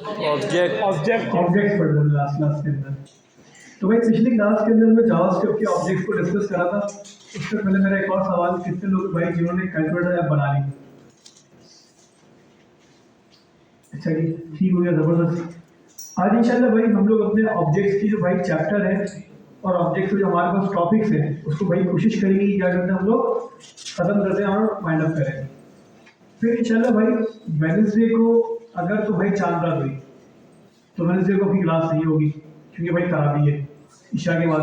Objects पर बोल last class के अंदर। तो भाई पिछली क्लास के अंदर मैं जावास्क्रिप्ट के ऑब्जेक्ट्स को डिस्कस करा था। उससे पहले मेरा एक और सवाल, कितने लोग भाई जिन्होंने कैलकुलेटर ऐप बना ली? अच्छा जी, ठीक हो गया, ज़बरदस्त। आज इंशाल्लाह भाई हम लोग अपने ऑब्जेक्ट्स की जो भाई चैप्टर है और ऑब्जेक्ट्स के जो हमारे पास टॉपिक्स हैं उसको भाई कोशिश करेंगे कि क्या करते हैं हम लोग ख़त्म करते हैं और माइंड अप करें। फिर इंशाल्लाह भाई वेडनेसडे को अगर तो भाई चांद रात हुई तो वेडनेसडे को अपनी क्लास नहीं होगी, क्योंकि भाई तरावी है ईशा के बाद।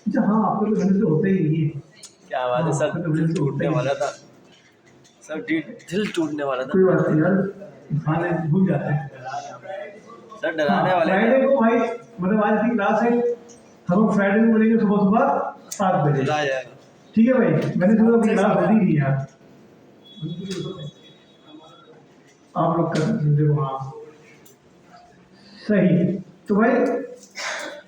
अच्छा हाँ, आपको तो वेडनेसडे होता ही नहीं है। क्या बात है सर, दिल टूटने वाला था सर, दिल टूटने वाला था। कोई बात नहीं यार, इंसान भूल जाते हैं सर, डराने वाले फ्राइडे को भाई, मतलब आज की क्लास है, हम फ्राइडे को मिलेंगे सुबह सुबह 7 बजे। ठीक है भाई, मैंने सुबह अपनी क्लास होती नहीं यार, आप लोग कर देखो। हाँ सही, तो भाई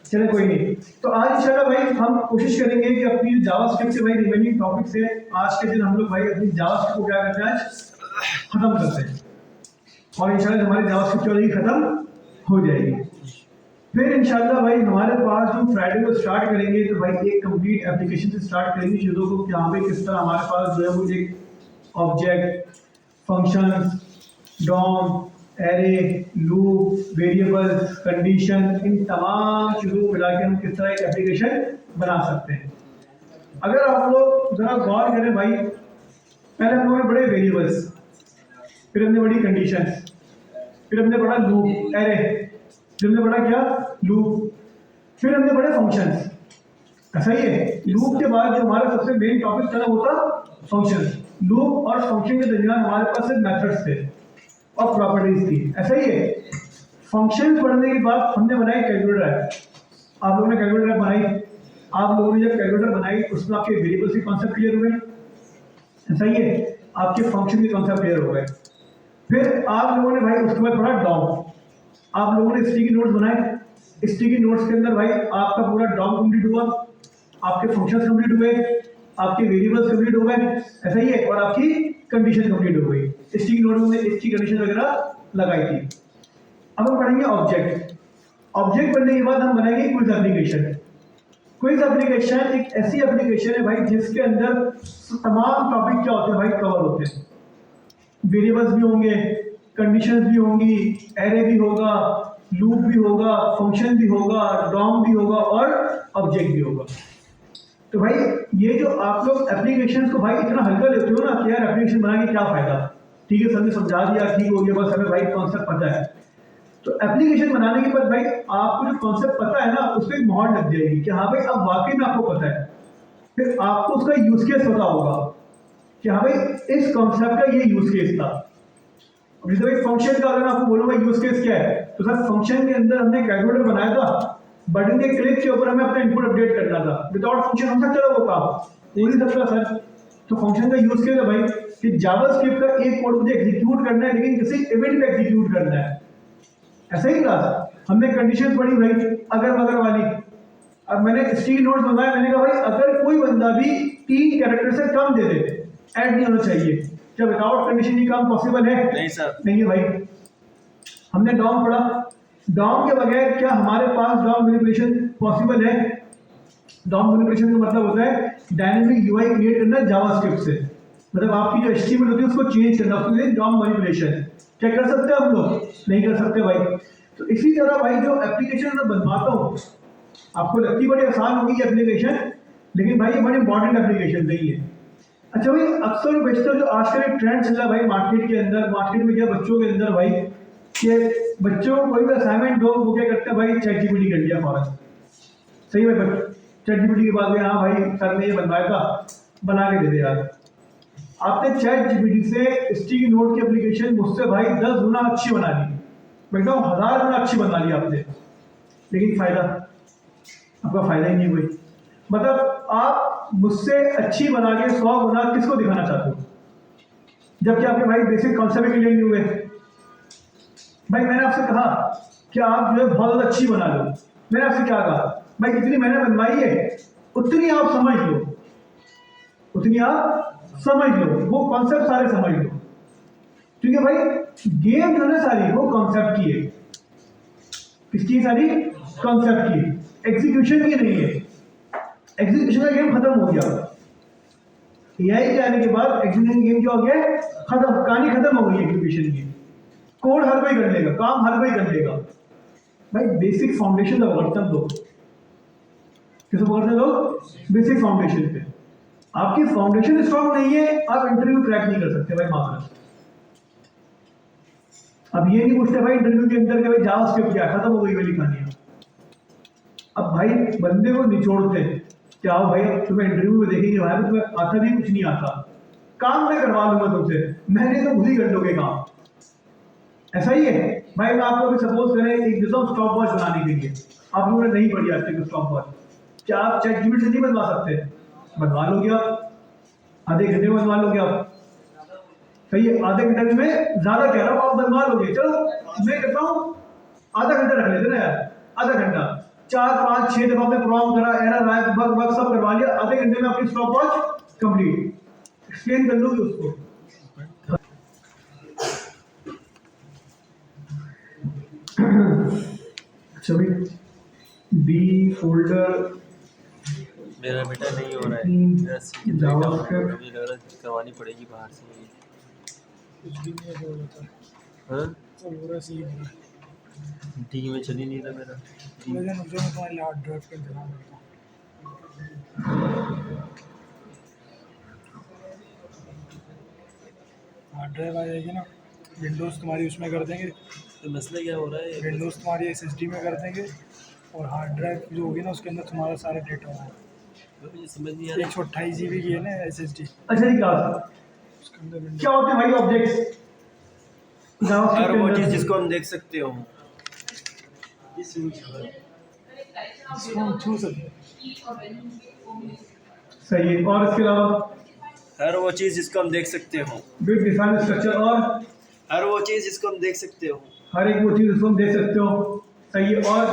चले कोई नहीं। तो आज इंशाल्लाह भाई हम कोशिश करेंगे कि अपनी जावास्क्रिप्ट से भाई रिमेनिंग टॉपिक से आज के दिन हम लोग भाई अपनी जावास्क्रिप्ट को क्या करते हैं, आज खत्म करते हैं और इंशाल्लाह हमारी जावास्क्रिप्ट वाली खत्म हो जाएगी। फिर इंशाल्लाह भाई हमारे पास जो फ्राइडे को स्टार्ट करेंगे तो भाई एक कंप्लीट एप्लीकेशन से स्टार्ट करेंगे चीज़ों को, कि हाँ भाई किस तरह हमारे पास जो है वो एक object, functions, DOM, array, loop, variables, condition, इन तमाम चीज़ों को मिला के हम किस तरह एक एप्लीकेशन बना सकते हैं। अगर आप लोग ज़रा गौर करें भाई, पहले हम लोगों ने पढ़े वेरिएबल्स, फिर हमने पढ़ी कंडीशंस, फिर हमने पढ़ा लूप, एरे, फिर हमने पढ़ा क्या, लूप, फिर हमने पढ़े फंक्शंस। ऐसा ही है, लूप के बाद जो हमारा सबसे मेन टॉपिक था वो था फंक्शंस। लूप और फंक्शन के दरमियान हमारे पास एक मेथड्स थे और प्रॉपर्टीज थी। ऐसा ही है, फंक्शन पढ़ने के बाद हमने बनाई कैलकुलेटर ऐप। आप लोगों ने कैलकुलेटर ऐप बनाई, आप लोगों ने जब कैलकुलेटर बनाई उसमें आपके वेरिएबल्स के कॉन्सेप्ट क्लियर हुए। ऐसा ही है, आपके फंक्शन के कॉन्सेप्ट क्लियर हो गए। फिर आप लोगों ने भाई उसके बाद पढ़ा डॉम। आप लोगों ने स्टिकी नोट्स बनाए, स्टिकी नोट्स के अंदर भाई आपका पूरा डॉम कंप्लीट हुआ, आपके फंक्शंस कंप्लीट हुए, आपके वेरिएबल्स कंप्लीट हो गए। ऐसा ही है, और आपकी कंडीशन कंप्लीट हो गई। स्टिकी नोट में इसकी कंडीशन वगैरह लगाई थी। अब हम पढ़ेंगे ऑब्जेक्ट। ऑब्जेक्ट पढ़ने के बाद हम बनाएंगे क्विज एप्लीकेशन। क्विज एप्लीकेशन एक ऐसी एप्लीकेशन है भाई जिसके अंदर तमाम टॉपिक क्या होते हैं भाई, कवर होते हैं। वेरिएबल्स भी होंगे, कंडीशंस भी होंगी, एरे भी होगा, लूप भी होगा, फंक्शन भी होगा, डॉम भी होगा और ऑब्जेक्ट भी होगा। तो भाई ये जो आप लोग एप्लीकेशन को भाई इतना हल्का लेते हो ना कि यार एप्लीकेशन बना के क्या फायदा, ठीक है सबने समझा दिया, ठीक हो गया, बस हमें भाई कॉन्सेप्ट पता है। तो एप्लीकेशन बनाने के बाद भाई आपको जो कॉन्सेप्ट पता है ना उस पर एक मोहर लग जाएगी कि हाँ भाई अब वाकई में आपको पता है। फिर आपको उसका यूज केस पता होगा कि हाँ भाई इस कॉन्सेप्ट का ये यूज केस था। जैसे भाई फंक्शन का अगर आपको बोलूँ भाई यूज केस क्या है, तो सर फंक्शन के अंदर हमने कैलकुलेटर बनाया था, बटन के क्लिक के ऊपर हमें अपना इनपुट अपडेट करना था। विदाउट फंक्शन हो सकता है वो काम, हो नहीं सकता सर। तो फंक्शन का यूज केस है भाई कि जावास्क्रिप्ट का एक कोड मुझे एग्जीक्यूट करना है, लेकिन किसी इवेंट में एग्जीक्यूट करना है। ऐसा ही क्लास हमने कंडीशन पढ़ी भाई अगर मगर वाली। अब मैंने स्टिकी नोट्स बनाया, मैंने कहा भाई अगर कोई बंदा भी 3 कैरेक्टर से कम दे दे, ऐड नहीं होना चाहिए। क्या विदाउट कंडीशन ये काम पॉसिबल है? नहीं सर, नहीं है भाई। हमने डॉम पढ़ा, डॉम के बगैर क्या हमारे पास डॉम मैनिपुलेशन पॉसिबल है? डॉम मैनिपुलेशन का मतलब होता है डायनेमिक यूआई क्रिएट करना जावास्क्रिप्ट से, मतलब आपकी जो एचटीएमएल होती है उसको चेंज करना, उसके लिए डॉम मैनिपुलेशन। क्या कर सकते हैं हम लोग? नहीं कर सकते भाई। तो इसी तरह भाई जो एप्लीकेशन मैं बनवाता हूँ, आपको लगती बड़ी आसान होगी एप्लीकेशन, लेकिन भाई बड़ी इंपॉर्टेंट एप्लीकेशन नहीं है। अच्छा भाई अक्सर बेशतर जो आजकल एक ट्रेंड चल रहा है भाई मार्केट के अंदर, मार्केट में क्या बच्चों के अंदर भाई, कि बच्चों को कोई भी असाइनमेंट दो वो क्या करते हैं भाई, चैट जीपीटी कर लिया फौरन। सही है भाई, चैट जीपीटी के बाद में हाँ भाई सर ने ये बनवाया था, बना के दे दे यार। आपने चैट जीपीटी से स्टिकी नोट की एप्लीकेशन मुझसे भाई 10 गुना अच्छी बना ली, एकदम 1000 गुना अच्छी बना ली आपने, लेकिन फायदा आपका फायदा ही नहीं कोई। मतलब आप मुझसे अच्छी बना के 100 गुना किसको दिखाना चाहते हो, जबकि आपके भाई बेसिक कॉन्सेप्ट क्लियर नहीं हुए। भाई मैंने आपसे कहा कि आप जो है बहुत ज़्यादा अच्छी बना लो, मैंने आपसे क्या कहा भाई, जितनी मैंने बनवाई है उतनी आप समझ लो, उतनी आप समझ लो, वो कॉन्सेप्ट सारे समझ लो। क्योंकि भाई गेम जो है सारी वो कॉन्सेप्ट की है, किसकी सारी? कॉन्सेप्ट की, एग्जीक्यूशन की नहीं है। एग्जीक्यूशन का गेम खत्म हो गया, एआई के आने के बाद एग्जीक्यूशन गेम क्या हो गया? खत्म, कहानी खत्म हो गई एग्जीक्यूशन की। कोड हर कोई कर लेगा, काम हर कोई कर लेगा। भाई बेसिक फाउंडेशन का पकड़ते हैं लोग, किसे पकड़ते हैं लोग? बेसिक फाउंडेशन पे। आपकी फाउंडेशन स्ट्रॉन्ग नहीं है, आप इंटरव्यू क्रैक नहीं कर सकते भाई मामला। अब ये नहीं पूछते भाई इंटरव्यू के अंदर के भाई जावास्क्रिप्ट क्या, खत्म हो गई वाली कहानियां। अब भाई बंदे को निचोड़ते हैं, क्या हो भाई अब तुम्हें इंटरव्यू में देखेंगे भाई तुम्हें आता भी कुछ नहीं आता, काम मैं करवा लूंगा तुमसे, मैंने तो खुद ही कर लोगे काम। ऐसा ही है भाई। मैं आपको सपोज करें एक देता हूँ स्टॉप वॉच बनाने के लिए, आप लोगों ने नहीं पढ़ी आज तक स्टॉप वॉच, क्या आप चैट जीपीटी से नहीं बनवा सकते? बनवा लोगे आप, आधे घंटे में बनवा लोगे आप। सही है, आधे घंटे में ज्यादा कह रहा हूँ, आप बनवा लोगे। चलो मैं कहता हूँ आधा घंटा रख लेते ना यार, आधा घंटा 4 5 6 दफा में प्रॉम्प्ट करा, एरर आया, बग बग सब करवा लिया, आधे घंटे में आपकी स्टॉप वॉच कंप्लीट। एक्सप्लेन कर लोगे उसको। अच्छा भाई, बी फोल्डर मेरा बेटा नहीं हो रहा है, मेरा सीखने का जावास्क्रिप्ट मुझे लग रहा है करवानी पड़ेगी बाहर से। हाँ डी में चल ही नहीं रहा मेरा। हार्ड ड्राइव आ जाएगी ना, विंडोज़ तुम्हारी उसमें कर देंगे, तो मसला क्या हो रहा है? विंडोज़ तुम्हारी एसएसडी में कर देंगे, और हार्ड ड्राइव जो होगी ना उसके अंदर तुम्हारा सारा डेटा होगा। मुझे समझ नहीं आ रहा। 128 GB की है ना एसएसडी, अच्छा जी क्लास उसके अंदर विंडोज क्या होते हैं भाई ऑब्जेक्ट्स? हर वो चीज़ जिसको हम देख सकते हो। छू सकते। सही है, और इसके अलावा हर वो चीज़ जिसको हम देख सकते हो। बिट डिफाइन स्ट्रक्चर, और हर वो चीज़ जिसको हम देख सकते हो। हर एक वो चीज उसको हम देख सकते हो। सही है, और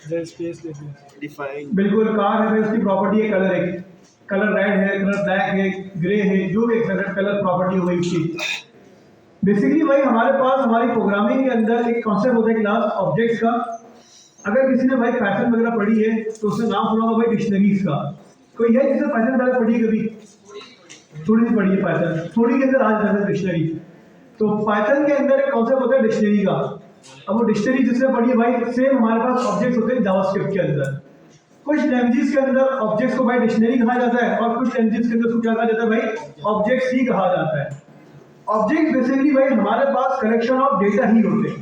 स्पेस लेते हैं। डिफाइन बिल्कुल कार है भाई, उसकी प्रॉपर्टी है कलर, है कलर रेड है, कलर ब्लैक है, ग्रे है, जो भी एक कलर प्रॉपर्टी हो गई उसकी। बेसिकली भाई हमारे पास हमारी प्रोग्रामिंग के अंदर एक कॉन्सेप्ट होता है क्लास ऑब्जेक्ट्स का। अगर किसी ने भाई पैटर्न वगैरह पढ़ी है तो उसने नाम सुना होगा भाई डिक्शनरीज का। कोई है जिसने पैटर्न वगैरह पढ़ी है कभी? थोड़ी सी पढ़ी है पैटर्न, थोड़ी के अंदर आ जाता है डिक्शनरी। तो पाइथन के अंदर एक कॉन्सेप्ट होता है डिक्शनरी का। अब वो डिक्शनरी जिसने पढ़ी है भाई, सेम हमारे पास ऑब्जेक्ट्स होते हैं जावास्क्रिप्ट के अंदर। कुछ लैंग्वेजेस के अंदर ऑब्जेक्ट्स को भाई डिक्शनरी कहा जाता है, और कुछ लैंग्वेजेस के अंदर उसको क्या कहा जाता है भाई? ऑब्जेक्ट्स ही कहा जाता है। ऑब्जेक्ट बेसिकली भाई हमारे पास कलेक्शन ऑफ डेटा ही होते हैं।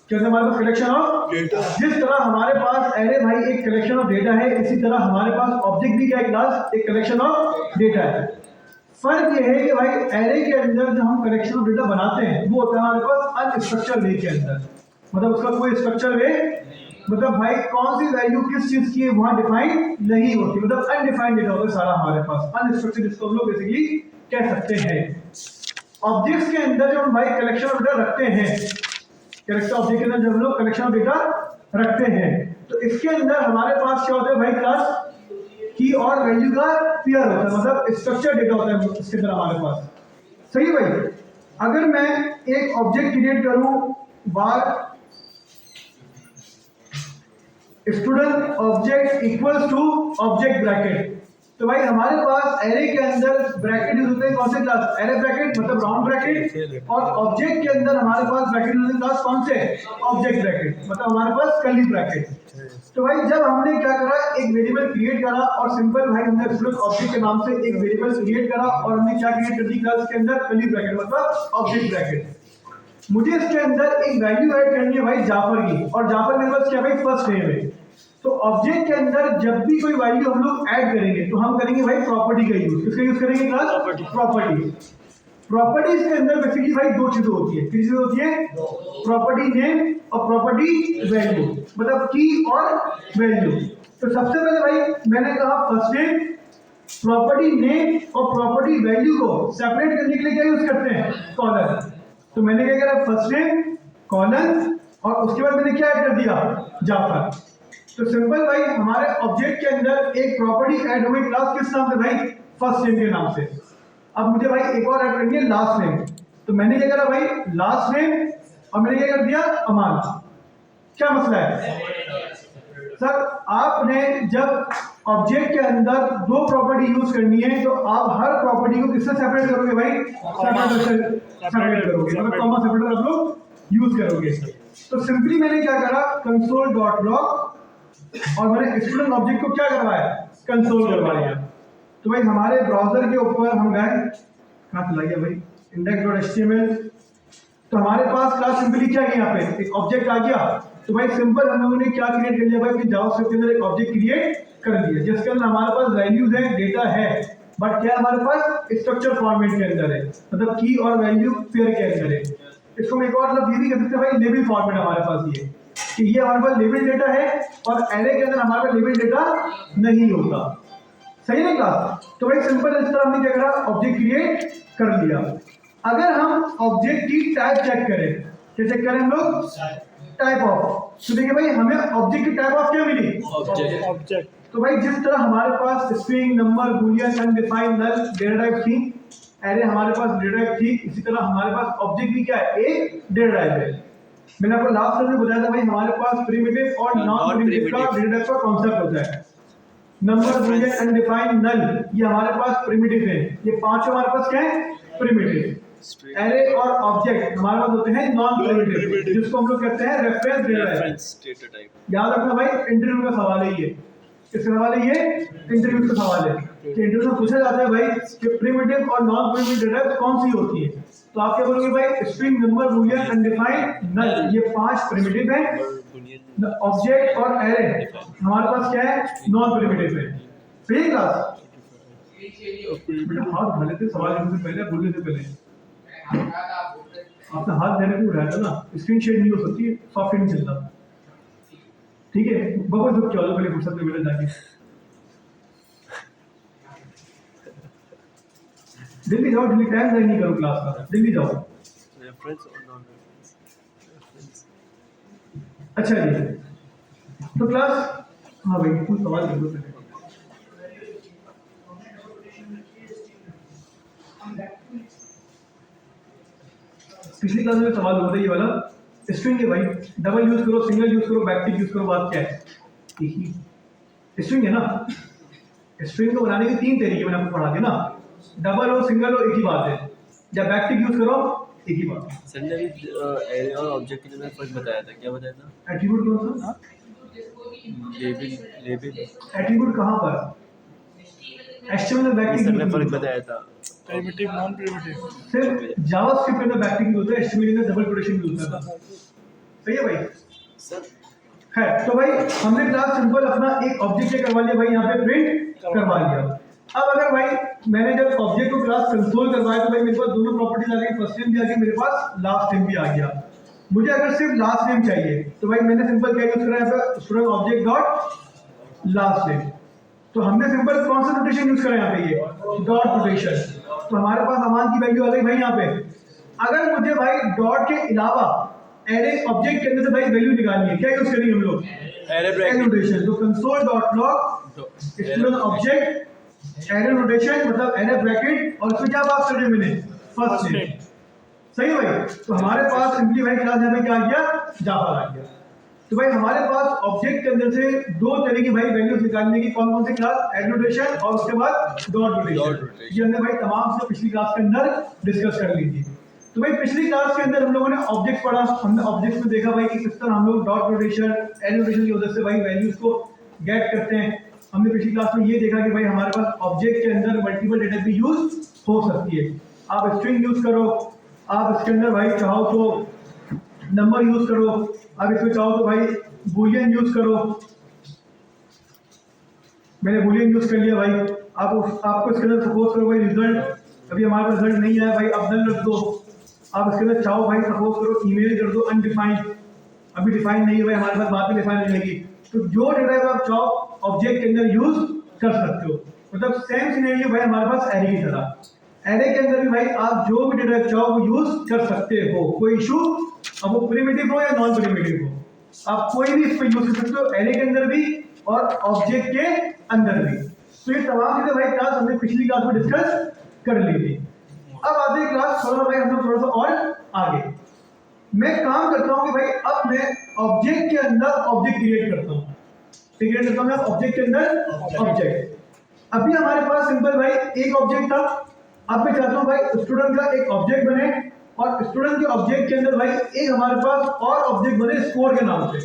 क्या होता है हमारे पास? Collection of data. जिस तरह हमारे पास एरे भाई एक कलेक्शन ऑफ डेटा है, इसी तरह हमारे पास ऑब्जेक्ट भी क्या है क्लास? एक कलेक्शन ऑफ डेटा है। फर्क ये है कि भाई एरे के अंदर जो हम कलेक्शन ऑफ डेटा बनाते हैं वो होता है हमारे पास अनस्ट्रक्चर्ड वे के अंदर, मतलब उसका कोई स्ट्रक्चर वे, मतलब भाई कौन सी वैल्यू किस चीज की है वहां डिफाइन नहीं होती, मतलब अनडिफाइंड डेटा होता है सारा हमारे पास, अनस्ट्रक्चर्ड, जिसको हम लोग बेसिकली कह सकते हैं। ऑब्जेक्ट्स के अंदर जो हम भाई कलेक्शन ऑफ डेटा रखते हैं, कैरेक्टर ऑब्जेक्ट के अंदर जब हम लोग कलेक्शन ऑफ डेटा रखते हैं, तो इसके अंदर हमारे पास क्या होता है भाई क्लास? की और वैल्यू का पेयर होता है, मतलब स्ट्रक्चर डेटा होता है इसके अंदर हमारे पास। सही भाई, अगर मैं एक ऑब्जेक्ट क्रिएट करूं var student object equals to object bracket, तो भाई हमारे पास एरे के अंदर ब्रैकेट यूज होते हैं कौन से क्लास? एरे ब्रैकेट, मतलब राउंड ब्रैकेट, और ऑब्जेक्ट के अंदर हमारे पास ब्रैकेट यूज होते हैं क्लास कौन से? ऑब्जेक्ट ब्रैकेट, मतलब हमारे पास कर्ली ब्रैकेट। तो भाई जब हमने क्या करा, एक वेरिएबल क्रिएट करा, और सिंपल भाई हमने स्टूडेंट ऑब्जेक्ट के नाम से एक वेरिएबल क्रिएट करा, और हमने क्या क्रिएट कर दी क्लास के अंदर? कर्ली ब्रैकेट, मतलब ऑब्जेक्ट ब्रैकेट। मुझे इसके अंदर एक वैल्यू ऐड करनी है भाई जाफर की, और जाफर मेरे पास क्या भाई? फर्स्ट नेम है। तो ऑब्जेक्ट के अंदर जब भी कोई वैल्यू हम लोग ऐड करेंगे तो हम करेंगे भाई प्रॉपर्टी का यूज। किसका यूज करेंगे क्लास? प्रॉपर्टी। प्रॉपर्टीज के अंदर बेसिकली भाई दो चीजें होती है। किस चीज होती है? प्रॉपर्टी नेम और प्रॉपर्टी वैल्यू, मतलब की और वैल्यू। तो सबसे पहले भाई मैंने कहा फर्स्ट नेम, प्रॉपर्टी नेम और प्रॉपर्टी वैल्यू को सेपरेट करने के लिए क्या यूज करते हैं? कॉलन। तो मैंने क्या करा? फर्स्ट नेम कॉलन, और उसके बाद मैंने क्या ऐड कर दिया? जाफर। तो सिंपल भाई हमारे ऑब्जेक्ट के अंदर एक प्रॉपर्टी ऐड हुई क्लास किस नाम से भाई? फर्स्ट नेम के नाम से। अब मुझे भाई एक और ऐड करनी है लास्ट नेम, तो मैंने क्या करा भाई, लास्ट नेम और मैंने क्या कर दिया, अमान। क्या मसला है सर? आपने जब ऑब्जेक्ट के अंदर दो प्रॉपर्टी यूज करनी है तो आप हर प्रॉपर्टी को किससे सेपरेट करोगे भाई? सेपरेट करोगे, मतलब कॉमा सेपरेटर आप लोग यूज करोगे। तो सिंपली मैंने क्या करा, कंसोल डॉट लॉग और मैंने स्टूडेंट ऑब्जेक्ट को क्या करवाया, कंसोल करवा लिया। तो भाई हमारे ब्राउजर के ऊपर हम गए, कहाँ चला गया भाई, index.html। तो हमारे पास क्लास सिंपली क्या है, यहाँ पे एक ऑब्जेक्ट आ गया। तो भाई सिंपल हम लोगों ने क्या क्रिएट कर लिया भाई कि जावास्क्रिप्ट के अंदर एक ऑब्जेक्ट क्रिएट कर लिया जिसके अंदर हमारे पास वैल्यूज है, डेटा है, बट क्या हमारे पास स्ट्रक्चर फॉर्मेट के अंदर है, मतलब की और वैल्यू पेयर के अंदर है। इसको हम एक और मतलब ये भी कह सकते हैं भाई लेबल फॉर्मेट हमारे पास ये कि ये हमारे पास लेबल डेटा है और एरे के अंदर हमारे पास लेबल डेटा नहीं होता। सही है क्लास? तो भाई सिंपल इस तरह हमने क्या करा, ऑब्जेक्ट क्रिएट कर लिया। अगर हम ऑब्जेक्ट की टाइप चेक करें, कैसे करें हम लोग, टाइप ऑफ। तो देखिए भाई हमें ऑब्जेक्ट की टाइप ऑफ क्या मिली, ऑब्जेक्ट। तो भाई जिस तरह हमारे पास स्ट्रिंग, नंबर, बूलियन, अनडिफाइंड, नल, डेटा टाइप थी, एरे हमारे पास डेटा टाइप थी, इसी तरह हमारे पास ऑब्जेक्ट भी क्या है, एक डेटा टाइप है। मैंने आपको लास्ट में बताया था भाई हमारे पास प्रिमिटिव और नॉन प्रिमिटिव का डेटा टाइप का कॉन्सेप्ट होता है। नंबर, बूलियन, अनडिफाइंड, नल ये हमारे पास प्रिमिटिव है, ये पांचों हमारे पास क्या है, प्रिमिटिव। एरे और ऑब्जेक्ट हमारे पास होते हैं नॉन प्रिमिटिव, जिसको हम लोग कहते हैं रेफरेंस डेटा टाइप। याद रखना भाई, इंटरव्यू का सवाल है ये, किसका सवाल है ये, इंटरव्यू का सवाल है कि इंटरव्यू में पूछा जाता है भाई कि प्रिमिटिव और नॉन प्रिमिटिव डेटा टाइप कौन सी होती है। तो आप क्या बोलोगे भाई, स्ट्रिंग, नंबर, बूलियन, अनडिफाइंड, नल ये पांच प्रिमिटिव है, ऑब्जेक्ट और एरे हमारे पास क्या है, नॉन प्रिमिटिव है। सही क्लास? बेटा हाथ धो लेते सवाल करने से पहले, बोलने से पहले आपने हाथ देने को उठाया था ना, स्क्रीन शेयर नहीं हो सकती, सॉफ्टवेयर नहीं चलता। ठीक है, बहुत दुख क्या हो पहले फुर्सत में मिले जाके दिल्ली जाओ, दिल्ली टाइम जाए नहीं करो क्लास का, दिल्ली जाओ। रेफरेंस और नॉन रेफरेंस। अच्छा जी, तो क्लास, हाँ भाई कुछ सवाल कर दो पहले। पिछली क्लास में सवाल होता है ये वाला, स्ट्रिंग है भाई, डबल यूज करो, सिंगल यूज करो, बैकटिक यूज करो, बात क्या है, स्ट्रिंग है ना। स्ट्रिंग को बनाने के तीन तरीके मैंने आपको पढ़ा दिया ना, डबल हो, सिंगल हो, एक ही बात है, जब बैकटिक यूज करो एक ही बात है। सर ने अभी एरे और ऑब्जेक्ट के लिए फर्क बताया था, क्या बताया था? एट्रीब्यूट कौन सा, लेबल एट्रीब्यूट कहाँ पर, एचटीएमएल में बैकटिक सर ने यूज फर्क होता है। बताया था। Primitive, non primitive. सिर्फ जावास्क्रिप्ट में बैकटिक यूज होता है, एचटीएमएल में डबल कोटेशन यूज होता है। सही है भाई? सर है तो भाई हमने क्लास सिंपल अपना एक ऑब्जेक्ट करवा लिया भाई, यहाँ पे प्रिंट करवा लिया। अब अगर भाई मैंने जब ऑब्जेक्ट को क्लास कंसोल करवाया तो भाई मेरे पास दोनों प्रॉपर्टीज आ गई, फर्स्ट नेम भी आ गया, मेरे पास लास्ट नेम भी आ गया। मुझे अगर सिर्फ लास्ट नेम चाहिए तो भाई मैंने सिंपल क्या यूज करा है, student object dot last name. तो हमने सिंपल कौन सा नोटेशन यूज करा है यहाँ पे, ये डॉट नोटेशन। तो हमारे पास अमान की वैल्यू आ गई भाई यहाँ पे। अगर मुझे भाई डॉट के अलावा एरे ऑब्जेक्ट के अंदर से भाई वैल्यू निकालनी है, क्या यूज करेंगे हम लोग, एरे ब्रैकेट नोटेशन। तो console dot log student object array notation, मतलब एरे ब्रैकेट, और उसमें क्या बात कर रहे हैं मैंने, फर्स्ट नेम। सही है भाई? तो हमारे पास सिंपली भाई क्लास में क्या आ गया, जावा आ गया। तो भाई हमारे पास ऑब्जेक्ट के अंदर से दो तरह की भाई वैल्यूज निकालने की, कौन कौन सी क्लास, एड नोटेशन और उसके बाद डॉट नोटेशन। ये हमने भाई तमाम से पिछली क्लास के अंदर डिस्कस कर ली थी। तो भाई पिछली क्लास के अंदर हम लोगों ने ऑब्जेक्ट पढ़ा, हमने ऑब्जेक्ट में देखा भाई कि किस तरह हम लोग डॉट नोटेशन, एड नोटेशन की वजह से भाई वैल्यूज को गेट करते हैं। हमने पिछली क्लास में ये देखा कि भाई हमारे पास ऑब्जेक्ट के अंदर मल्टीपल डेटा भी यूज हो सकती है। आप स्ट्रिंग यूज करो, आप इसके अंदर भाई चाहो तो नंबर यूज करो, आप इसमें चाहो तो भाई बूलियन यूज करो। मैंने बूलियन यूज कर लिया भाई। आपको इसके अंदर सपोज करो भाई रिजल्ट, अभी हमारे पास रिजल्ट नहीं आया भाई, अब नल रख दो। आप इसके अंदर चाहो भाई सपोज करो ईमेल कर दो अनडिफाइंड, अभी डिफाइन नहीं है भाई, हमारे पास बाद में डिफाइन हो जाएगी। तो जो डेटा आप चाहो ऑब्जेक्ट के अंदर यूज कर सकते हो, मतलब सेम सिनेरियो भाई हमारे पास एरे की तरह। एरे के अंदर भी भाई आप जो भी डेटा चाहो वो यूज कर सकते हो, कोई इशू, अब वो प्रिमिटिव हो या नॉन प्रिमिटिव हो, आप कोई भी इस पर यूज कर सकते हो, एरे के अंदर भी और ऑब्जेक्ट के अंदर भी। तो ये तमाम चीजें भाई क्लास हमने पिछली क्लास में डिस्कस कर ली थी। अब आते हैं क्लास थोड़ा भाई हम लोग थोड़ा सा और आगे मैं काम करता हूँ कि भाई अब मैं ऑब्जेक्ट के अंदर ऑब्जेक्ट क्रिएट करता हूँ। क्रिएट करता हूँ मैं ऑब्जेक्ट के अंदर ऑब्जेक्ट। अभी हमारे पास सिंपल भाई एक ऑब्जेक्ट था। अब मैं चाहता हूँ भाई स्टूडेंट का एक ऑब्जेक्ट बने और स्टूडेंट के ऑब्जेक्ट के अंदर भाई एक हमारे पास और ऑब्जेक्ट बने स्कोर के नाम से।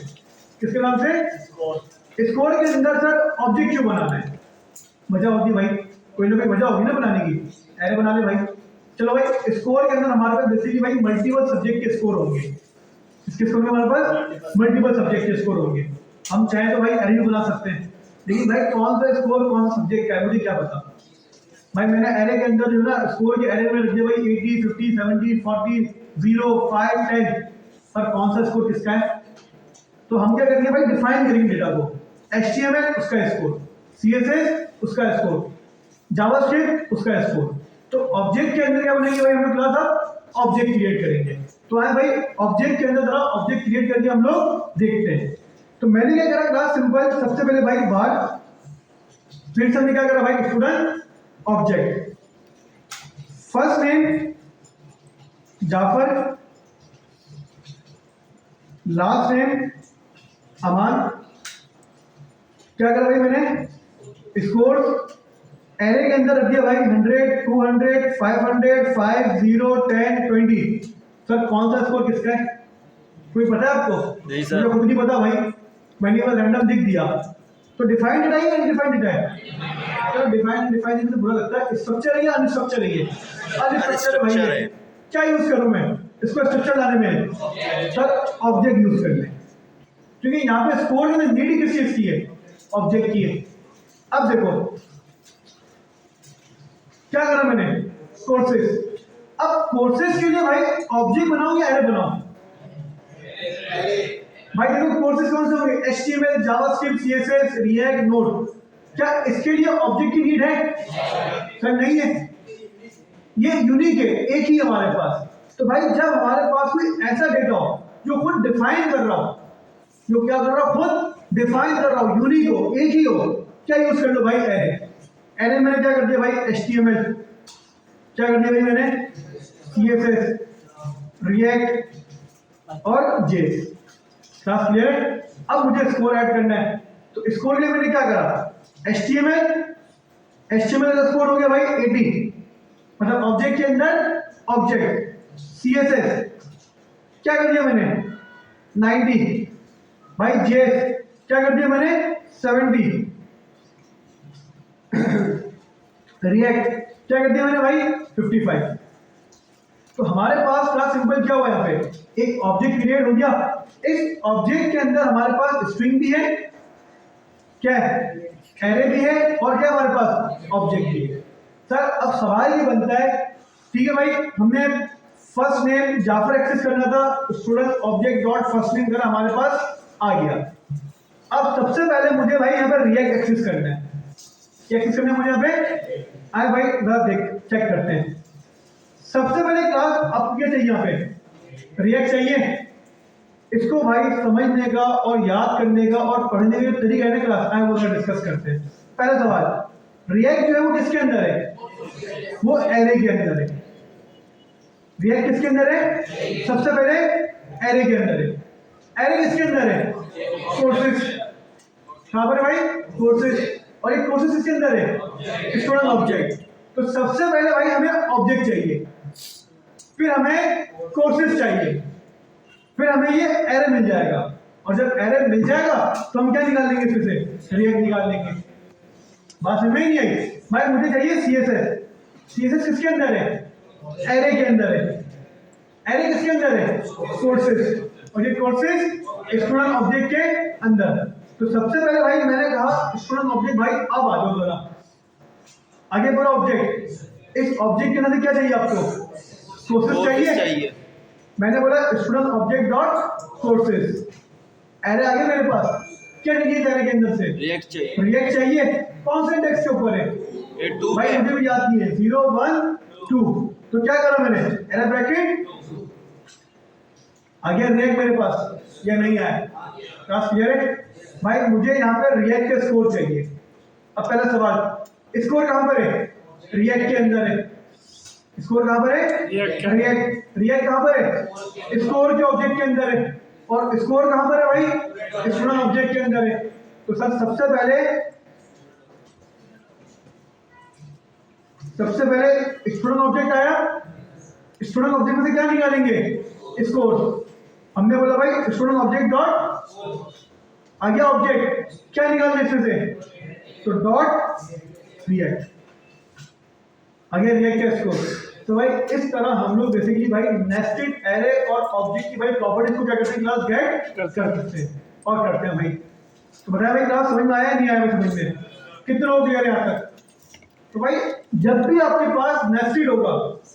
किसके नाम से? स्कोर के अंदर सर ऑब्जेक्ट क्यों बनाना है? मजा होती भाई, कोई ना कोई वजह होगी ना बनाने की। एरे बना ले भाई। चलो भाई स्कोर के अंदर हमारे पास बेसिकली भाई मल्टीपल सब्जेक्ट के स्कोर होंगे। इसके स्कोर में हमारे पास मल्टीपल सब्जेक्ट के स्कोर होंगे। हम चाहे तो भाई एरे भी बना सकते हैं, लेकिन भाई कौन सा स्कोर कौन सा सब्जेक्ट का है मुझे क्या पता। भाई मैंने एरे के अंदर जो है ना स्कोर के एरे में रख दिया भाई 80, 50, 70, 40, 0, 5, 10 पर कौन सा स्कोर किसका है। तो हम क्या करेंगे भाई डिफाइन करेंगे डेटा को। HTML उसका स्कोर, CSS उसका स्कोर, जावास्क्रिप्ट उसका स्कोर। तो ऑब्जेक्ट के अंदर क्या बनेंगे भाई, हम लोग क्लास अब ऑब्जेक्ट क्रिएट करेंगे। तो आए भाई ऑब्जेक्ट के अंदर जरा ऑब्जेक्ट क्रिएट करके हम लोग देखते हैं। तो मैंने क्या करा क्लास सिंपल, सबसे पहले भाई बाहर, फिर से हमने क्या करा भाई student object, first name Jafar, last name Aman. क्या करा भाई मैंने स्कोर एरे के अंदर रख दिया भाई 100, 200, 500, 5, 0, 10, 20। सर कौन सा स्कोर किसका है कोई पता है आपको? नहीं सर, मुझे खुद नहीं पता भाई, मैंने बस रैंडम लिख दिया। तो डिफाइंड डेटा है या अनडिफाइंड डेटा है? तो डिफाइंड तो बुरा लगता है। स्ट्रक्चर है या अनस्ट्रक्चर है? ये अनस्ट्रक्चर भाई है। क्या यूज करूं मैं इसको स्ट्रक्चर लाने में? सर ऑब्जेक्ट यूज कर लें, क्योंकि यहाँ पे स्कोर में नीड किस चीज की है? ऑब्जेक्ट की है। अब देखो क्या करा मैंने, कोर्सेज। अब कोर्सेज के लिए भाई ऑब्जेक्ट बनाऊं या एरे बनाऊं? भाई देखो कोर्सेज कौन से होंगे? HTML, JavaScript, CSS, react, node. क्या इसके लिए ऑब्जेक्ट की नीड है? सर नहीं है, ये यूनिक है, एक ही हमारे पास। तो भाई जब हमारे पास कोई ऐसा डेटा हो जो खुद डिफाइन कर रहा हो, जो क्या कर रहा हो, खुद डिफाइन कर रहा हो, यूनिक हो, एक ही हो, क्या यूज कर लो भाई? एरे। एरे मैंने क्या कर दिया भाई HTML, क्या कर दिया भाई मैंने CSS, रिएक्ट और JS। Class clear? अब मुझे स्कोर ऐड करना है, तो स्कोर के लिए मैंने क्या करा, HTML का स्कोर हो गया भाई 80, मतलब ऑब्जेक्ट के अंदर ऑब्जेक्ट। CSS क्या कर दिया मैंने 90, भाई JS क्या कर दिया मैंने 70, रिएक्ट क्या कर दिया मैंने भाई 55। तो हमारे पास क्लास सिंपल क्या हुआ, यहाँ पे एक ऑब्जेक्ट क्रिएट हो गया। इस ऑब्जेक्ट के अंदर हमारे पास स्ट्रिंग भी है, क्या है, एरे भी है, और क्या हमारे पास ऑब्जेक्ट भी है। सर अब सवाल ये बनता है, ठीक है भाई हमने फर्स्ट नेम जाफर एक्सेस करना था, student object dot first name करा, हमारे पास आ गया। अब सबसे पहले मुझे भाई यहाँ पर रिएक्ट एक्सेस करना है। क्या एक्सेस करना है मुझे यहाँ पे? आए भाई जरा देख चेक करते हैं। सबसे पहले क्लास आपको क्या चाहिए, यहाँ पे रिएक्ट चाहिए। इसको भाई समझने का और याद करने का और पढ़ने का तरीका है ना क्लास, आए वो डिस्कस करते हैं। पहला सवाल, रिएक्ट जो है वो किसके अंदर है? वो एरे के अंदर है। रिएक्ट किसके अंदर है? सबसे पहले एरे के अंदर है। एरे किसके अंदर है? कोर्सेज। कहां पर भाई? कोर्सेज। और एक कोर्सेज किसके अंदर है? Student object. तो सबसे पहले भाई हमें ऑब्जेक्ट चाहिए, फिर हमें कोर्सेज चाहिए, फिर हमें ये एरे मिल जाएगा। और जब एरे मिल जाएगा तो हम क्या निकाल लेंगे? इसमें से रिएक्ट निकाल लेंगे। बात समझ में नहीं आई? भाई मुझे चाहिए CSS। CSS किसके अंदर है? एरे के अंदर है। एरे किसके अंदर है? कोर्सेज। और ये कोर्सेज स्टूडेंट ऑब्जेक्ट के अंदर। तो सबसे पहले भाई मैंने कहा स्टूडेंट ऑब्जेक्ट, भाई अब आ जाओ जरा आगे बढ़ो। ऑब्जेक्ट, इस ऑब्जेक्ट के अंदर क्या चाहिए आपको? कोर्सेज चाहिए। मैंने बोला student object dot courses. Array आ गया मेरे पास। क्या चाहिए एरे के अंदर से? रिएक्ट चाहिए। रिएक्ट चाहिए। कौन से इंडेक्स के ऊपर है? भाई मुझे भी याद नहीं है, 0, 1, 2। तो क्या करा मैंने, एरे ब्रैकेट आ गया रिएक्ट मेरे पास, या नहीं आया? क्लास क्लियर है? भाई मुझे यहाँ पे रिएक्ट का स्कोर चाहिए। अब पहला सवाल, स्कोर कहाँ पर है? रिएक्ट के अंदर है। स्कोर कहाँ पर है? रिएक्ट। रिएक्ट कहाँ पर है? स्कोर के ऑब्जेक्ट के अंदर है। और स्कोर कहाँ पर है भाई? स्टूडेंट ऑब्जेक्ट के अंदर है। तो सर सबसे पहले स्टूडेंट ऑब्जेक्ट आया, स्टूडेंट ऑब्जेक्ट में से क्या निकालेंगे? स्कोर। हमने बोला भाई स्टूडेंट ऑब्जेक्ट डॉट आ गया ऑब्जेक्ट, क्या निकालना इसमें से? तो डॉट रिएक्ट आ गया, रिएक्ट का स्कोर। तो भाई इस तरह हम लोग बेसिकली भाई नेस्टेड एरे और ऑब्जेक्ट की भाई प्रॉपर्टीज को क्या करते हैं? क्लास गेट कर सकते हैं और करते हैं भाई। तो बताया भाई क्लास समझ में आया नहीं आया? समझ में कितने लोग क्लियर है यहाँ तक? तो भाई जब भी आपके पास नेस्टेड होगा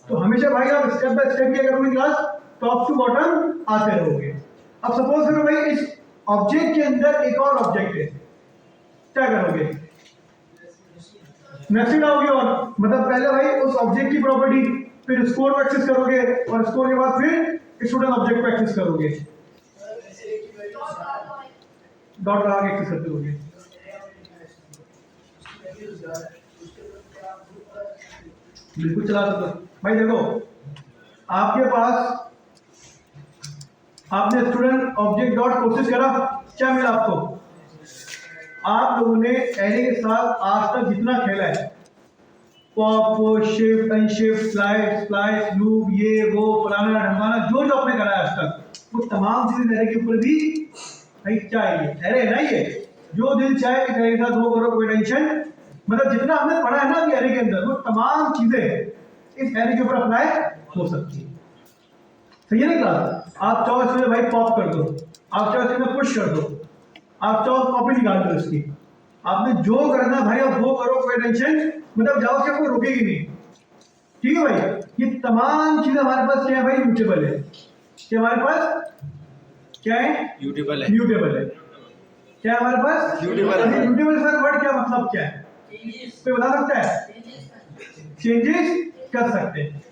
तो हमेशा भाई आप स्टेप बाय स्टेप क्या करोगे? क्लास टॉप टू बॉटम आते रहोगे। अब सपोज करो भाई इस ऑब्जेक्ट के अंदर एक और ऑब्जेक्ट है, क्या करोगे? नेस्टेड आओगे और मतलब पहले भाई उस ऑब्जेक्ट की प्रॉपर्टी, फिर स्कोर को एक्सेस करोगे और स्कोर के बाद फिर स्टूडेंट ऑब्जेक्ट को एक्सेस करोगे, डॉट लगा के एक्सेस करते रहोगे। बिल्कुल चला सकते हो भाई। देखो आपके पास आपने स्टूडेंट ऑब्जेक्ट डॉट कोशिश करा, क्या मिला आपको? आप लोगों ने एरे के साथ आज तक जितना खेला है, pop, shift, unshift, slide, splice, loop, ये वो फलाना ढमकाना, जो जो आपने करा है आज तक, वो तमाम चीजें एरे के ऊपर भी भाई चाहिए। एरे है ना ये, जो दिल चाहे कि एरे के साथ वो करो, कोई टेंशन। मतलब जितना हमने पढ़ा है ना अभी एरे के अंदर, वो तमाम चीजें इस एरे के ऊपर अप्लाई हो सकती है। सही है ना क्लास? आप चाहो इसमें भाई पॉप कर दो, आप चाहो इसमें पुश कर दो, आप चाहो कॉपी निकाल दो इसकी, आपने जो करना भाई आप वो करो, कोई टेंशन मतलब जाओ से कोई रुकेगी नहीं। ठीक है भाई? ये तमाम चीजें हमारे पास क्या है भाई? म्यूटेबल है। क्या हमारे पास क्या है? म्यूटेबल है। म्यूटेबल है। क्या हमारे पास? म्यूटेबल है। म्यूटेबल सर वर्ड क्या मतलब क्या है? कोई बता सकता है? चेंजेस कर सकते हैं।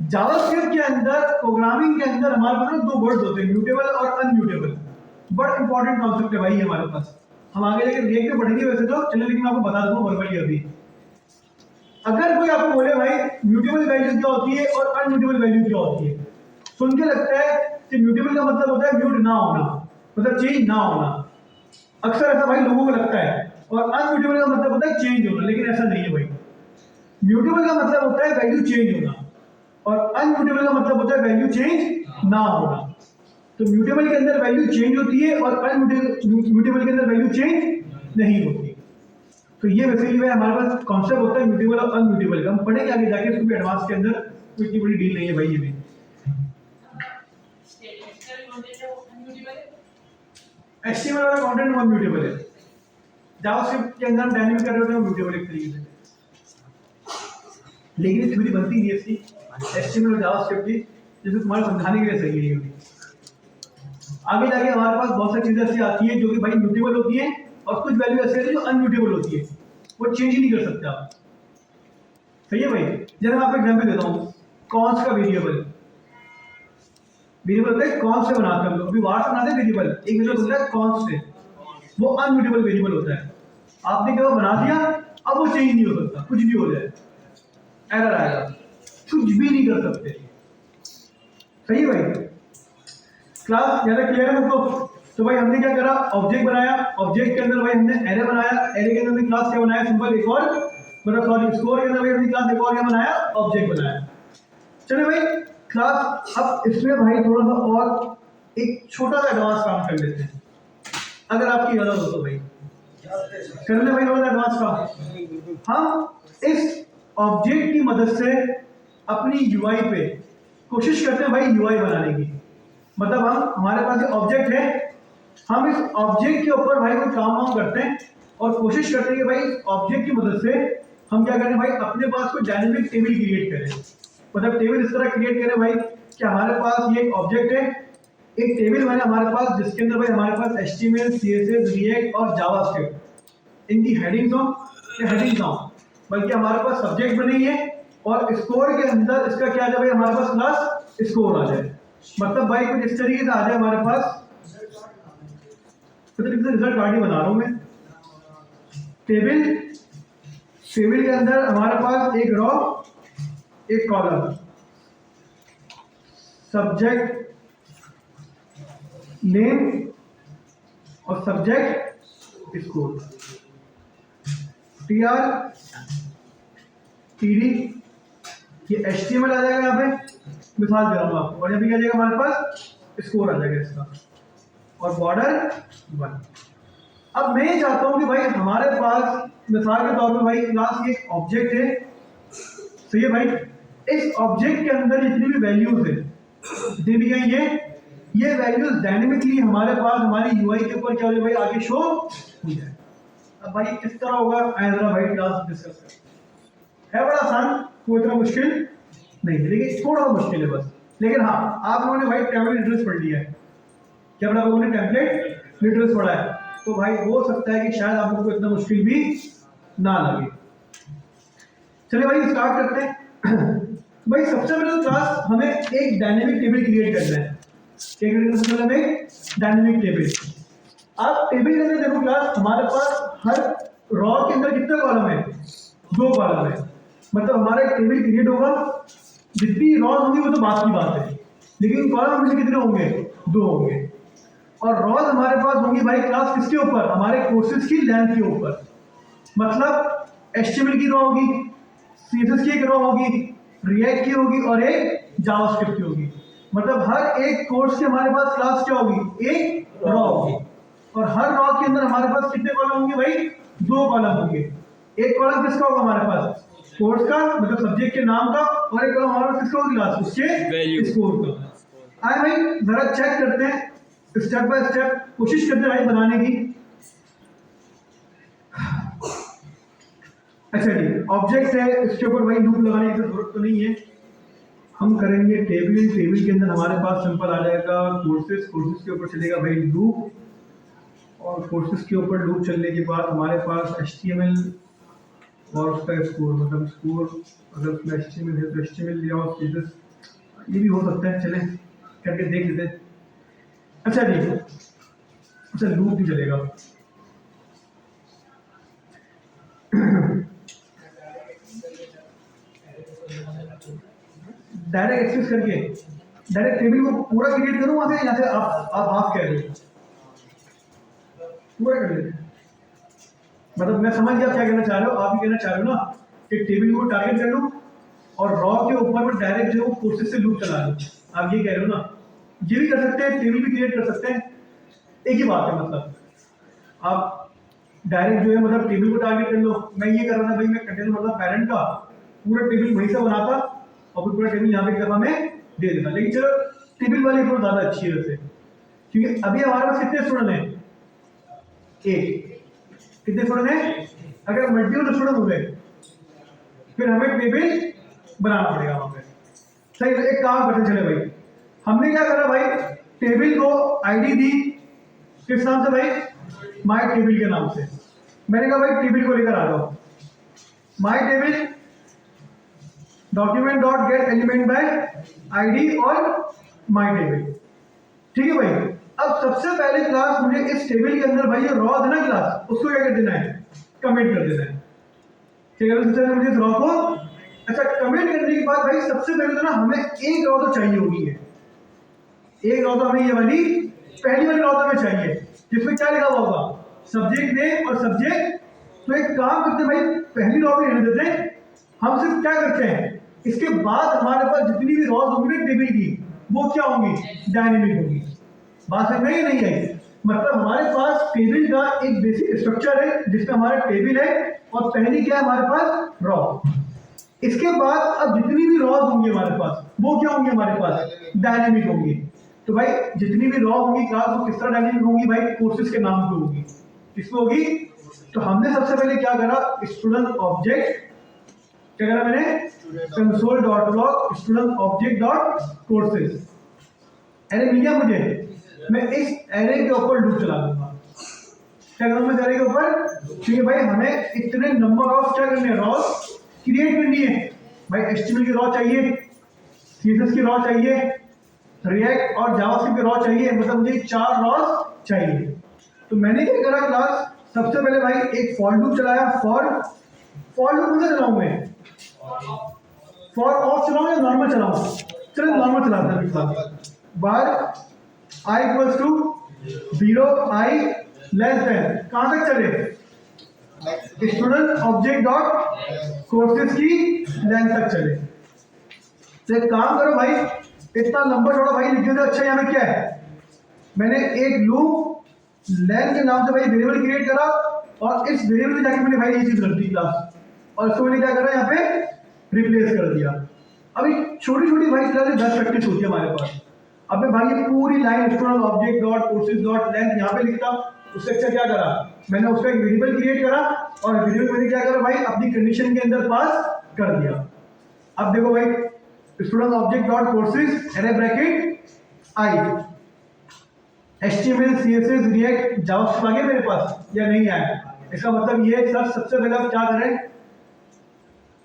जावास्क्रिप्ट के अंदर, प्रोग्रामिंग के अंदर हमारे पास दो वर्ड्स होते हैं, म्यूटेबल और अनम्यूटेबल। बड़ा इंपॉर्टेंट कॉन्सेप्ट है भाई हमारे पास। हम आगे लेकर रिएक्ट पे पढ़ेंगे वैसे तो, चलिए लेकिन मैं आपको बता दूं वर्बली अभी। अगर कोई आपको बोले भाई म्यूटेबल वैल्यू क्या होती है और अनम्यूटेबल वैल्यू क्या होती है, सुन के लगता है कि म्यूटेबल का मतलब होता है म्यूट ना होना, मतलब चेंज ना होना। अक्सर ऐसा भाई लोगों को लगता है। और अनम्यूटेबल का मतलब होता है चेंज होना, लेकिन ऐसा नहीं है भाई। म्यूटेबल का मतलब होता है वैल्यू चेंज होना और अनम्यूटेबल का मतलब होता है वैल्यू चेंज ना होना। तो म्यूटेबल के अंदर वैल्यू चेंज होती है और अनम्यूटेबल के अंदर वैल्यू चेंज नहीं होती। तो ये बेसिकली भाई हमारे पास कॉन्सेप्ट होता है म्यूटेबल और अनम्यूटेबल का। हम पढ़ेंगे आगे जाके इसको भी एडवांस के अंदर, कोई इतनी बड़ी डील नहीं है भाई ये भी। एचटीएमएल वाला कंटेंट अनम्यूटेबल है, जावास्क्रिप्ट के अंदर हम डायनामिक कर रहे हैं म्यूटेबल एक तरीके से, लेकिन थ्योरी बनती नहीं है इसकी एचटीएमएल और जावास्क्रिप्ट की, जैसे तुम्हारे समझाने के लिए सही है। आगे जाके हमारे पास बहुत सारी चीजें ऐसी आती है जो कि भाई म्यूटेबल होती है और कुछ वैल्यू ऐसी है जो अनम्यूटेबल होती है, वो चेंज ही नहीं कर सकते आप। सही है भाई? जैसे मैं आपको एग्जांपल देता हूँ, कॉन्स का वेरिएबल होता है कॉन्स से बनाते हैं हम लोग। अभी वार से बनाते हैं वेरिएबल, एक वेरिएबल होता है कॉन्स से, वो अनम्यूटेबल वेरिएबल होता है। आपने क्या बना दिया, अब वो चेंज नहीं हो सकता, कुछ भी हो जाए एरर आएगा, कुछ भी नहीं कर सकते। सही है भाई? क्लास ज्यादा क्लियर है सबको? तो भाई हमने क्या करा, ऑब्जेक्ट बनाया, ऑब्जेक्ट के अंदर भाई हमने एरे बनाया, एरे के अंदर हमने क्लास क्या बनाया, सिंपल एक और, मतलब सॉरी स्कोर के अंदर भाई हमने क्लास एक और क्या बनाया, ऑब्जेक्ट बनाया। चलिए भाई क्लास अब इसमें भाई थोड़ा सा और एक छोटा सा एडवांस काम कर लेते हैं, अगर आपकी इजाजत हो तो भाई कर ले भाई थोड़ा सा एडवांस काम। हम इस ऑब्जेक्ट की मदद से अपनी यूआई पे कोशिश करते हैं भाई यूआई बनाने की। मतलब हमारे पास जो ऑब्जेक्ट है, हम इस ऑब्जेक्ट के ऊपर भाई कोई काम वाम करते हैं और कोशिश करते हैं कि भाई ऑब्जेक्ट की मदद से हम क्या करें भाई, अपने पास कोई डायनेमिक टेबल क्रिएट करें। मतलब टेबल इस तरह क्रिएट करें भाई कि हमारे पास ये एक ऑब्जेक्ट है, एक टेबल बने हमारे पास जिसके अंदर भाई हमारे पास HTML, CSS, रिएक्ट और जावास्क्रिप्ट इनकी हेडिंग्स हो या हेडिंग्स ना हो, बल्कि हमारे पास सब्जेक्ट बनी है और स्कोर के अंदर इसका क्या आ जाए भाई, हमारे पास क्लास स्कोर आ जाए। मतलब भाई कुछ इस तरीके से आ जाए हमारे पास, रिजल्ट कार्ड ही बना रहा हूं मैं। टेबल के अंदर हमारे पास एक रॉ एक कॉलम सब्जेक्ट नेम और सब्जेक्ट स्कूल, TR TD, ये HTML आ जाएगा यहाँ पे, मिसाल दे रहा हूँ आपको, और यहाँ पे क्या जाएगा हमारे पास स्कोर आ जाएगा इसका, और बॉर्डर 1। अब मैं ये चाहता हूँ कि भाई हमारे पास मिसाल के तौर पे भाई क्लास की एक ऑब्जेक्ट है, सही है भाई, इस ऑब्जेक्ट के अंदर जितनी भी वैल्यूज है दे दी गई है, ये वैल्यूज डायनेमिकली हमारे पास हमारी UI के ऊपर क्या हो जाए भाई, आगे शो हो जाए। अब भाई किस तरह होगा जरा भाई क्लास डिस्कस करें। है बड़ा आसान, कोई इतना मुश्किल नहीं है, लेकिन थोड़ा मुश्किल है बस। लेकिन हाँ, आप लोगों ने भाई टेम्पलेट लिटरेसी पढ़ लिया है, क्या बड़ा लोगों ने टेम्पलेट लिटरेसी पढ़ा है, तो भाई हो सकता है कि शायद आप लोगों को इतना मुश्किल भी ना लगे। चलिए भाई स्टार्ट करते हैं। भाई सबसे पहले क्लास हमें एक डायनेमिक टेबल क्रिएट करना है। क्या क्रिएट करना है? सबसे पहले डायनेमिक टेबल। अब टेबल के अंदर देखो क्लास, हमारे पास हर रॉ के अंदर कितने कॉलम है? 2 कॉलम है। मतलब हमारा एक टेबल क्रिएट होगा, जितनी रॉ होंगी वो तो बात की बात है, लेकिन कॉलम हमेशा कितने होंगे? 2 होंगे। और रॉज हमारे पास होंगी भाई क्लास किसके ऊपर? हमारे कोर्सेज की लेंथ के ऊपर। मतलब HTML की रॉ होगी, CSS की एक रॉ होगी, रिएक्ट की होगी और एक जावास्क्रिप्ट की होगी। मतलब हर एक कोर्स के हमारे पास क्लास क्या होगी? एक रॉ होगी। और हर रॉ के अंदर हमारे पास कितने कॉलम होंगे भाई? 2 कॉलम होंगे। एक कॉलम किसका होगा हमारे पास? कोर्स का, मतलब सब्जेक्ट के नाम का, और एक कॉलम हमारे पास किसका होगा? क्लास उसके स्कोर का। आए भाई जरा चेक करते हैं, स्टेप बाय स्टेप कोशिश करते हैं भाई बनाने की। अच्छा जी, ऑब्जेक्ट है, इसके ऊपर भाई लूप लगाने की जरूरत तो नहीं है। हम करेंगे टेबल। टेबल के अंदर हमारे पास सिंपल आ जाएगा कोर्सेज। कोर्सेज के ऊपर चलेगा भाई लूप, और कोर्सेज के ऊपर लूप चलने के बाद हमारे पास HTML और उसका स्कोर, मतलब स्कोर अगर उसमें HTML है तो HTML लिया और CSS, ये भी हो सकता है, चलें करके देख लेते हैं। अच्छा जी, अच्छा लूप भी चलेगा। डायरेक्ट एक्सेस करके डायरेक्ट टेबल को पूरा क्रिएट करूं वहां से, यहाँ से आप हाफ कह रहे हो पूरा कर लेते। मतलब मैं समझ गया क्या कहना चाह रहे हो। आप भी कहना चाह रहे हो ना कि टेबल को टारगेट कर लूं और रॉ के ऊपर में डायरेक्ट जो कोर्सेज से लूप चला लूं, आप ये कह रहे हो ना। ये भी कर सकते हैं, टेबल भी क्रिएट कर सकते हैं, एक ही बात है। मतलब आप डायरेक्ट जो है मतलब टेबल को टारगेट कर लो। मैं ये कर रहा था भाई, मैं कंटेनर मतलब पेरेंट का पूरा टेबल वहीं से बनाता और फिर पूरा टेबल यहाँ पे एक दफा में दे देता। लेकिन चलो टेबल वाली अप्रोच ज़्यादा अच्छी है वैसे, क्योंकि अभी हमारे पास कितने स्टूडेंट हैं? 1। कितने स्टूडेंट हैं? अगर मल्टीपल स्टूडेंट हो गए फिर हमें टेबल बनाना पड़ेगा वहाँ पे। सही, एक काम करते चले भाई, हमने क्या करा भाई, टेबल को आईडी दी किस नाम से भाई? माई टेबल के नाम से। मैंने कहा भाई टेबल को लेकर आ जाओ, माई table document dot gate element by ID और माई टेबल। ठीक है भाई। अब सबसे पहले क्लास मुझे इस टेबल के अंदर भाई जो रॉ है ना क्लास, उसको क्या कर देना है? कमेंट कर देना है। ठीक है, सबसे पहले मुझे इस रॉ को, अच्छा कमेंट करने के बाद भाई सबसे पहले तो ना हमें एक रॉ तो चाहिए होगी है। एक रॉ तो हमें ये वाली पहली वाली रॉ तो हमें चाहिए, जिसमें क्या लिखा हुआ होगा? सब्जेक्ट नेम और सब्जेक्ट। तो एक काम करते हैं भाई, पहली रॉ में रहने देते हैं। हम सिर्फ क्या करते हैं, इसके बाद हमारे पास जितनी भी रॉज होंगी ना टेबल की, वो क्या होंगी? डायनेमिक होंगी। बात समझ में नहीं आई? मतलब हमारे पास टेबल का एक बेसिक स्ट्रक्चर है जिसका हमारा टेबल है, और पहली क्या है हमारे पास? रॉ। इसके बाद अब जितनी भी रॉज होंगी हमारे पास, वो क्या होंगी हमारे पास? डायनेमिक होंगी। तो भाई जितनी भी रॉ होंगी क्लास, वो किस तरह डायनेमिक होंगी भाई? कोर्सेज के नाम पे होगी। किसमें होगी? तो हमने सबसे पहले क्या करा, स्टूडेंट ऑब्जेक्ट, क्या करा मैंने? console.log student object dot courses. Array मिल गया मुझे, मैं इस एरे के ऊपर लूप चला दूंगा। क्या करूंगा मैं एरे के ऊपर? ठीक है भाई, हमें इतने नंबर ऑफ क्या करने हैं? रॉ क्रिएट करनी है भाई। HTML की रॉ चाहिए, CSS की रॉ चाहिए, रिएक्ट और जावास्क्रिप्ट की रॉ चाहिए, मतलब मुझे 4 रॉज चाहिए। तो मैंने क्या करा क्लास, सबसे पहले भाई एक फॉर लूप चलाया। फॉर लूप कौन सा चलाऊं मैं? फॉर ऑफ चलाऊं या नॉर्मल चलाऊं? चलो नॉर्मल चलाते हैं बार i equals to 0 i less than कहां तक चले? स्टूडेंट ऑब्जेक्ट डॉट कोर्सेज की लेंथ तक चले। तो एक काम करो भाई, इतना लंबा छोड़ा भाई लिख दिया। अच्छा यहाँ पे क्या है, मैंने एक लूप लेंथ के नाम से भाई वेरिएबल क्रिएट करा और इस वेरिएबल में जाके मैंने भाई ये चीज रख दी क्लास, और इसको मैंने क्या करा यहाँ पे रिप्लेस कर दिया। अभी छोटी छोटी भाई क्लास 10 प्रैक्टिस होती है हमारे पास। अब मैं भाई ये पूरी line student object dot courses dot length यहाँ पे लिखता, उससे अच्छा क्या करा, मैंने उसका एक वेरिएबल क्रिएट करा और वेरिएबल मैंने क्या करा भाई अपनी कंडीशन के अंदर पास कर दिया। अब देखो भाई student object dot courses array bracket i, HTML CSS React JavaScript आ गया मेरे पास या नहीं आया? इसका मतलब ये सर सबसे पहले आप क्या करें,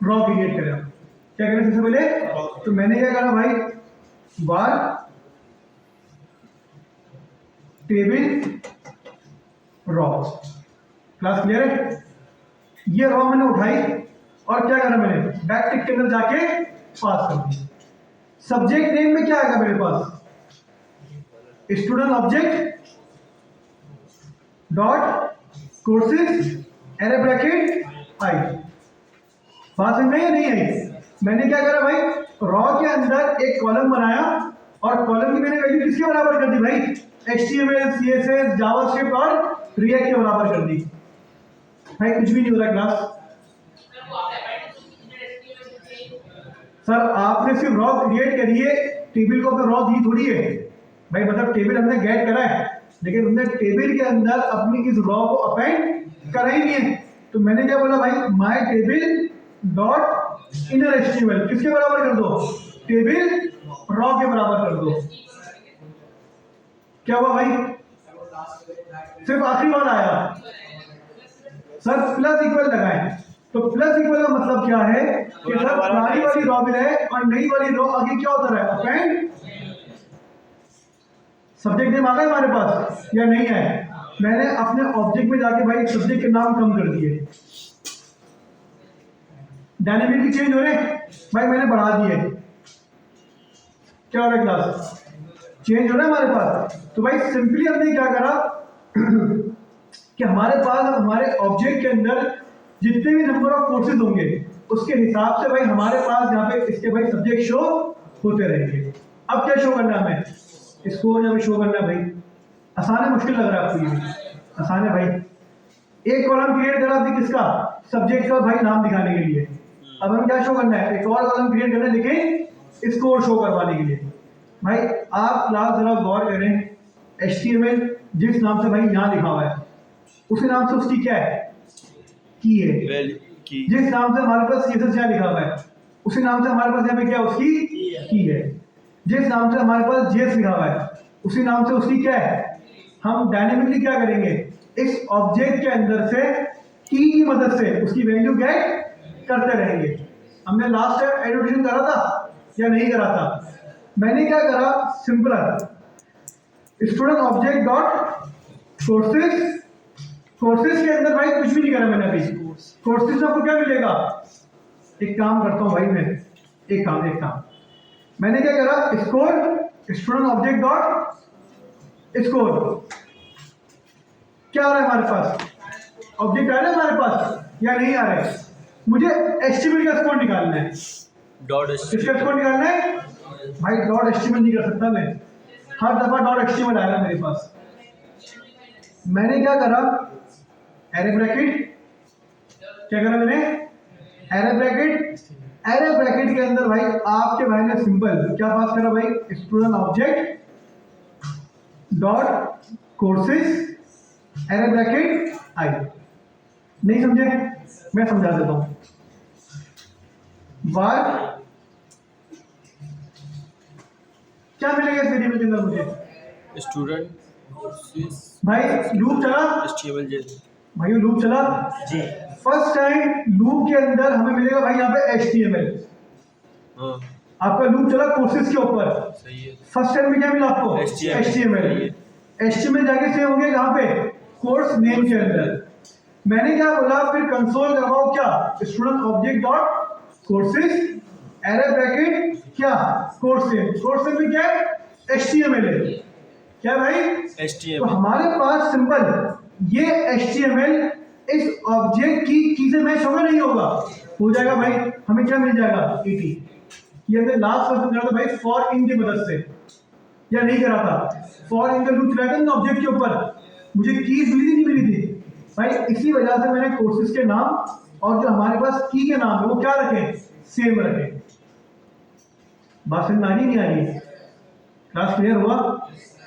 रॉ क्रिएट करें। क्या करें सबसे पहले? तो मैंने क्या करा भाई, बार टेबल रॉ, क्लास क्लियर है? ये रॉ मैंने उठाई और क्या करा मैंने बैक टिक के अंदर जाके पास कर दी। सब्जेक्ट नेम में क्या आएगा मेरे पास, student object dot courses array bracket i. बात समझ में नहीं आई? मैंने क्या करा भाई, रॉ के अंदर एक कॉलम बनाया और कॉलम की मैंने वैल्यू किसके बराबर कर दी भाई, HTML CSS जावास्क्रिप्ट और रिएक्ट के बराबर कर दी। भाई कुछ भी नहीं हो रहा क्लास। सर आपने सिर्फ रॉ क्रिएट करी है, टेबल को अपने रॉ दी थोड़ी है भाई, मतलब टेबल हमने गेट करा है लेकिन हमने टेबल के अंदर अपनी इस रॉ को अपेंड करा ही नहीं है। तो मैंने क्या बोला भाई, my table dot inner HTML किसके बराबर कर दो, टेबल रॉ के बराबर कर दो। क्या हुआ भाई, सिर्फ आखिरी बार आया। सर प्लस इक्वल लगाएं, तो प्लस इक्वल का मतलब क्या है कि सर पुरानी वाली रॉ भी है और नई वाली रॉ आगे क्या होता है, अपेंड। सब्जेक्ट नेम आ गए हमारे पास या नहीं है? मैंने अपने ऑब्जेक्ट में जाके भाई सब्जेक्ट के नाम कम कर दिए, डायनेमिकली चेंज हो रहे भाई, मैंने बढ़ा दिए। क्या हो रहा है क्लास, चेंज हो रहा है हमारे पास। तो भाई सिंपली हमने क्या करा कि हमारे पास हमारे ऑब्जेक्ट के अंदर जितने भी नंबर ऑफ कोर्सेज होंगे उसके हिसाब से भाई हमारे पास यहाँ पे इसके भाई सब्जेक्ट शो होते रहेंगे। अब क्या शो करना है हमें, इसको यहाँ पे शो करना है भाई। आसान है मुश्किल लग रहा है आपको? ये आसान है भाई। एक कॉलम क्रिएट करा आपने किसका, सब्जेक्ट का भाई नाम दिखाने के लिए। अब हमें क्या शो करना है, एक और कॉलम क्रिएट करना है लेकिन इसको शो करवाने के लिए। भाई आप क्लास जरा गौर करें, HTML जिस नाम से भाई यहाँ लिखा हुआ है उसी नाम से उसकी क्या है, की है। जिस नाम से हमारे पास CSS यहाँ लिखा हुआ है उसी नाम से हमारे पास यहाँ पे क्या उसकी की है। जिस नाम से हमारे पास JS लिखा हुआ है उसी नाम से उसकी क्या है। हम डायनेमिकली क्या करेंगे, इस ऑब्जेक्ट के अंदर से की मदद से उसकी वैल्यू गेट करते रहेंगे। हमने लास्ट टाइम एनोटेशन करा था या नहीं करा था? मैंने क्या करा, simple student object dot courses, courses के अंदर भाई कुछ भी नहीं करा मैंने अभी। कोर्सेज में आपको क्या मिलेगा, एक काम करता हूँ भाई मैं, एक काम मैंने क्या करा, score student object dot score. क्या आ रहा है हमारे पास, ऑब्जेक्ट आ रहा है हमारे पास या नहीं आ रहा है? मुझे HTML का स्कोर निकालना है। डॉट किसका स्कोर निकालना है भाई, डॉट HTML नहीं कर सकता मैं, हर दफा डॉट HTML आएगा मेरे पास। मैंने क्या करा, एरे ब्रैकेट, क्या करा मैंने, एरे ब्रैकेट के अंदर भाई आपके भाई ने सिंपल क्या पास करा भाई, student object dot courses array bracket i. नहीं समझे, मैं समझा देता हूं। बार क्या मिलेगा इस वेरिएबल के अंदर मुझे, स्टूडेंट भाई लूप चला, भाई लूप चला जी। फर्स्ट टाइम लूप के अंदर हमें मिलेगा भाई यहाँ पे HTML। हाँ आपका लूप चला कोर्सेज के ऊपर, सही है। फर्स्ट टाइम में क्या मिला आपको, HTML जाके सेव होंगे कहाँ पे, कोर्स नेम के अंदर। मैंने क्या बोला, फिर कंसोल करवाओ क्या, student object dot courses array bracket क्या, कोर्स नेम में क्या है, HTML है। क्या है भाई, तो HTML। हमारे पास सिंपल ये HTML इस ऑब्जेक्ट की से मैच होगा नहीं होगा, हो जाएगा भाई। हमें क्या मिल जाएगा, ET। ये हमने लास्ट क्लास में करा था भाई फॉर इन की मदद से, या नहीं करा था, फॉर इन का लूप चलाया था ना ऑब्जेक्ट के ऊपर, मुझे कीज मिली थी नहीं मिली थी भाई। इसी वजह से मैंने कोर्सेज के नाम और जो हमारे पास की के नाम है वो क्या रखे, सेम रखे। बात समझ में आ रही नहीं आ रही, क्लास क्लियर हुआ।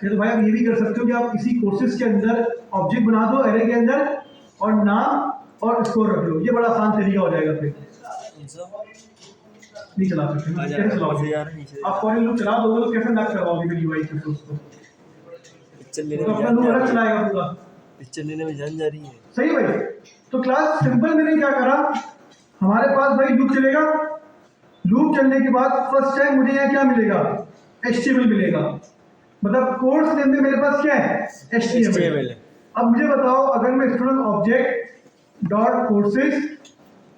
ये तो भाई आप ये भी कर सकते हो कि आप इसी कोर्सेज के अंदर ऑब्जेक्ट बना दो एरे के अंदर और नाम और स्कोर रख लो, ये बड़ा आसान तरीका हो जाएगा। फिर नहीं चला सकते, कैसे चलाओगे आप, फॉर इन लूप चला दोगे तो कैसे नॉक करवाओगे फिर यूआई से उसको, पिक्चर लेने तो में अपना लूप अलग चलाएगा पूरा। पिक्चर लेने में जान जा रही है। सही भाई। तो क्लास सिंपल मैंने क्या करा, हमारे पास भाई लूप चलेगा, लूप चलने के बाद फर्स्ट टाइम मुझे यहाँ क्या मिलेगा, HTML मिलेगा, मतलब कोर्स नेम में मेरे पास क्या है, HTML है। अब मुझे बताओ, अगर मैं student object dot courses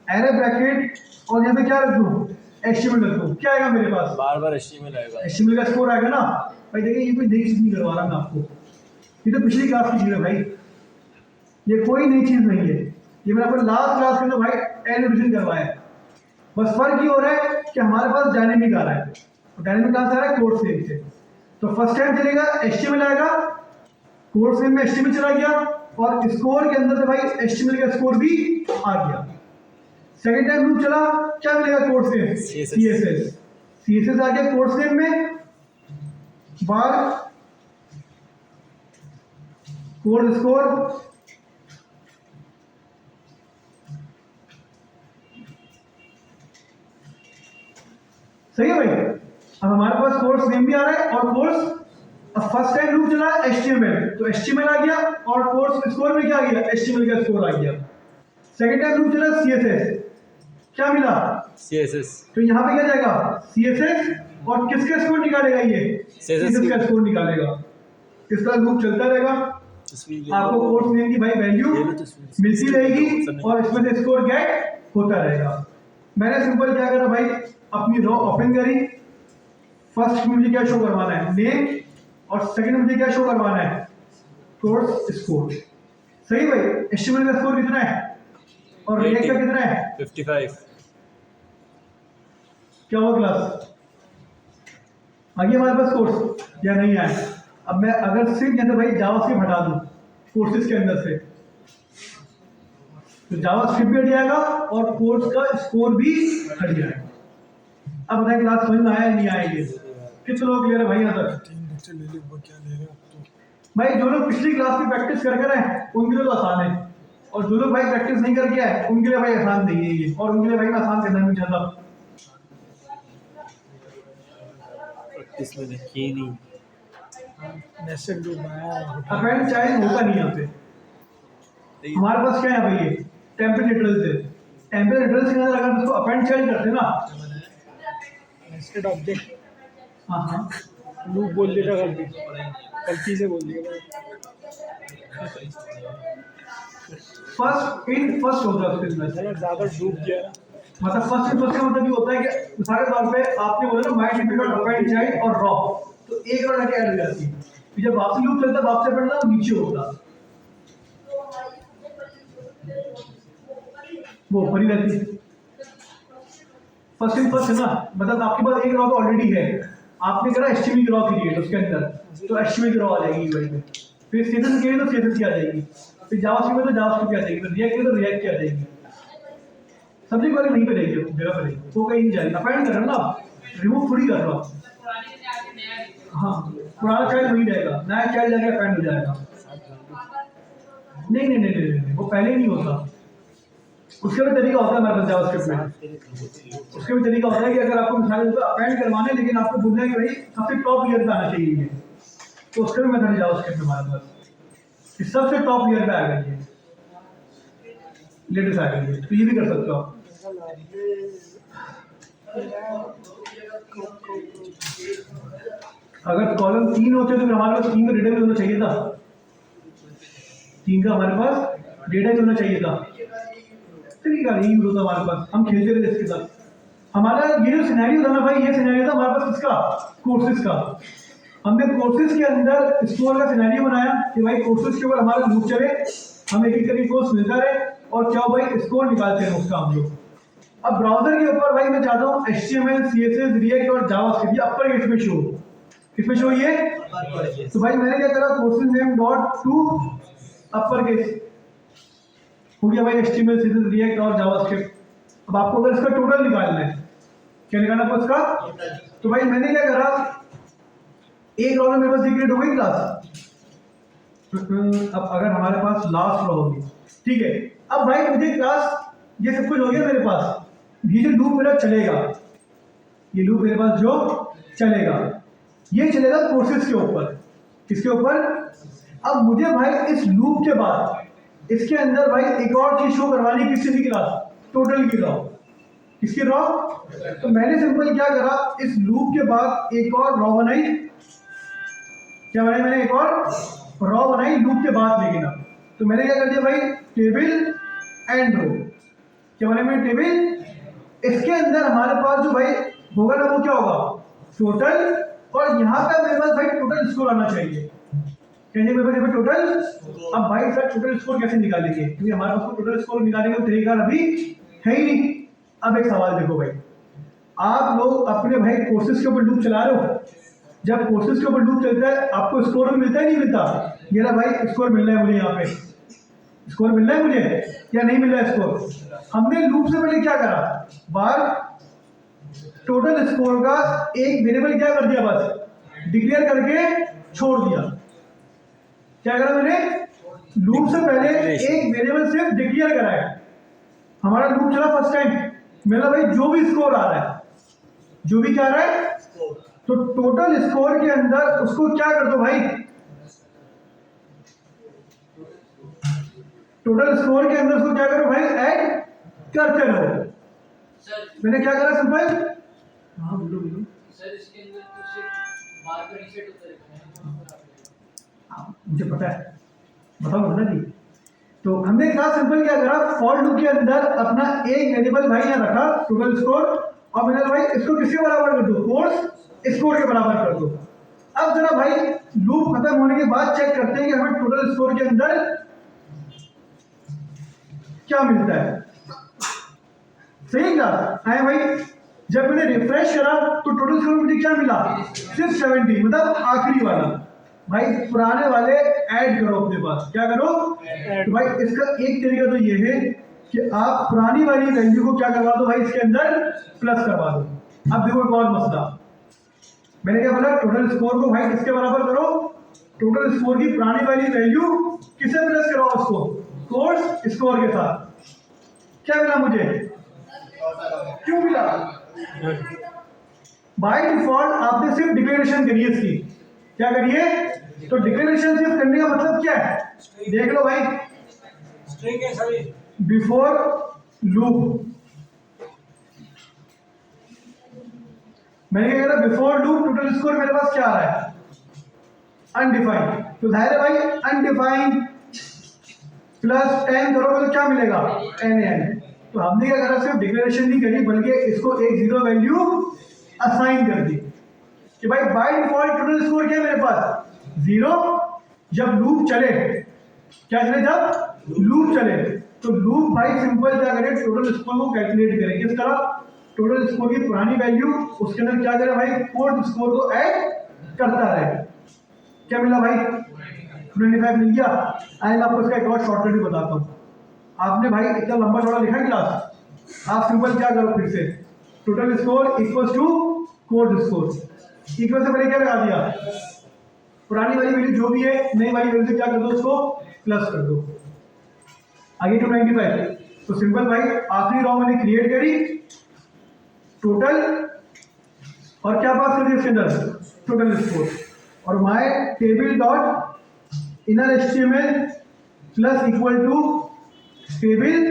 array bracket और यहाँ पे क्या रख दूँ, HTML रख दूँ, क्या आएगा मेरे पास, बार बार HTML आएगा, HTML का स्कोर आएगा ना भाई। देखिए ये कोई नई चीज नहीं करवा रहा मैं आपको, ये तो पिछली क्लास की चीज है भाई, ये कोई नई चीज नहीं है, ये मैंने आपको लास्ट क्लास के अंदर भाई एनिमेशन करवाया है। बस फर्क ये हो रहा है कि हमारे पास डायनेमिक आ रहा है, डायनेमिक कहाँ से आ रहा है, कोर्स नेम से। तो फर्स्ट टाइम चलेगा HTML आएगा, कोर्स नेम में HTML चला गया और स्कोर के अंदर से भाई HTML का स्कोर भी आ गया। सेकंड टाइम लूप चला, क्या मिलेगा, कोर्स नेम CSS आ गया कोर्स नेम में, बार कोड स्कोर, सही है भाई। अब हमारे पास कोर्स नेम भी आ रहा है और कोर्स, अब फर्स्ट टाइम लूप चला HTML तो HTML आ गया और कोर्स स्कोर में क्या आ गया, HTML का स्कोर आ गया। सेकंड टाइम लूप चला CSS, क्या मिला, CSS, तो यहाँ पे क्या जाएगा CSS और किसका स्कोर निकालेगा, ये CSS का स्कोर निकालेगा। इसका लूप चलता रहेगा, आपको कोर्स नेम की भाई वैल्यू मिलती रहेगी और इसमें से स्कोर गेट होता रहेगा। मैंने सिंपल क्या करा भाई, अपनी रॉ ओपन करी, फर्स्ट मुझे क्या शो करवाना है, नेम, और सेकंड मुझे क्या शो करवाना है, कोर्स स्कोर। सही भाई। HTML का स्कोर कितना है और रिएक्ट का कितना है, 55। क्या हुआ क्लास, आगे हमारे पास कोर्स या नहीं आया। अब मैं अगर सिर्फ यहाँ से भाई जावास्क्रिप्ट हटा दूं कोर्सेज के अंदर से, तो जावास्क्रिप्ट भी हट जाएगा और कोर्स का स्कोर भी हट जाएगा। अब बताएं क्लास समझ में आया या नहीं आया, ये कितने लोग क्लियर है भाई यहाँ तक। भाई जो लोग पिछली क्लास में प्रैक्टिस कर कर आए उनके लिए तो आसान है, और जो लोग भाई प्रैक्टिस नहीं करके आए उनके लिए भाई आसान नहीं है ये, और उनके लिए भाई मैं आसान करना नहीं चाहता। प्रैक्टिस में देखिए नहीं, अपेंड चाइल्ड होता नहीं यहाँ पे। हमारे पास क्या है भाई, ये टेम्पलेट एड्रेस है, टेम्पलेट एड्रेस के अंदर अगर उसको अपेंड चाइल्ड करते ना, नेस्टेड ऑब्जेक्ट, हाँ लूप बोल दिया गलती से बोल दिया, फर्स्ट इन फर्स्ट होता है उसके अंदर, ज़्यादा डूब गया ना। मतलब फर्स्ट इन फर्स्ट का मतलब ये होता है कि मिसाल के तौर पे आपने बोला ना माइंड डिफिकल्ट अपेंड चाइल्ड और रॉ, तो एक और जाके ऐड हो जाती है, फिर जब वापसी लूप चलता है वापस पढ़ना वो नीचे होता, वो ऊपर ही रहती है। फर्स्ट इन फर्स्ट है ना, मतलब आपके पास एक रॉ तो ऑलरेडी है, आपने करा HTML की रॉ क्रिएट उसके अंदर, तो HTML की रॉ आ जाएगी यूआई में, फिर CSS की तो CSS की आ जाएगी, फिर जावास्क्रिप्ट में तो जावास्क्रिप्ट की आ जाएगी, फिर रिएक्ट में तो रिएक्ट की आ जाएगी। सब्जेक्ट वाले नहीं पे रहेगी जगह पर रहेगी, वो कहीं नहीं जाएगी। अपेंड कर रहे हो ना, रिमूव थोड़ी कर रहा हूँ, हाँ पुराना चाइल्ड वही रहेगा, नया चाइल्ड जाके अपेंड हो जाएगा। नहीं नहीं नहीं नहीं नहीं, वो पहले ही नहीं होता, उसका भी तरीका होता है हमारे पास जावास्क्रिप्ट में। उसका भी तरीका होता है कि अगर आपको मिसाल अपेंड करवाने, लेकिन आपको बोलना है कि भाई सबसे टॉप लेयर पे आना चाहिए ये, तो उसका भी मेथड जावास्क्रिप्ट में हमारे पास कि सबसे टॉप लेयर पे आएगा ये, लेटेस्ट आएगा ये, तो ये भी कर सकते हो आप। अगर कॉलम 3 होते तो हमारे पास 3 का डेटा भी होना चाहिए था, 3 का हमारे पास डेटा भी होना चाहिए था, तरीका नहीं यूज होता हमारे पास, हम खेलते रहे इसके साथ। हमारा ये जो सिनेरियो था ना भाई, ये सिनेरियो था हमारे पास किसका, कोर्सेज का। हमने कोर्सेज के अंदर स्कोर का सिनेरियो बनाया कि भाई कोर्सेज के ऊपर हमारा लूप चले, हमें एक करके कोर्स मिलता रहे और क्या हो भाई स्कोर निकालते हैं उसका हम लोग। अब ब्राउजर के ऊपर भाई मैं चाहता हूँ HTML, CSS, React और जावास्क्रिप्ट ये अपर केस में शो, किसमें शो ये, तो भाई मैंने क्या करा, courses name dot to upper case हो गया भाई, HTML, CSS, React और जावास्क्रिप्ट। अब आपको अगर इसका टोटल निकालना है, क्या निकालना है इसका, तो भाई मैंने क्या करा, एक रो में मेरे पास डिक्रीट हो गई क्लास। अब अगर हमारे पास लास्ट रो होगी, ठीक है, अब भाई मुझे क्लास ये सब कुछ हो गया मेरे पास, ये जो लूप मेरा चलेगा, ये लूप मेरे पास जो चलेगा ये चलेगा कोर्सेज के ऊपर, किसके ऊपर। अब मुझे भाई इस लूप के बाद इसके अंदर भाई एक और चीज शो करवानी, किसी की क्लास, टोटल की रो, किसकी रो, तो मैंने सिंपल क्या करा, इस लूप के बाद एक और रो बनाई, क्या बनाई मैंने, एक और रो बनाई लूप के बाद, लेकिन अब तो मैंने क्या कर दिया भाई, टेबल एंड रो, क्या बनाई मैंने, टेबल, इसके अंदर हमारे पास जो भाई होगा ना वो क्या होगा, टोटल, और यहाँ पे मेरे पास भाई टोटल स्कोर आना चाहिए, कहने मेरे पास टोटल। अब भाई सर टोटल स्कोर कैसे निकालेंगे, क्योंकि हमारे पास टोटल स्कोर निकालने का तरीका अभी है ही नहीं। अब एक सवाल देखो भाई, आप लोग अपने भाई कोर्सेज के ऊपर लूप चला रहे हो, जब कोर्सेज के ऊपर लूप चलता है आपको स्कोर भी मिलता है नहीं मिलता, मेरा भाई स्कोर मिल रहा है मुझे, यहाँ पे स्कोर मिल रहा है मुझे या नहीं मिल रहा है स्कोर। हमने लूप से पहले क्या करा, बार टोटल स्कोर का एक वेरिएबल क्या कर दिया, बस डिक्लेयर करके छोड़ दिया। क्या करा मैंने, लूप से पहले एक वेरिएबल सिर्फ डिक्लेयर करा है, हमारा लूप चला फर्स्ट टाइम, मेरा भाई जो भी स्कोर आ रहा है, जो भी क्या आ रहा है, तो टोटल स्कोर के अंदर उसको क्या कर दो भाई, टोटल स्कोर के अंदर उसको क्या करो भाई, ऐड करते रहो। मैंने क्या करा सिंपल, हाँ बोलो बोलो सर, इसके अंदर तो सिर्फ बार बार रीसेट होता रहता है, मुझे पता है, बताओ ना जी। तो हमने क्या सिंपल क्या करा, फॉर लूप के अंदर अपना एक वेरिएबल भाई यहाँ रखा टोटल स्कोर, और मैंने भाई इसको किसके बराबर कर दो, कोर्स स्कोर के बराबर कर दो। अब जरा भाई लूप खत्म होने के बाद चेक करते हैं कि हमें टोटल स्कोर के अंदर क्या मिलता है। सही क्या है भाई, जब मैंने रिफ्रेश करा तो टोटल स्कोर मुझे क्या मिला, सिर्फ 70, मतलब आखिरी वाला। भाई पुराने वाले ऐड करो अपने पास, क्या करो, तो भाई इसका एक तरीका तो ये है कि आप पुरानी वाली वैल्यू को क्या करवा दो भाई, इसके अंदर प्लस करवा दो। अब देखो एक और मसला, मैंने क्या बोला, टोटल स्कोर को भाई किसके बराबर करो, टोटल स्कोर की पुरानी वाली वैल्यू किसे प्लस कराओ, उसको कोर्स स्कोर के साथ। क्या मिला मुझे, क्यों मिला, बाय डिफॉल्ट आपने सिर्फ डिक्लेरेशन करी है इसकी, क्या करिए, तो डिक्लेरेशन सिर्फ करने का मतलब क्या है, देख लो भाई, स्ट्रिंग है सभी, बिफोर लूप, मैंने क्या करा, बिफोर लूप टोटल स्कोर मेरे पास क्या आ रहा है, अनडिफाइंड, तो जाहिर है भाई अनडिफाइंड प्लस 10 करोगे तो क्या मिलेगा, NaN। तो हमने क्या करा, सिर्फ डिक्लेरेशन नहीं करी बल्कि इसको एक जीरो वैल्यू असाइन कर दी कि भाई बाय डिफॉल्ट टोटल स्कोर क्या है मेरे पास, 0। जब लूप चले, क्या चले, जब लूप चले तो लूप भाई सिंपल क्या करे, टोटल स्कोर को कैलकुलेट करे, किस तरह, टोटल स्कोर की पुरानी वैल्यू उसके अंदर क्या करे भाई, फोर्थ स्कोर को ऐड करता रहे। क्या मिला भाई, 25 मिल गया। आई मैं आपको इसका एक और शॉर्टकट भी बताता हूँ। आपने भाई इतना लंबा चौड़ा लिखा है क्लास, आप सिंपल क्या करो, फिर से total score equals to course score, equal से पहले क्या लगा दिया, पुरानी वाली वैल्यू जो भी है, नई वाली वैल्यू से क्या कर दो, उसको प्लस कर दो, आगे 295। तो सिंपल भाई आखिरी रो मैंने क्रिएट करी, टोटल, और क्या पास कर दिया इसके अंदर, टोटल स्कोर, और my table dot inner HTML plus equal to table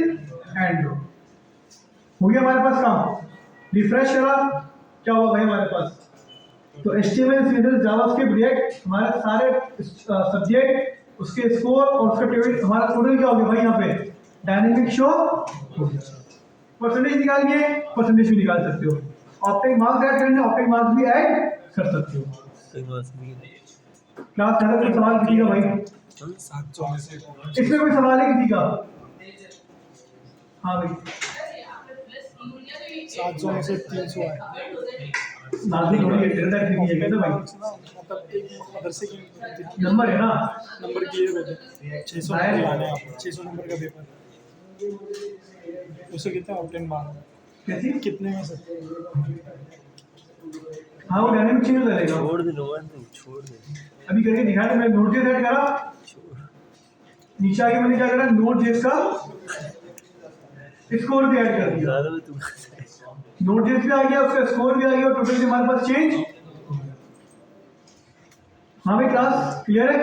and row. हो गया हमारे पास काम। रिफ्रेश करा, क्या हुआ भाई हमारे पास, तो HTML, CSS, जावास्क्रिप्ट, रिएक्ट, हमारे सारे सब्जेक्ट, उसके स्कोर और उसका टेबल, हमारा टोटल क्या हो गया भाई, यहाँ पे डायनेमिक शो हो गया। परसेंटेज निकालनी है, परसेंटेज भी निकाल सकते हो। ऑप्टिक मार्क्स ऐड करने, ऑप्टिक मार्क्स भी ऐड कर सकते हो। क्लास ज़्यादा कोई सवाल किसी का भाई? 700 में से इसमें कोई सवाल है किसी का? हाँ भाई 700 में से 300 है। नाज़ी थोड़ी इंटरनेट की है ना भाई, मतलब एक मदरसे की नंबर है ना। नंबर की ये होते 600 नंबर आने हैं आपको, 600 नंबर का पेपर उसे कितना ऑप्टेन मार्क कैसी? कितने में से? हाँ वो डायनेमिक चेंज करेगा। छोड़ दे अभी करके दिखा दे, मैं नोट जेस ऐड करा, नीचे आके मैंने क्या करा, नोट जेस का स्कोर भी ऐड कर दिया। नोट जेस भी आ गया, उसका स्कोर भी आ गया, और टोटल से हमारे पास चेंज। हाँ भाई क्लास क्लियर है?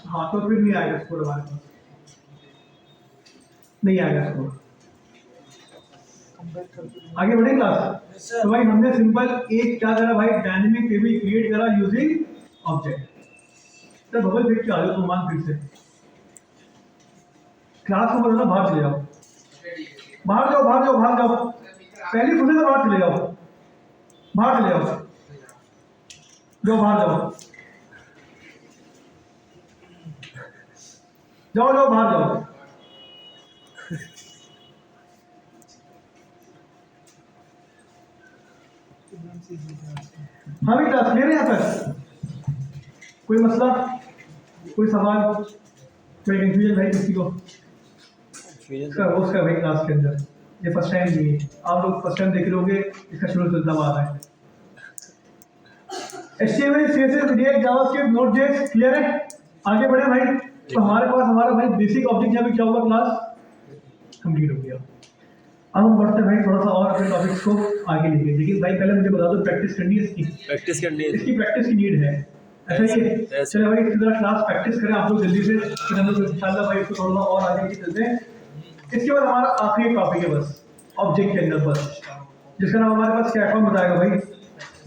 हाँ तो फिर नहीं आएगा स्कोर हमारे पास, नहीं आएगा स्कोर। आगे बढ़े क्लास। तो भाई हमने सिंपल एक क्या करा भाई, डायनेमिक टेबल क्रिएट करा यूजिंग ऑब्जेक्ट। तो बबल फिट के आ जाओ तुम फिर से क्लास को बोलो ना, बाहर चले जाओ, बाहर जाओ, बाहर जाओ, बाहर जाओ, पहली खुद से बाहर चले जाओ, बाहर चले जाओ, जाओ बाहर जाओ, जाओ जाओ बाहर जाओ। हाँ भी क्लास क्लियर है यहाँ तक? कोई मसला, कोई सवाल, कोई कंफ्यूजन भाई किसी को? इसका रोज का भाई क्लास के अंदर ये फर्स्ट टाइम नहीं है, आप लोग फर्स्ट टाइम देख रहे होगे, इसका शुरू चलता आ रहा है। HTML CSS React JavaScript Node.js clear है? आगे बढ़े भाई। तो हमारे पास हमारा भाई बेसिक ऑब्जेक्ट यहाँ पे क्या हुआ, क्लास कंप्लीट हो गया। अब हम बढ़ते हैं भाई थोड़ा सा और अपने टॉपिक्स को आगे लेके, लेकिन भाई पहले मुझे बता दो प्रैक्टिस करनी है इसकी, प्रैक्टिस करनी है, इसकी प्रैक्टिस की नीड है, ऐसा ही है। चलो भाई इसकी तरह क्लास प्रैक्टिस करें आप लोग जल्दी से, फिर हम लोग इंशाल्लाह भाई इसको थोड़ा सा और आगे लेके चलते हैं। इसके बाद हमारा आखिरी टॉपिक है बस ऑब्जेक्ट के अंदर बस, जिसका नाम हमारे पास क्या कौन बताएगा भाई,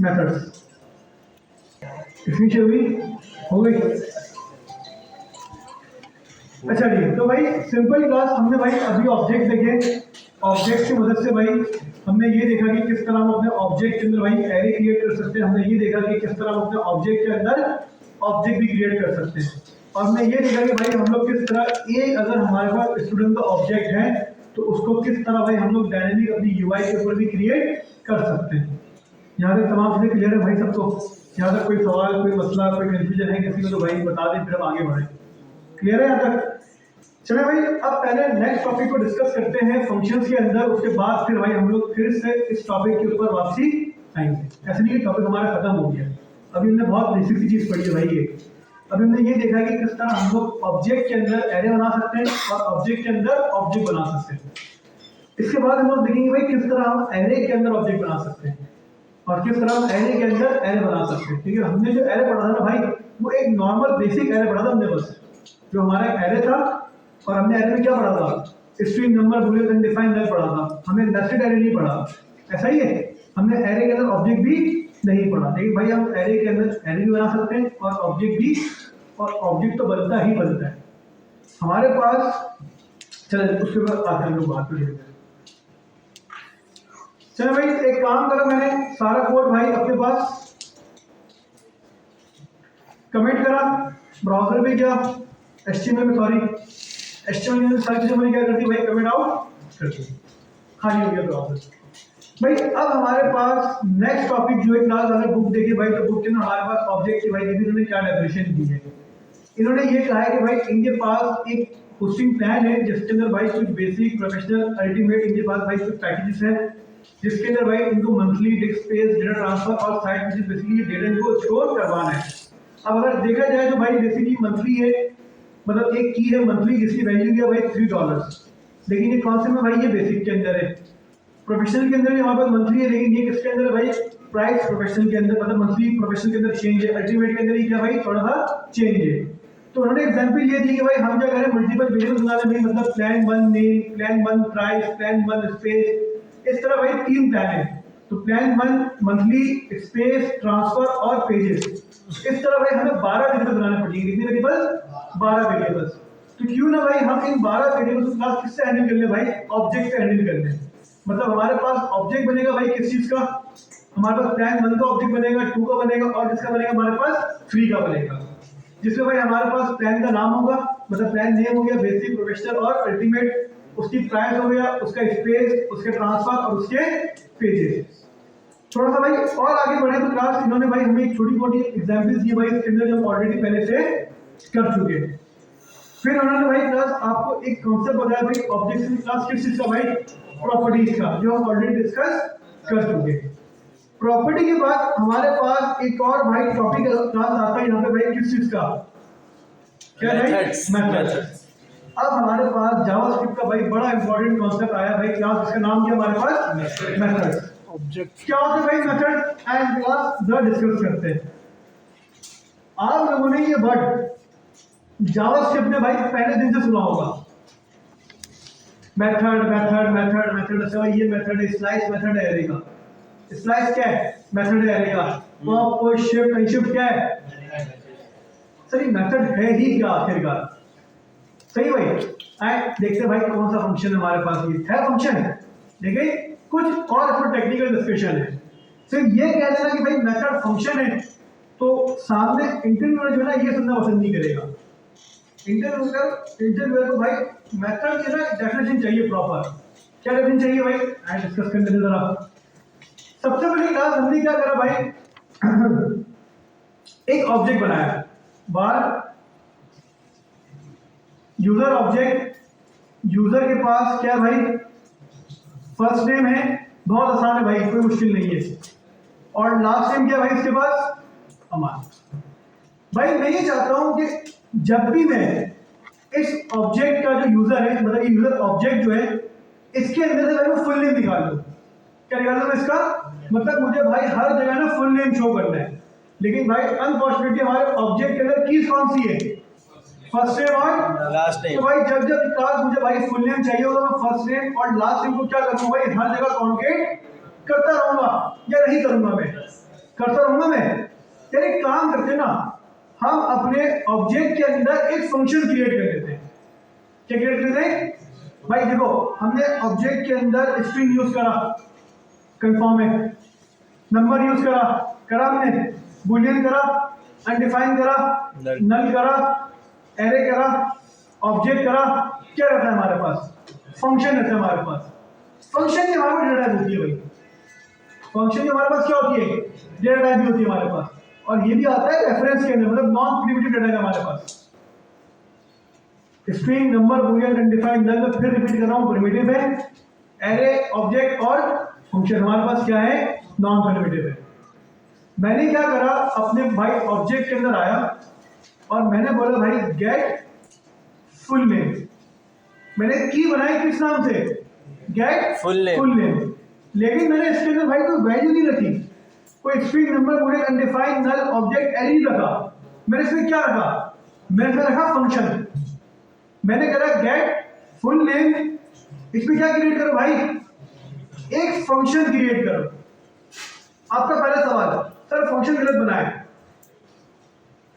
मेथड्स। इसमें से हुई हो गई। अच्छा ठीक है, तो भाई सिंपल क्लास हमने भाई अभी ऑब्जेक्ट देखे, ऑब्जेक्ट की मदद से भाई हमने ये देखा कि किस तरह हम अपने ऑब्जेक्ट के अंदर भाई एरे क्रिएट कर सकते हैं, हमने ये देखा कि किस तरह हम अपने ऑब्जेक्ट के अंदर ऑब्जेक्ट भी क्रिएट कर सकते हैं, और हमने ये देखा कि भाई हम लोग किस तरह एक अगर हमारे पास स्टूडेंट का ऑब्जेक्ट है तो उसको किस तरह भाई हम लोग डायनेमिक अपनी UI के ऊपर भी क्रिएट कर सकते हैं। यहाँ तक तमाम चीज़ें क्लियर है भाई सबको? यहाँ तक कोई सवाल, कोई मसला, कोई कंफ्यूजन है किसी को तो भाई बता दें, फिर हम आगे बढ़ें। क्लियर है यहाँ तक? चले भाई अब पहले नेक्स्ट टॉपिक को डिस्कस करते हैं फंक्शंस के अंदर, उसके बाद फिर भाई हम लोग फिर से इस टॉपिक के ऊपर वापसी आएंगे। ऐसे नहीं टॉपिक हमारा खत्म हो गया, अभी हमने बहुत बेसिक सी चीज़ पढ़ी है भाई ये। अभी हमने ये देखा कि किस तरह हम लोग ऑब्जेक्ट के अंदर एरे बना सकते हैं और ऑब्जेक्ट के अंदर ऑब्जेक्ट बना सकते हैं। इसके बाद हम लोग देखेंगे भाई किस तरह हम एरे के अंदर ऑब्जेक्ट बना सकते हैं और किस तरह हम एरे के अंदर एरे बना सकते हैं। ठीक है, हमने जो एरे पढ़ा था ना भाई, वो एक नॉर्मल बेसिक एरे पढ़ा था हमने, बस जो हमारा एक एरे था, और हमने एरे में क्या पढ़ा था, स्ट्रिंग नंबर बूलियन अनडिफाइंड नल पढ़ा था, हमें नेस्टेड एरे नहीं पढ़ा। ऐसा ही है, हमने एरे के अंदर ऑब्जेक्ट भी नहीं पढ़ा, लेकिन भाई हम एरे के अंदर एरे भी बना सकते हैं और ऑब्जेक्ट भी, और ऑब्जेक्ट तो बनता ही बनता है हमारे पास। चलो उसके बाद आगे हम लोग बात करेंगे। चलो भाई एक काम करो, मैंने सारा कोड भाई अपने पास कमेंट करा, ब्राउजर में गया, HTML में सॉरी HTML में सारी चीजें मैंने क्या कर दी भाई, कमेंट आउट कर दी, खाली हो गया ब्राउजर। भाई अब हमारे पास नेक्स्ट टॉपिक जो है क्लास, अगर बुक देखिए भाई तो बुक के अंदर हमारे पास ऑब्जेक्ट की भाई देखिए इन्होंने क्या डेफिनेशन दी है। इन्होंने ये कहा है कि भाई इनके पास एक होस्टिंग प्लान है जिसके अंदर भाई कुछ बेसिक, प्रोफेशनल, अल्टीमेट इनके पास भाई कुछ पैकेजेस हैं, जिसके अंदर भाई इनको monthly disc space, data transfer और साइट विजिट बेसिकली डेटा इनको स्टोर करवाना है। अब अगर देखा जाए तो भाई बेसिकली मंथली है, मतलब एक की है मंथली जिसकी वैल्यू है भाई $3, लेकिन ये कौन से में भाई, ये बेसिक के अंदर है। प्रोफेशनल के अंदर भी हमारे पास मंथली है, लेकिन ये किसके अंदर है भाई, प्राइस प्रोफेशनल के अंदर, मतलब मंथली प्रोफेशनल के अंदर चेंज है, अल्टीमेट के अंदर ही क्या भाई थोड़ा सा चेंज है। तो उन्होंने एग्जांपल ये दी कि भाई हम क्या करें, मल्टीपल वेरिएबल्स बनाने में, मतलब plan 1 name, plan 1 price, plan 1 space, इस तरह भाई 3 प्लान है। तो प्लान 1 मंथली, स्पेस, ट्रांसफर और पेजेस, इस तरह भाई हमें 12 वेरिएबल बनाने पड़ेंगे। कितने वेरिएबल? 12 वेरिएबल्स। तो क्यों ना भाई हम इन 12 वेरिएबल्स को क्लास किससे हैंडल कर ले भाई, ऑब्जेक्ट से हैंडल कर ले। मतलब हमारे पास ऑब्जेक्ट बनेगा भाई किस चीज का, हमारे पास प्लान 1 का ऑब्जेक्ट बनेगा, 2 का बनेगा और किसका बनेगा हमारे पास 3 का बनेगा, जिसमें भाई हमारे पास प्लान का नाम होगा, मतलब प्लान नेम हो गया, बेसिक, प्रोफेशनल और अल्टीमेट, उसकी प्राइस हो गया, उसका स्पेस, उसके ट्रांसफर और उसके पेजेस। थोड़ा सा भाई और आगे बढ़े तो क्लास इन्होंने भाई हमें एक छोटी मोटी एग्जांपल्स दी भाई, इसके अंदर जो हम ऑलरेडी पहले से कर चुके हैं। फिर उन्होंने भाई क्लास आपको एक कॉन्सेप्ट बताया भाई ऑब्जेक्ट की क्लास किस चीज का भाई, प्रॉपर्टीज का, जो हम ऑलरेडी डिस्कस कर चुके हैं। प्रॉपर्टी के बाद हमारे पास एक और भाई टॉपिक क्लास आता है यहाँ पे भाई किस चीज का, क्या भाई, मेथड्स। अब हमारे पास जावास्क्रिप्ट का भाई बड़ा इंपॉर्टेंट कॉन्सेप्ट आया भाई क्लास, जिसका नाम क्या हमारे पास, मेथड्स। ऑब्जेक्ट क्या होते हैं भाई मेथड, एंड क्लास जरा डिस्कस करते हैं। आप लोगों ने ये वर्ड जावास्क्रिप्ट में भाई पहले दिन से सुना होगा, मेथड मेथड मेथड मेथड। अच्छा ये मेथड है, स्लाइस मेथड है एरे का, स्लाइस क्या है, मेथड है एरे का, पॉप पुश शिफ्ट अनशिफ्ट क्या है, सर ये मेथड है ही क्या आखिरकार, सही भाई। एंड देखते भाई कौन सा फंक्शन है हमारे पास, ये है फंक्शन है, देखिए कुछ और इसमें टेक्निकल डिस्कशन है। सिर्फ ये कह देना कि भाई मेथड फंक्शन है तो सामने इंटरव्यूअर जो है ना ये सुनना पसंद नहीं करेगा। इंटरव्यूअर को भाई मेथड की ना डेफिनेशन चाहिए प्रॉपर। क्या डेफिनेशन चाहिए भाई, आई डिस्कस करने दे जरा। सबसे पहली क्लास हमने क्या करा भाई, एक ऑब्जेक्ट बनाया, बार यूजर ऑब्जेक्ट, यूजर के पास क्या भाई, फर्स्ट नेम है, बहुत आसान है भाई, कोई मुश्किल नहीं है, और लास्ट नेम क्या भाई इसके पास, अमान। भाई मैं ये चाहता हूं कि जब भी मैं इस ऑब्जेक्ट का जो यूजर है, मतलब ये यूजर ऑब्जेक्ट जो है, इसके अंदर से भाई मैं फुल नेम निकाल लूं। क्या निकाल लूं इसका, मतलब मुझे भाई हर जगह ना फुल नेम शो करना है, लेकिन भाई अनफॉर्चुनेटली हमारे ऑब्जेक्ट के अंदर कीज कौन सी है, फर्स्ट नेम और लास्ट नेम। तो भाई जब जब क्लास मुझे भाई फुल नेम चाहिए होगा, मैं फर्स्ट नेम और लास्ट नेम को क्या करूंगा भाई, हर जगह कॉन्केट करता रहूंगा, या नहीं करूंगा, मैं करता रहूंगा मैं। यार एक काम करते हैं ना, हम अपने ऑब्जेक्ट के अंदर एक फंक्शन क्रिएट कर लेते हैं। क्या क्रिएट करते हैं भाई, देखो हमने ऑब्जेक्ट के अंदर स्ट्रिंग यूज करा, कंफर्म है, नंबर यूज करा हमने, बूलियन करा, अनडिफाइन करा, नल करा, एरे करा, ऑब्जेक्ट करा, क्या रहता है हमारे पास, फंक्शन रहता है हमारे पास। फंक्शन की हमारे पास डेटा टाइप होती है भाई, फंक्शन की हमारे पास क्या होती है, डेटा टाइप भी होती है हमारे पास, और ये भी आता है रेफरेंस के अंदर, मतलब नॉन प्रिमिटिव डेटा है हमारे पास। स्ट्रिंग, नंबर, बूलियन, अनडिफाइंड, नल, फिर रिपीट कर रहा हूं, प्रिमिटिव है, एरे, ऑब्जेक्ट और फंक्शन हमारे पास क्या है, नॉन प्रिमिटिव है। मैंने क्या करा, अपने भाई ऑब्जेक्ट के अंदर आया और मैंने बोला भाई गेट फुल नेम, मैंने की बनाई किस नाम से, गेट फुल नेम, लेकिन मैंने इसके अंदर भाई कोई वैल्यू नहीं रखी, कोई स्ट्रिंग, नंबर, बूलियन, अनडिफाइंड, नल, ऑब्जेक्ट, एरे नहीं रखा। मैंने इसमें क्या रखा, मैंने इसमें रखा फंक्शन। मैंने कहा गेट फुल नेम, इसमें क्या क्रिएट करो भाई, एक फंक्शन क्रिएट करो। आपका पहला सवाल, सर फंक्शन गलत बनाया,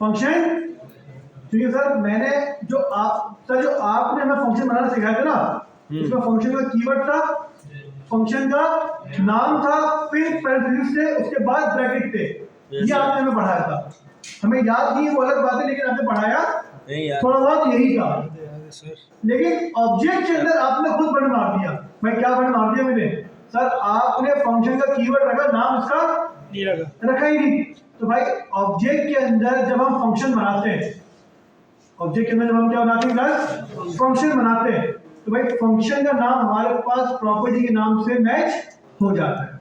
फंक्शन, क्योंकि सर मैंने जो आपने हमें फंक्शन बनाना सिखाया था ना, उसमें फंक्शन का कीवर्ड था, फंक्शन का नाम था, फिर पैरेंथेसिस थे, उसके बाद ब्रैकेट थे, ये आपने हमें पढ़ाया था। हमें याद नहीं वो अलग बात है, लेकिन आपने पढ़ाया थोड़ा बहुत यही था। लेकिन ऑब्जेक्ट के अंदर आपने खुद बटन मार दिया। मैं क्या बटन मार दिया मैंने, सर आपने फंक्शन का कीवर्ड रखा, नाम उसका नहीं रखा ही नहीं। तो भाई ऑब्जेक्ट के अंदर जब हम फंक्शन बनाते हैं, ऑब्जेक्ट के अंदर जब हम क्या बनाते हैं क्लास, फंक्शन बनाते हैं, तो भाई फंक्शन का नाम हमारे पास प्रॉपर्टी के नाम से मैच हो जाता है।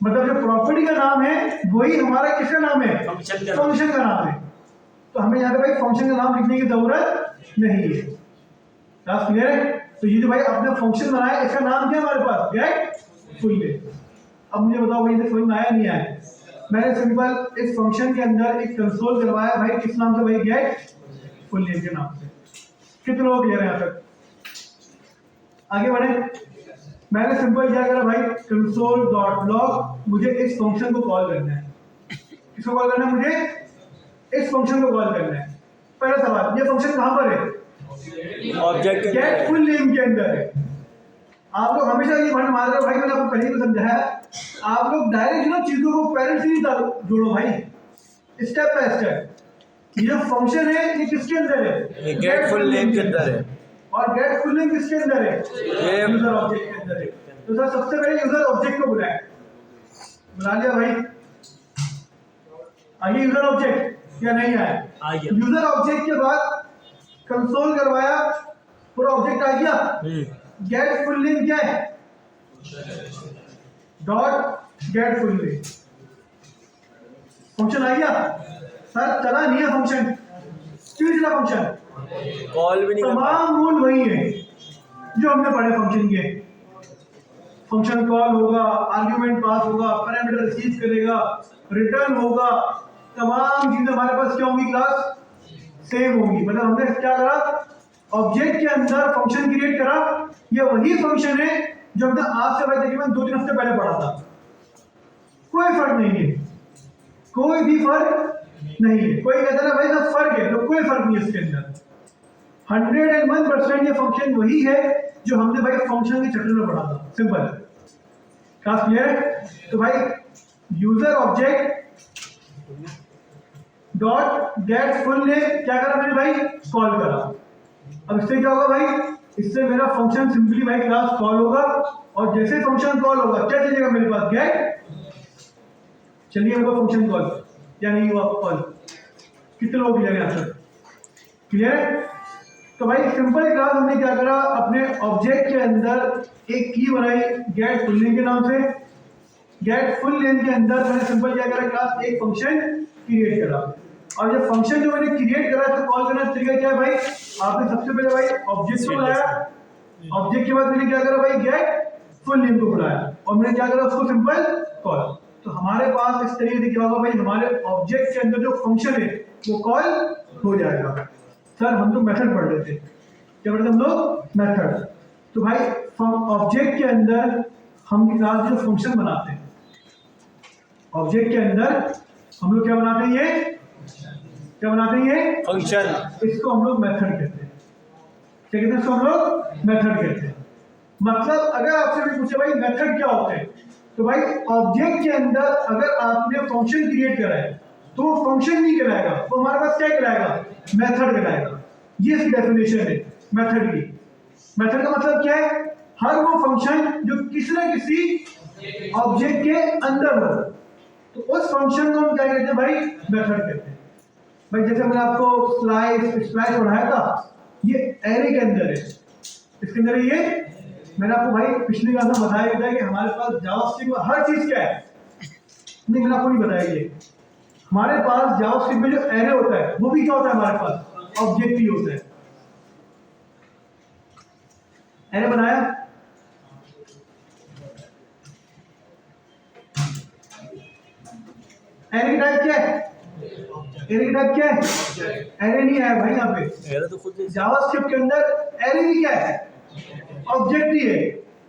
मतलब जो प्रॉपर्टी का नाम है वही हमारा किसका नाम है, फंक्शन का नाम है। तो हमें यहाँ पे भाई फंक्शन का नाम लिखने की जरूरत नहीं है। क्लास क्लियर है? तो ये जो भाई आपने फंक्शन बनाया, इसका नाम क्या है हमारे पास, गेट फुल नेम। अब मुझे बताओ भाई समझ में आया नहीं आया? मैंने सिंपल इस फंक्शन के अंदर एक कंसोल करवाया भाई, किस नाम से भाई, गेट फुल नेम के नाम से। कितने लोग क्लियर है यहाँ तक? आगे बढ़े। मैंने सिंपल क्या करा भाई, console.log, मुझे इस फंक्शन को कॉल करना है। किसको कॉल करना है मुझे? इस फंक्शन को कॉल करना है। पहला सवाल, ये फंक्शन कहां पर है? ऑब्जेक्ट के गेट फुल नेम के अंदर है। आप लोग हमेशा ये भंड मार रहे हो भाई, मैंने आपको पहले ही तो समझाया, आप लोग डायरेक्ट ना चीजों को पेरेंट्स से नहीं जोड़ो भाई, स्टेप बाय स्टेप। ये जो फंक्शन है ये किसके अंदर है? गेट फुल नेम के अंदर है। और गेट फुल नेम किसके अंदर है? ये यूजर ऑब्जेक्ट के अंदर है। तो सर सबसे पहले यूजर ऑब्जेक्ट को बुलाएं, बुला लिया भाई। आगे यूजर ऑब्जेक्ट या नहीं आया? आ गया। यूजर ऑब्जेक्ट के बाद कंसोल करवाया, पूरा ऑब्जेक्ट आ गया। गेट फुल नेम क्या है? Dot get full name, function आ गया। सर चला नहीं है फंक्शन, क्यों चला फंक्शन? कॉल भी नहीं कर पाया। तमाम रूल वही है जो हमने पढ़े फंक्शन के। फंक्शन कॉल होगा, आर्ग्यूमेंट पास होगा, पैरामीटर रिसीव करेगा, रिटर्न होगा, तमाम चीजें हमारे पास क्या होंगी? क्लास सेम होगी। मतलब हमने क्या करा? ऑब्जेक्ट के अंदर फंक्शन क्रिएट करा। ये वही फंक्शन है जो हमने आज से भाई तकरीबन 2-3 हफ्ते पहले पढ़ा था। कोई फर्क नहीं है, कोई भी फर्क नहीं है। कोई कहता है भाई सब फर्क है, तो कोई फर्क नहीं है इसके अंदर। 101% ये फंक्शन वही है जो हमने भाई फंक्शन के चैप्टर में पढ़ा था। सिंपल, क्लास क्लियर है? तो भाई user object dot get full name क्या करा मैंने भाई? कॉल करा। अब इससे क्या होगा भाई? इससे मेरा फंक्शन सिंपली भाई क्लास कॉल होगा, और जैसे फंक्शन कॉल होगा क्या चलेगा मेरे पास? गेट। चलिए होगा फंक्शन कॉल या नहीं हुआ कॉल? कितने लोग क्लियर है? आंसर क्लियर है? तो भाई सिंपल क्लास हमने क्या करा? अपने ऑब्जेक्ट के अंदर एक की बनाई गेट फुल नेम के नाम से। गेट फुल नेम के अंदर मैंने सिंपल क्या करा? क्लास एक फंक्शन क्रिएट करा। और ये फंक्शन जो मैंने क्रिएट करा है तो कॉल करने का तरीका क्या है भाई? आपने सबसे पहले भाई ऑब्जेक्ट को बुलाया, ऑब्जेक्ट के बाद मैंने क्या करा भाई? गेट फुल नेम को बुलाया, और मैंने क्या करा? उसको सिंपल कॉल। तो हमारे पास इस तरीके से क्या होगा भाई? हमारे ऑब्जेक्ट के अंदर जो फंक्शन है वो कॉल हो जाएगा। सर हम तो मेथड पढ़ रहे थे, क्या पढ़ते हम लोग? मेथड। तो भाई ऑब्जेक्ट के अंदर हम क्लास जो फंक्शन बनाते हैं, ऑब्जेक्ट के अंदर हम लोग क्या बनाते हैं? ये क्या बनाते हैं? ये फंक्शन। इसको हम लोग मेथड कहते हैं। क्या कहते हैं इसको? हम लोग मेथड कहते हैं। मतलब अगर आपसे भी पूछे भाई मेथड क्या होते हैं, तो भाई ऑब्जेक्ट के अंदर अगर आपने फंक्शन क्रिएट करा है तो वो फंक्शन नहीं कहलाएगा, तो हमारे पास क्या कहलाएगा? मेथड कहलाएगा। ये इसकी डेफिनेशन है मेथड की। मेथड का मतलब क्या है? हर वो फंक्शन जो किसी न किसी ऑब्जेक्ट के अंदर हो, तो उस फंक्शन को हम क्या कहते हैं भाई? मेथड कहते हैं। भाई जैसे मैंने आपको स्लाइस पढ़ाया था, ये एरे के अंदर है। इसके अंदर ये मैंने आपको भाई पिछली क्लास में बताया था कि हमारे पास जावास्क्रिप्ट में हर चीज क्या है। नहीं मैंने आपको नहीं बताया, ये हमारे पास जावास्क्रिप्ट में जो एरे होता है वो भी क्या होता है? हमारे पास ऑब्जेक्ट ही होता है। एरे बनाया, एरे की टाइप क्या है? एरे की टाइप क्या है? एरे नहीं आया भाई यहाँ पे। एरे तो खुद जावास्क्रिप्ट के अंदर एरे भी क्या है? ऑब्जेक्ट ही है,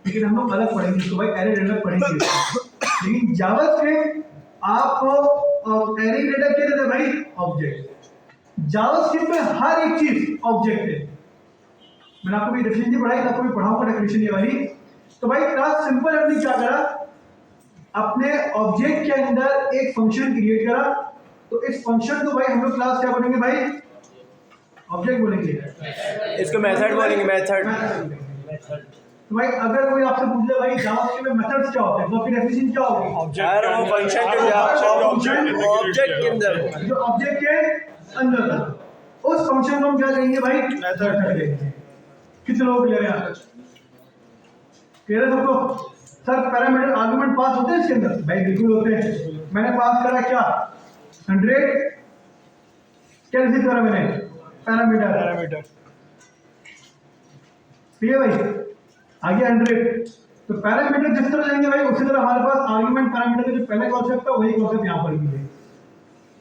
लेकिन हम लोग अलग पढ़ेंगे तो भाई एरे डेटा पढ़ेंगे। लेकिन जावास्क्रिप्ट आपको एरे डेटा क्या देता है भाई? ऑब्जेक्ट। जावास्क्रिप्ट में हर एक चीज ऑब्जेक्ट है। मैंने आपको भी डेफिनेशन पढ़ाई, आपको भी पढ़ाऊंगा डेफिनेशन ये वाली। तो भाई क्लास सिंपल हमने क्या करा? अपने ऑब्जेक्ट के अंदर एक फंक्शन क्रिएट करा। तो इस फंक्शन को भाई हम लोग क्लास क्या बोलेंगे भाई? ऑब्जेक्ट बोलेंगे। इसको मेथड बोलेंगे। मेथड। तो भाई अगर कोई आपसे पूछ ले भाई जावास्क्रिप्ट में मेथड्स क्या होते हैं, तो आपकी डेफिनेशन क्या होगी? यार वो फंक्शन के ऑब्जेक्ट के अंदर जो ऑब्जेक्ट के अंदर था, उस फंक्शन को हम क्या कहेंगे भाई? मेथड कहेंगे। कितने लोग क्लियर है? क्लियर है सबको? सर पैरामीटर आर्गुमेंट पास होते हैं इसके अंदर? भाई बिल्कुल होते हैं। मैंने पास करा क्या? 100। क्या रिसीव करा मैंने? पैरामीटर। ठीक है भाई, आगे 100। तो पैरामीटर जिस तरह लेंगे भाई उसी तरह हमारे पास आर्गुमेंट पैरामीटर का जो पहले कॉन्सेप्ट था वही कॉन्सेप्ट यहाँ पर भी है।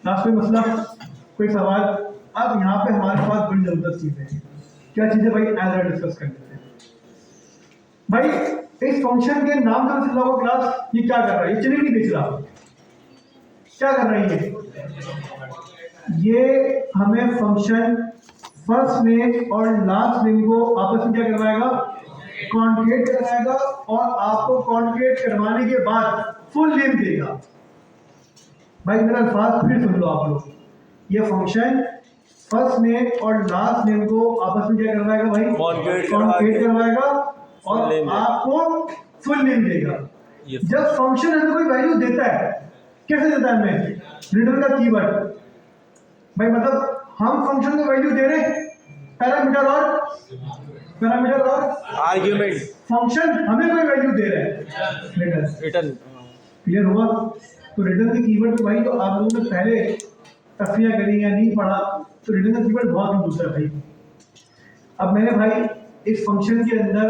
लास्ट में मसला कोई सवाल? अब यहाँ पे हमारे पास बड़ी जबरदस्त चीजें हैं। क्या चीजें भाई? एज डिस्कस कर लेते हैं भाई। इस फंक्शन के नाम से समझ लो क्लास ये क्या कर रहा है? ये चलिए नहीं बेच रहा, क्या कर रही है? ये हमें फंक्शन फर्स्ट नेम और लास्ट नेम को आपस में क्या करवाएगा, कॉन्केट करवाएगा, और आपको कॉन्केट करवाने के बाद फुल नेम देगा। भाई मेरा अल्फाज फिर सुन लो आप लोग, ये फंक्शन फर्स्ट नेम और लास्ट नेम को आपस में क्या करवाएगा भाई, कॉन्केट करवाएगा और आपको फुल नेम देगा। जब फंक्शन हमें कोई वैल्यू देता है, कैसे देता है हमें, रिटर्न का कीवर्ड। भाई मतलब हम फंक्शन को वैल्यू दे रहे हैं, पैरामीटर और आर्ग्यूमेंट, फंक्शन हमें कोई वैल्यू दे रहा है, रिटर्न। क्लियर हुआ? तो रिटर्न के कीवर्ड तो भाई, तो आप लोगों ने पहले तफरिया करी या नहीं पढ़ा, तो रिटर्न का कीवर्ड बहुत यूज है भाई। अब मैंने भाई इस फंक्शन के अंदर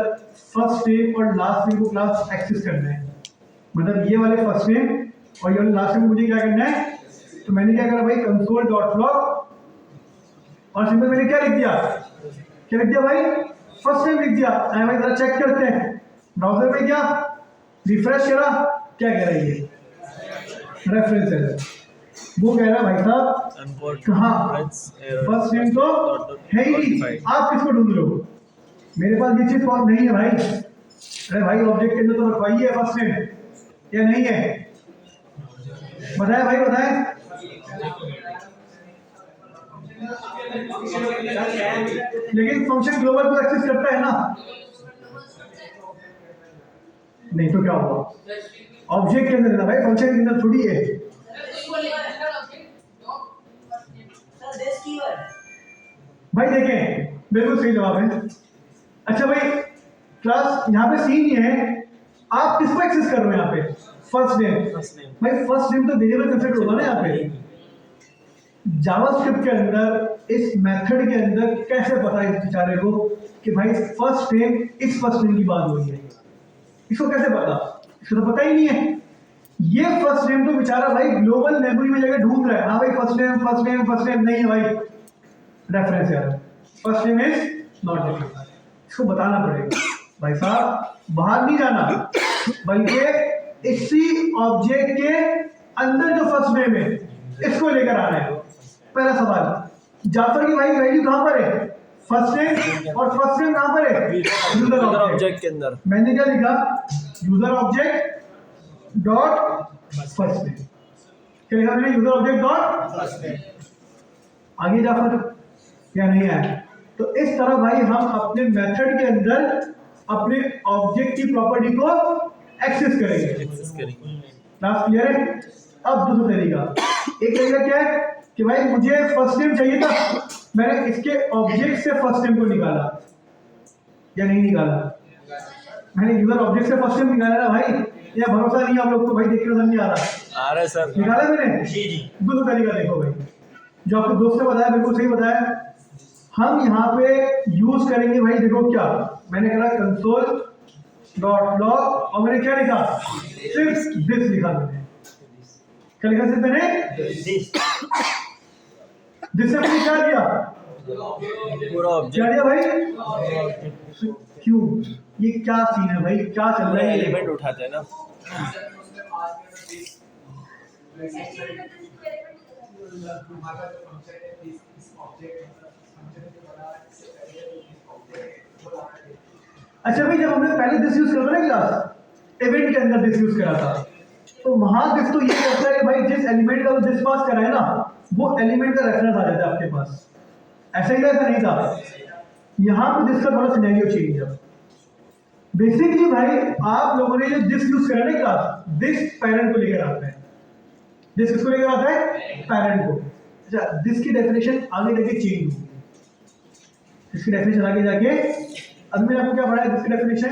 फर्स्ट नेम और लास्ट नेम को क्लास एक्सेस करना है, मतलब ये वाले फर्स्ट नेम और ये वाले लास्ट नेम मुझे क्या करना है। तो मैंने क्या करा भाई, console.log, और सिंपल मैंने क्या लिख दिया भाई, फर्स्ट नेम लिख दिया। आए भाई जरा चेक करते हैं ब्राउजर में, क्या रिफ्रेश करा, क्या कह रहा है ये, रेफरेंस एरर। वो कह रहा है भाई साहब कहाँ, फर्स्ट नेम तो है ही नहीं, आप किसको ढूंढ रहे हो, मेरे पास ये चीज फॉर्म नहीं है भाई। अरे भाई ऑब्जेक्ट के अंदर तो रखवाइए फर्स्ट नेम, या नहीं है, बताए भाई बताए। लेकिन फंक्शन ग्लोबल को एक्सेस करता है ना, नहीं तो क्या हुआ, ऑब्जेक्ट के अंदर ना भाई, फंक्शन के अंदर थोड़ी है। भाई देखें बिल्कुल सही जवाब है। अच्छा भाई क्लास यहाँ पे सीन ये है, आप किसको एक्सेस कर रहे हो यहाँ पे, फर्स्ट नेम। भाई फर्स्ट नेम तो वेरिएबल कंसीडर होगा ना यहाँ पे। जावास्क्रिप्ट के अंदर इस मेथड के अंदर कैसे पता है इस बेचारे को कि भाई फर्स्ट नेम इस फर्स्ट नेम की बात हो रही है, इसको कैसे पता, इसको तो पता ही नहीं है। ये फर्स्ट नेम तो बेचारा भाई ग्लोबल मेमोरी में जगह ढूंढ रहा है, हाँ भाई फर्स्ट नेम नहीं है भाई, reference error, first name is not defined. इसको बताना पड़ेगा भाई साहब, बाहर नहीं जाना, बल्कि इसी ऑब्जेक्ट के अंदर जो फर्स्ट नेम है इसको लेकर आना है। पहला सवाल, जाफर की भाई वैल्यू कहां पर है, फर्स्ट नेम, और फर्स्ट नेम कहां पर है, यूजर ऑब्जेक्ट के अंदर। मैंने क्या लिखा, user object dot first name, क्या लिखा मैंने, user object dot first name. आगे जाफर क्या नहीं आया। तो इस तरह भाई हम अपने मेथड के अंदर अपने ऑब्जेक्ट की प्रॉपर्टी को एक्सेस करेंगे। क्लास क्लियर है? अब दूसरा तरीका, एक तरीका क्या है कि भाई मुझे फर्स्ट नेम चाहिए था, मैंने इसके ऑब्जेक्ट से फर्स्ट नेम को निकाला या नहीं निकाला, मैंने यूजर ऑब्जेक्ट से फर्स्ट नेम निकाला ना भाई, या भरोसा नहीं आप लोग को भाई, देख के नजर नहीं आ रहा सर, निकाला मैंने। दूसरा तरीका देखो भाई, जो आपको दोस्त ने बताया बिल्कुल सही बताया, हम यहाँ पे यूज करेंगे भाई, देखो क्या मैंने कहा console.log, और मैंने क्या लिखा, सिर्फ दिस लिखा, मैंने क्या लिखा, सिर्फ मैंने दिस से मैंने क्या दिया, पूरा ऑब्जेक्ट, क्या दिया भाई, क्यों, ये क्या सीन है भाई, क्या चल रहा है, एलिमेंट उठाते हैं ना। अच्छा भाई, जब हमने पहले दिस यूज करा ना क्लास इवेंट के अंदर दिस यूज करा था, तो वहां दिस तो ये कहता है कि भाई जिस एलिमेंट का दिस पास करा है ना, वो एलिमेंट का रेफरेंस आ जाता है आपके पास, ऐसा ही ऐसा नहीं था। यहाँ पे दिस का थोड़ा सिनेरियो चेंज है। बेसिकली भाई आप लोगों ने जो दिस यूज करा ना क्लास, दिस पेरेंट को लेकर आता है, दिस किसको लेकर आता है, पेरेंट को। अच्छा, दिस की डेफिनेशन आगे जाके चेंज होगी, इसकी डेफिनेशन आगे जाके, अभी मैंने आपको क्या पढ़ा है, दिस की डेफिनेशन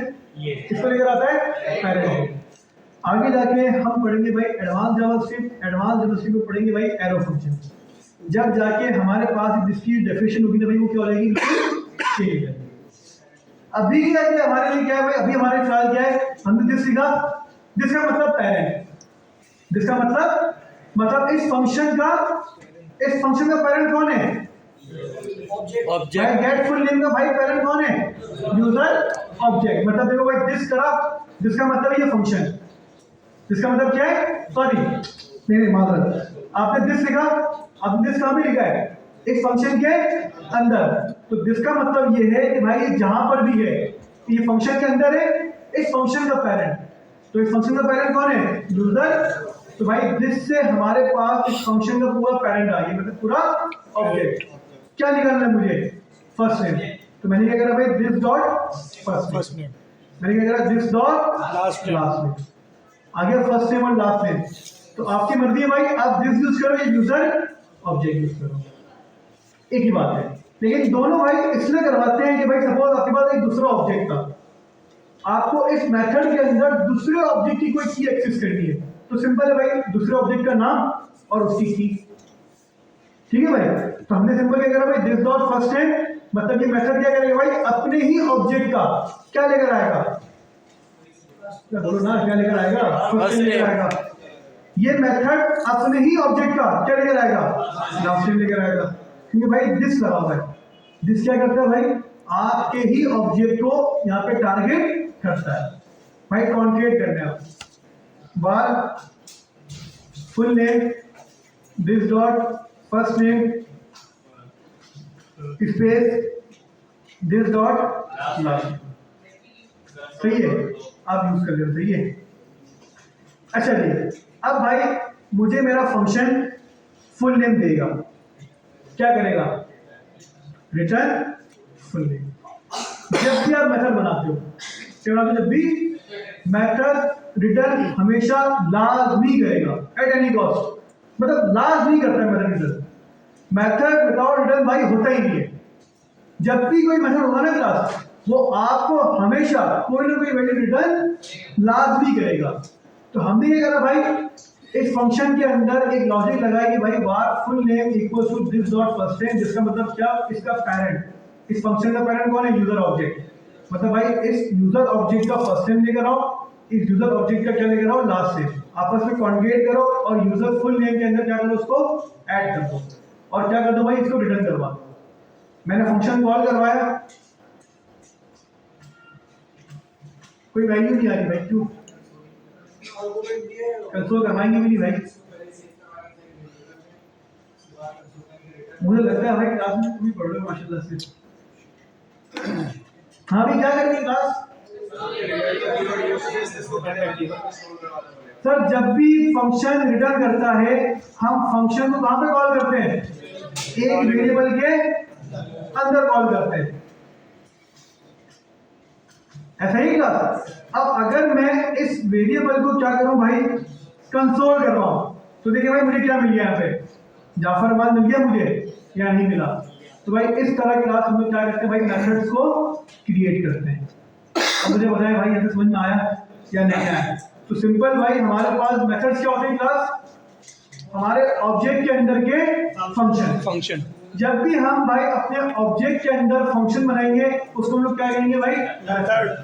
किसको लेकर आता है, पेरेंट को। आगे जाके हम पढ़ेंगे भाई एडवांस जावास्क्रिप्ट में पढ़ेंगे भाई एरो फंक्शन, जब जाके हमारे पास जिसकी डेफिनेशन होगी ना भाई, वो क्या हो जाएगी, चेंज है। अभी क्या है हमारे लिए, क्या है भाई, अभी हमारे ख्याल क्या है, हमने दिस सीखा, दिस का मतलब पेरेंट, दिस का मतलब इस फंक्शन का पेरेंट कौन है, ऑब्जेक्ट। गेट फुल नेम का भाई पेरेंट कौन है, यूजर ऑब्जेक्ट। मतलब देखो भाई दिस करा, दिस का मतलब ये फंक्शन, इसका मतलब क्या है, सॉरी नहीं माजरत, आपने दिस लिखा, अब दिस कहाँ पे लिखा है, इस फंक्शन के अंदर। तो जिसका मतलब ये है कि भाई जहां पर भी है ये फंक्शन के अंदर है, इस फंक्शन का पेरेंट। तो इस फंक्शन का पेरेंट कौन है? यूजर। तो भाई दिस से हमारे पास इस फंक्शन का पूरा पेरेंट आ गया, मतलब पूरा ऑब्जेक्ट। क्या निकालना है मुझे? First name. तो मैंने क्या करा भाई? This dot first name. मैंने क्या करा? This dot last name. आ गया फर्स्ट नेम और लास्ट नेम। तो आपकी मर्जी है भाई, आप दिस यूज करो या यूजर ऑब्जेक्ट यूज करो, एक ही बात है। लेकिन दोनों भाई इसलिए करवाते हैं कि भाई सपोज आपके पास एक दूसरा ऑब्जेक्ट था, आपको इस मेथड के अंदर दूसरे ऑब्जेक्ट की कोई की एक्सेस करनी है, तो सिंपल है भाई, दूसरे ऑब्जेक्ट का नाम और उसकी की। ठीक है भाई? तो हमने सिंपल क्या करा भाई? दिस डॉट फर्स्ट नेम, मतलब ये मेथड क्या करेगा भाई? अपने ही ऑब्जेक्ट का क्या लेकर आएगा? बोलो ना, क्या लेकर आएगा? फर्स्ट नेम लेकर आएगा। ये मेथड अपने ही ऑब्जेक्ट का क्या लेकर आएगा? लास्ट नेम लेकर आएगा। क्योंकि भाई दिस लगा हुआ है। दिस क्या करता है भाई? आपके ही ऑब्जेक्ट को यहाँ पे टारगेट करता है भाई, कॉन्केट करने आप var full name this dot first name space this dot last. सही है? आप यूज कर लो, सही है। अच्छा जी, अब भाई मुझे मेरा फंक्शन फुल नेम देगा, क्या करेगा? Return full name. जब भी आप मेथड बनाते हो, क्या बनाते हो? जब भी मेथड रिटर्न हमेशा लाजमी करेगा एट एनी कॉस्ट, मतलब लाजमी करता है method return. Method without return भाई होता ही नहीं है। जब भी कोई मेथड होगा ना क्लास, वो आपको हमेशा कोई ना कोई वैल्यू रिटर्न लाजमी करेगा। तो हमने क्या करा भाई? इस फंक्शन के अंदर एक लॉजिक लगाया कि भाई var full name equal to this dot first name, जिसका मतलब क्या? इसका पेरेंट, इस फंक्शन का पेरेंट कौन है? User object. मतलब भाई इस यूजर ऑब्जेक्ट का फर्स्ट नेम लेकर आओ, इस यूजर ऑब्जेक्ट का क्या लेकर आओ? Last name. आपस में कॉन्जुगेट करो और यूजर फुल नेम के अंदर क्या करो? उसको ऐड कर दो और क्या कर दो भाई? इसको रिटर्न करवा दो। मैंने फंक्शन कॉल करवाया, कोई वैल्यू नहीं आ रही भाई, क्यों? कंसोल करवाएंगे भी नहीं भाई। मुझे लगता है भाई क्लास में तुम ही पढ़ लो माशाल्लाह से। हाँ भी क्या करेंगे क्लास? सर जब भी फंक्शन रिटर्न करता है, हम फंक्शन को कहां पे कॉल करते हैं? एक वेरिएबल के अंदर कॉल करते हैं, ऐसा ही क्लास। अब अगर मैं इस वेरिएबल को क्या करूं भाई? कंसोल करवाऊं, तो देखिए भाई मुझे क्या मिल गया? यहाँ पे जाफर अहमद मिल गया मुझे या नहीं मिला? तो भाई इस तरह क्लास हम लोग क्या करते हैं भाई? मेथड्स को क्रिएट करते हैं। अब मुझे बताया भाई ऐसे समझ में आया या नहीं आया? तो सिंपल भाई हमारे पास मेथड्स क्या होते हैं क्लास? हमारे ऑब्जेक्ट के अंदर के फंक्शन। जब भी हम भाई अपने ऑब्जेक्ट के अंदर फंक्शन बनाएंगे, उसको हम लोग क्या कहेंगे भाई? मेथड।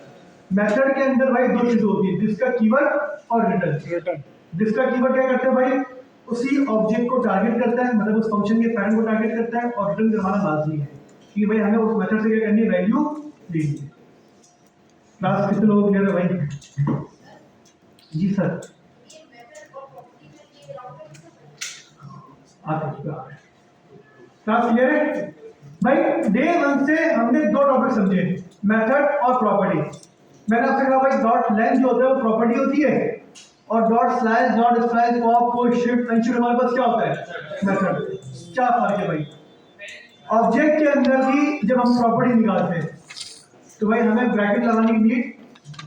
मेथड के अंदर भाई दो चीजें होती है, जिसका कीवर्ड और रिटर्न। जिसका कीवर्ड क्या करता है भाई? उसी ऑब्जेक्ट को टारगेट करता है, मतलब उस फंक्शन के पेरेंट को टारगेट करता है, और रिटर्न करवाना लाजमी है कि भाई हमें उस मेथड से क्या करनी है? वैल्यू देनी है। क्लास कितने लोगों को क्लियर है भाई? जी सर। क्लास क्लियर है भाई? डे 1 से हमने दो टॉपिक समझे, मेथड और प्रॉपर्टी। मैंने आपसे कहा भाई डॉट लेंथ जो होता है वो प्रॉपर्टी होती है, और dot slash pop push shift unshift हमारे पास क्या होता है? मेथड। क्या फर्क है भाई? ऑब्जेक्ट के अंदर भी जब हम प्रॉपर्टी निकालते हैं तो भाई हमें ब्रैकेट लगाने की नीड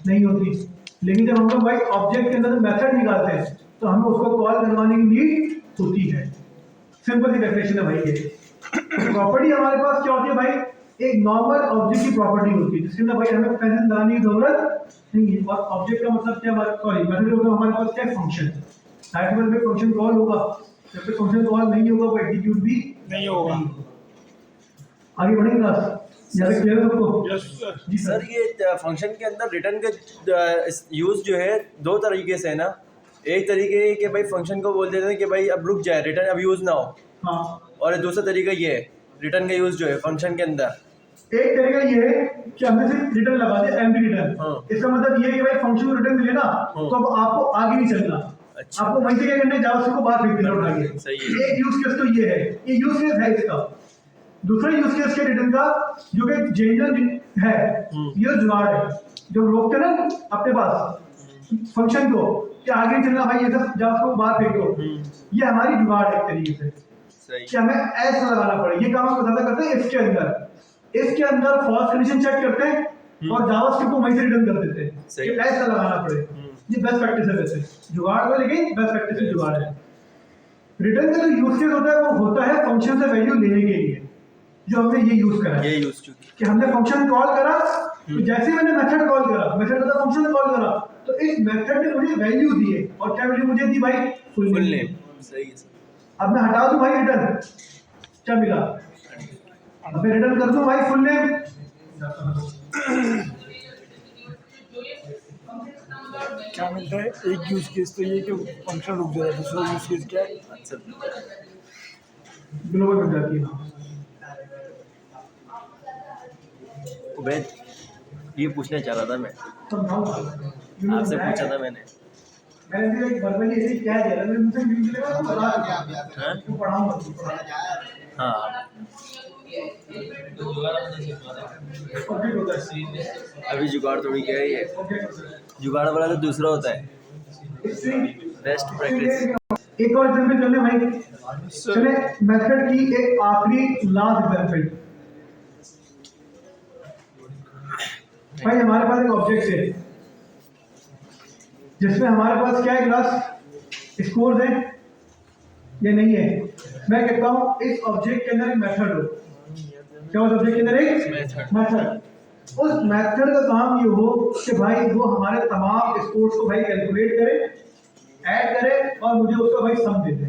नहीं होती, लेकिन जब हम लोग भाई ऑब्जेक्ट के अंदर मेथड निकालते हैं तो हमें उसको कॉल करवाने की नीड होती है। सिंपल सी डेफिनेशन है भाई ये। प्रॉपर्टी हमारे पास क्या होती है भाई? एक नॉर्मल ऑब्जेक्ट की प्रॉपर्टी होती है जिसके अंदर भाई हमें पैसेज लगाने की जरूरत नहीं है। और ऑब्जेक्ट का मतलब क्या? सॉरी मेथड का हमारे पास क्या है? फंक्शन। डायरेक्ट पे फंक्शन कॉल होगा, जब तक फंक्शन कॉल नहीं होगा वो एग्जीक्यूट भी नहीं होगा। आगे बढ़ेंगे क्लास? याद क्लियर है सबको? जी सर, ये फंक्शन के अंदर रिटर्न के यूज जो है दो तरीके से है ना। एक तरीके कि भाई फंक्शन को बोल देते हैं कि भाई अब रुक जाए, रिटर्न अब यूज ना हो। हाँ। और दूसरा तरीका ये है रिटर्न का यूज जो है फंक्शन के अंदर। एक तरीका ये है कि हमने सिर्फ रिटर्न लगा दिया, एम्प्टी रिटर्न। इसका मतलब ये है कि भाई फंक्शन को रिटर्न मिले ना तो अब आपको आगे नहीं चलना। अच्छा। आपको वहीं से क्या करना है? जावास्क्रिप्ट को बाहर फेंक देना उठा के। सही है। एक यूज केस तो ये है, ये यूज केस है इसका। दूसरा यूज केस क्या रिटर्न का जो कि जनरल है, ये जुगाड़ है जो रोकते ना अपने पास फंक्शन को कि आगे चलना भाई ये सब जावा को बाहर फेंको, ये हमारी जुगाड़ है एक तरीके से सही कि हमें ऐसा लगाना पड़े। ये काम हम ज्यादा करते हैं इसके अंदर फॉल्स कंडीशन चेक करते हैं और जावास्क्रिप्ट को वहीं से रिटर्न कर देते हैं सही। कि ऐसा लगाना पड़े। ये बेस्ट प्रैक्टिस है, वैसे जुगाड़ है लेकिन बेस्ट प्रैक्टिस से जुगाड़ है। रिटर्न का जो यूज केस होता है वो होता है फंक्शन से वैल्यू लेने के लिए, जो हमने ये यूज करा ये है यूज चुकी कि हमने फंक्शन कॉल करा तो जैसे मैंने मेथड कॉल करा, मेथड का फंक्शन कॉल करा तो इस मेथड ने मुझे वैल्यू दी है और क्या वैल्यू मुझे दी भाई, फुल फुल नेम। नेम। सही है सर। अब मैं हटा दूं भाई रिटर्न, क्या मिला? अब मैं रिटर्न कर दूं भाई फुल नेम, क्या मिलता है? एक यूज केस तो ये कि फंक्शन रुक जाए, दूसरा यूज केस क्या है? अच्छा ग्लोबल बन जाती है। उबैद, ये पूछना चाह रहा था मैं, समझाओ आपसे पूछा था मैंने। मैंने भी एक वर्बली ऐसे क्या दिया मैंने मुझसे मिलेगा तो बता हाँ? तू पढ़ाऊंगा हाँ ऑब्जेक्ट होता है, अभी जुगाड़ थोड़ी क्या है ये, जुगाड़ वाला तो दूसरा होता है, बेस्ट प्रैक्टिस। एक और एग्जांपल चलने भाई, चले मेथड की एक आखिरी लास्ट एग्जांपल। भाई हमारे पास एक ऑब्जेक्ट है जिसमें हमारे पास क्या है, क्लास स्कोर है या नहीं है। मैं कहता हूँ इस ऑब्जेक्ट के अंदर एक मेथड हो, क्या उस ऑब्जेक्ट के अंदर एक मेथड, उस मेथड का काम ये हो कि भाई वो हमारे तमाम स्कोर्स को भाई कैलकुलेट करे, ऐड करे और मुझे उसका भाई सम दे दे।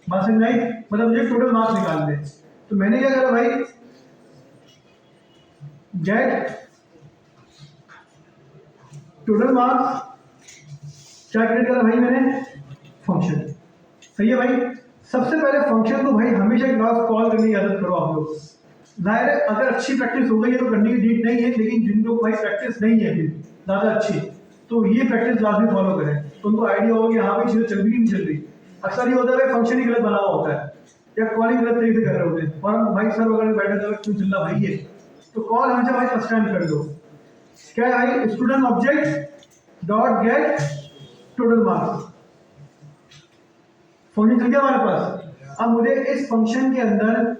बात समझ आई? मतलब मुझे टोटल मार्क्स निकाल दे। तो मैंने क्या करा भाई, गेट टोटल मार्क्स क्या क्रिएट करा भाई मैंने, फंक्शन। सही है भाई। सबसे पहले फंक्शन को भाई हमेशा क्लास कॉल करने की आदत करो आप लोग। जाहिर है अगर अच्छी प्रैक्टिस हो गई है तो करने की नीड नहीं है, लेकिन जिन लोग भाई प्रैक्टिस नहीं है ज़्यादा अच्छी, तो ये प्रैक्टिस लाजमी फॉलो करें। तो उनको आइडिया होगा कि हाँ भाई चीज़ें चल रही नहीं चल रही। अक्सर ये होता है फंक्शन ही गलत बना हुआ होता है या कॉलिंग गलत तरीके से कर रहे होते हैं और हम भाई सर वगैरह बैठे थे क्यों चल रहा भाई ये, तो कॉल हमेशा भाई फर्स्ट टाइम कर दो। क्या है भाई, student object dot get total marks, function चल गया हमारे पास। अब मुझे इस फंक्शन के अंदर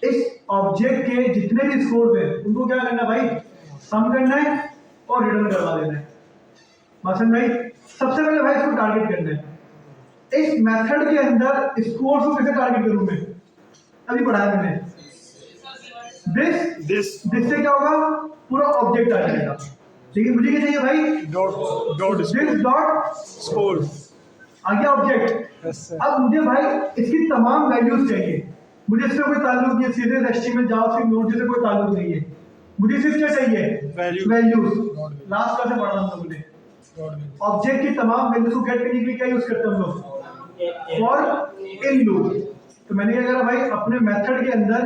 इस ऑब्जेक्ट के जितने भी स्कोर हैं उनको क्या करना भाई, सम करना है और रिटर्न करवा देना है। मसलन भाई सबसे पहले भाई इसको टारगेट करना है। इस मेथड के अंदर स्कोर को कैसे टारगेट करूं मैं, अभी पढ़ाया मैंने। दिस से क्या होगा, पूरा ऑब्जेक्ट आ जाएगा। लेकिन मुझे क्या चाहिए भाई, डॉट दिस डॉट स्कोर आ गया ऑब्जेक्ट। अब मुझे भाई इसकी तमाम वैल्यूज चाहिए, मुझे इससे कोई ताल्लुक नहीं है, सीधे एचटीएमएल जावास्क्रिप्ट नोड से कोई ताल्लुक नहीं है, मुझे सिर्फ क्या चाहिए, वैल्यूज। लास्ट क्लास में पढ़ा हम लोगों ने ऑब्जेक्ट की तमाम वैल्यूज को गेट करने के लिए क्या यूज करते हैं हम लोग, फॉर इन लूप। तो मैंने क्या करा भाई, अपने मेथड के अंदर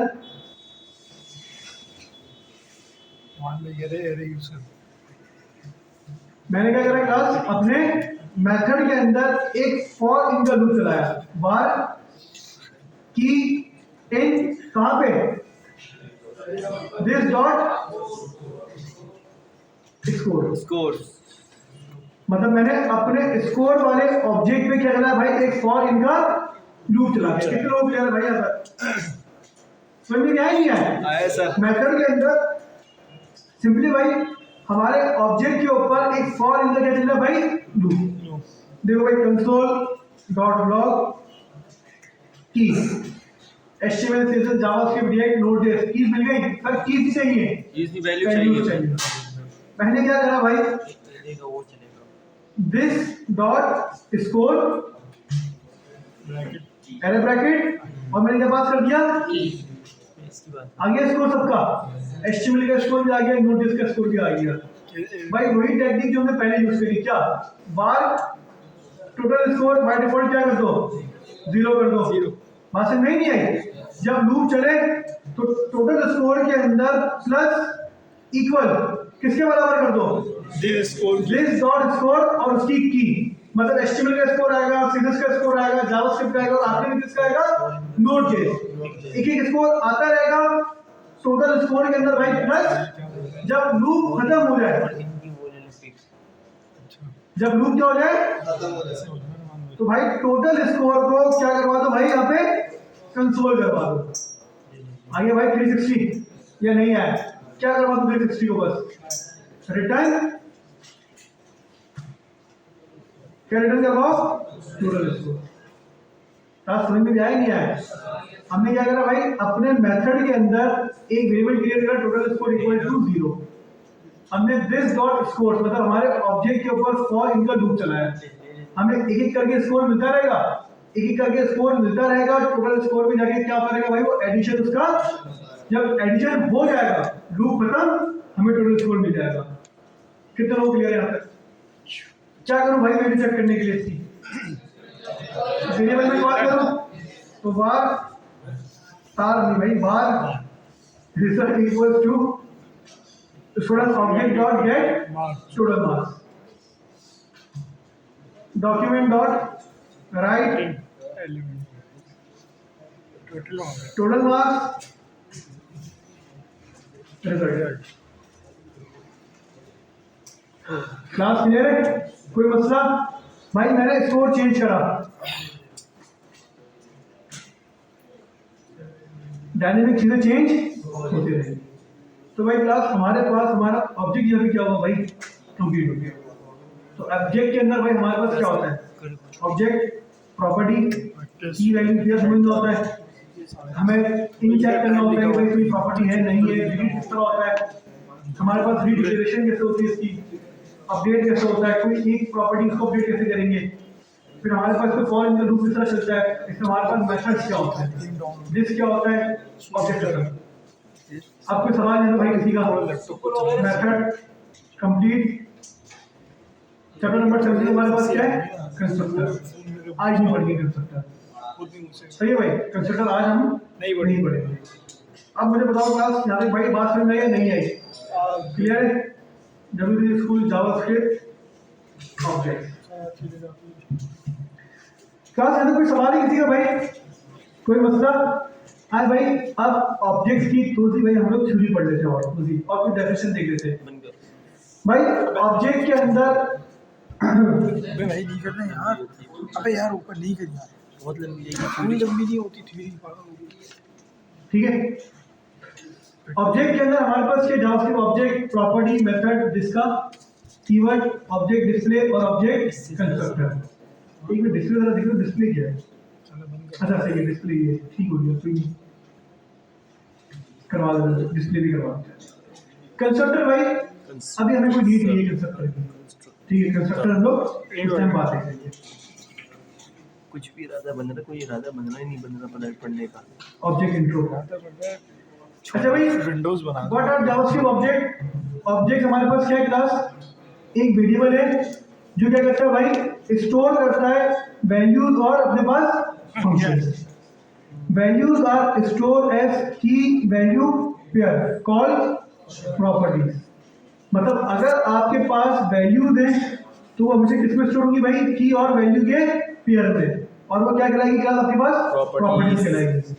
मैंने क्या करा क्लास, अपने मेथड के अंदर एक फॉर इन का लूप चलाया, बार की इन कहां पे, दिस डॉट स्कोर। मतलब मैंने अपने स्कोर वाले ऑब्जेक्ट पे क्या चलाया भाई, एक फॉर इन का लूप चला दिया। कितने लोग चला भाई यहाँ समझ में क्या नहीं आया सर। मेथड के अंदर सिंपली भाई हमारे ऑब्जेक्ट के ऊपर एक फॉर इन का क्या चल रहा है भाई, लूप। देखो भाई कंसोल डॉट लॉग की HTML CSS जावास्क्रिप्ट रिएक्ट नोड.js कीज मिल गई सर, कीज चाहिए, कीज की वैल्यू चाहिए। मैंने क्या करा भाई, this dot score array bracket और मैंने क्या पास कर दिया, आ गया स्कोर सबका, HTML का स्कोर भी आ गया, नोड.js का स्कोर भी आ गया। भाई वही टेक्निक जो हमने पहले यूज करी, क्या बार टोटल स्कोर बाय डिफॉल्ट क्या कर दो, 0 कर दो। बात समझ में नहीं आई? जब लूप चले तो टोटल स्कोर के अंदर प्लस इक्वल किसके बराबर कर दो, दिस डॉट स्कोर और उसकी की, मतलब HTML का स्कोर आएगा, CSS का स्कोर आएगा, जावास्क्रिप्ट का आएगा और आखिरी में किसका आएगा, नोट चेंज, एक एक स्कोर आता रहेगा टोटल स्कोर के अंदर भाई प्लस जब लूप खत्म हो जाए, जब लूप क्या हो जाए तो भाई टोटल स्कोर को क्या करवा दो भाई यहाँ पे कंसोल करवा दो। आगे भाई 360 या नहीं आया, क्या करवा दो 360 को बस रिटर्न, क्या रिटर्न करवाओ टोटल स्कोर। टास्क समझ में आया नहीं आया? हमने क्या करा भाई अपने मेथड के अंदर एक वेरिएबल क्रिएट करा टोटल स्कोर इक्वल टू 0। हमने दिस डॉट स्कोर मतलब हमारे ऑब्जेक्ट के ऊपर फॉर इन का लूप चलाया, हमें एक एक करके स्कोर मिलता रहेगा, एक एक करके स्कोर मिलता रहेगा। टोटल स्कोर में जाके क्या करेगा भाई वो एडिशन, उसका जब एडिशन हो जाएगा लूप खत्म हमें टोटल स्कोर मिल जाएगा। कितने लोग क्लियर है यहाँ तक? क्या करूं भाई वैल्यू चेक करने के लिए इसकी वेरिएबल में बात करूं तो बार तार नहीं भाई var result equals to student object dot get total marks, document dot write total marks result. Class clear है? कोई मसला? भाई मैंने स्कोर चेंज करा, डायनेमिक चीजें चेंज होती रहेंगी। तो भाई क्लास हमारे पास हमारा ऑब्जेक्ट यहाँ पे क्या होगा भाई कंप्लीट हो गया। तो ऑब्जेक्ट के अंदर भाई हमारे पास क्या होता है ऑब्जेक्ट प्रॉपर्टी की वैल्यू क्लियर समझना होता है, हमें इन चेक करना होता है कि भाई कोई प्रॉपर्टी है नहीं है, डिलीट किस तरह होता है, हमारे पास रीडिक्लेरेशन कैसे होती है इसकी, अपडेट कैसे होता है, कोई एक प्रॉपर्टी उसको अपडेट कैसे करेंगे, फिर हमारे पास कोई फॉर इन का लूप किस तरह चलता है, इसमें हमारे पास मेथड्स क्या होता है, दिस क्या होता है ऑब्जेक्ट का। अब कोई सवाल है तो भाई किसी का मेथड कंप्लीट चैप्टर नंबर 17 हमारे पास क्या है कंस्ट्रक्टर, आज नहीं पढ़ेंगे कंस्ट्रक्टर, सही है भाई कंस्ट्रक्टर आज हम नहीं पढ़ेंगे। अब मुझे बताओ क्लास यहाँ पे भाई बात समझ में आई या नहीं आई? क्लियर है? W school JavaScript object class है तो कोई सवाल ही किसी का भाई, कोई मसला? हाँ भाई अब ऑब्जेक्ट्स की थोड़ी भाई हम लोग थ्योरी पढ़ लेते हैं और कुछ डेफिनेशन देख लेते हैं भाई ऑब्जेक्ट के अंदर। अबे भाई नहीं करना यार, अबे यार ऊपर नहीं कर यार, बहुत लंबी नहीं होती थ्योरी, ठीक है। ऑब्जेक्ट के अंदर हमारे पास क्या जावास्क्रिप्ट ऑब्जेक्ट प्रॉपर्टी मेथड जिसका कीवर्ड ऑब्जेक्ट डिस्प्ले और ऑब्जेक्ट कंस्ट्रक्टर। एक मिनट डिस्प्ले जरा देखो डिस्प्ले क्या है? अच्छा सही है डिस्प्ले ये ठीक हो गया, कोई करवा दो डिस्प्ले भी करवा दो। कंस्ट्रक्टर भाई अभी हमें कोई नीड नहीं है कंस्ट्रक्टर की, ठीक है कंस्ट्रक्टर हम लोग एक टाइम बात करेंगे। कुछ भी इरादा बन रहा, कोई इरादा बन रहा ही नहीं बन रहा पढ़ने का। Object intro. अच्छा भाई विंडोज बना what are JavaScript object? Object हमारे पास क्या है क्लास? एक वेरिएबल है जो क्या करता है भाई स्टोर करता है वैल्यूज और अपने पास functions. Values are stored as key value pair called properties. मतलब अगर आपके पास वैल्यूज हैं तो वो हमेशा किसमें स्टोर होंगी भाई की और वैल्यू के पेयर में, और वो क्या कहलाएगी क्लास आपके पास प्रॉपर्टीज कहलाएगी।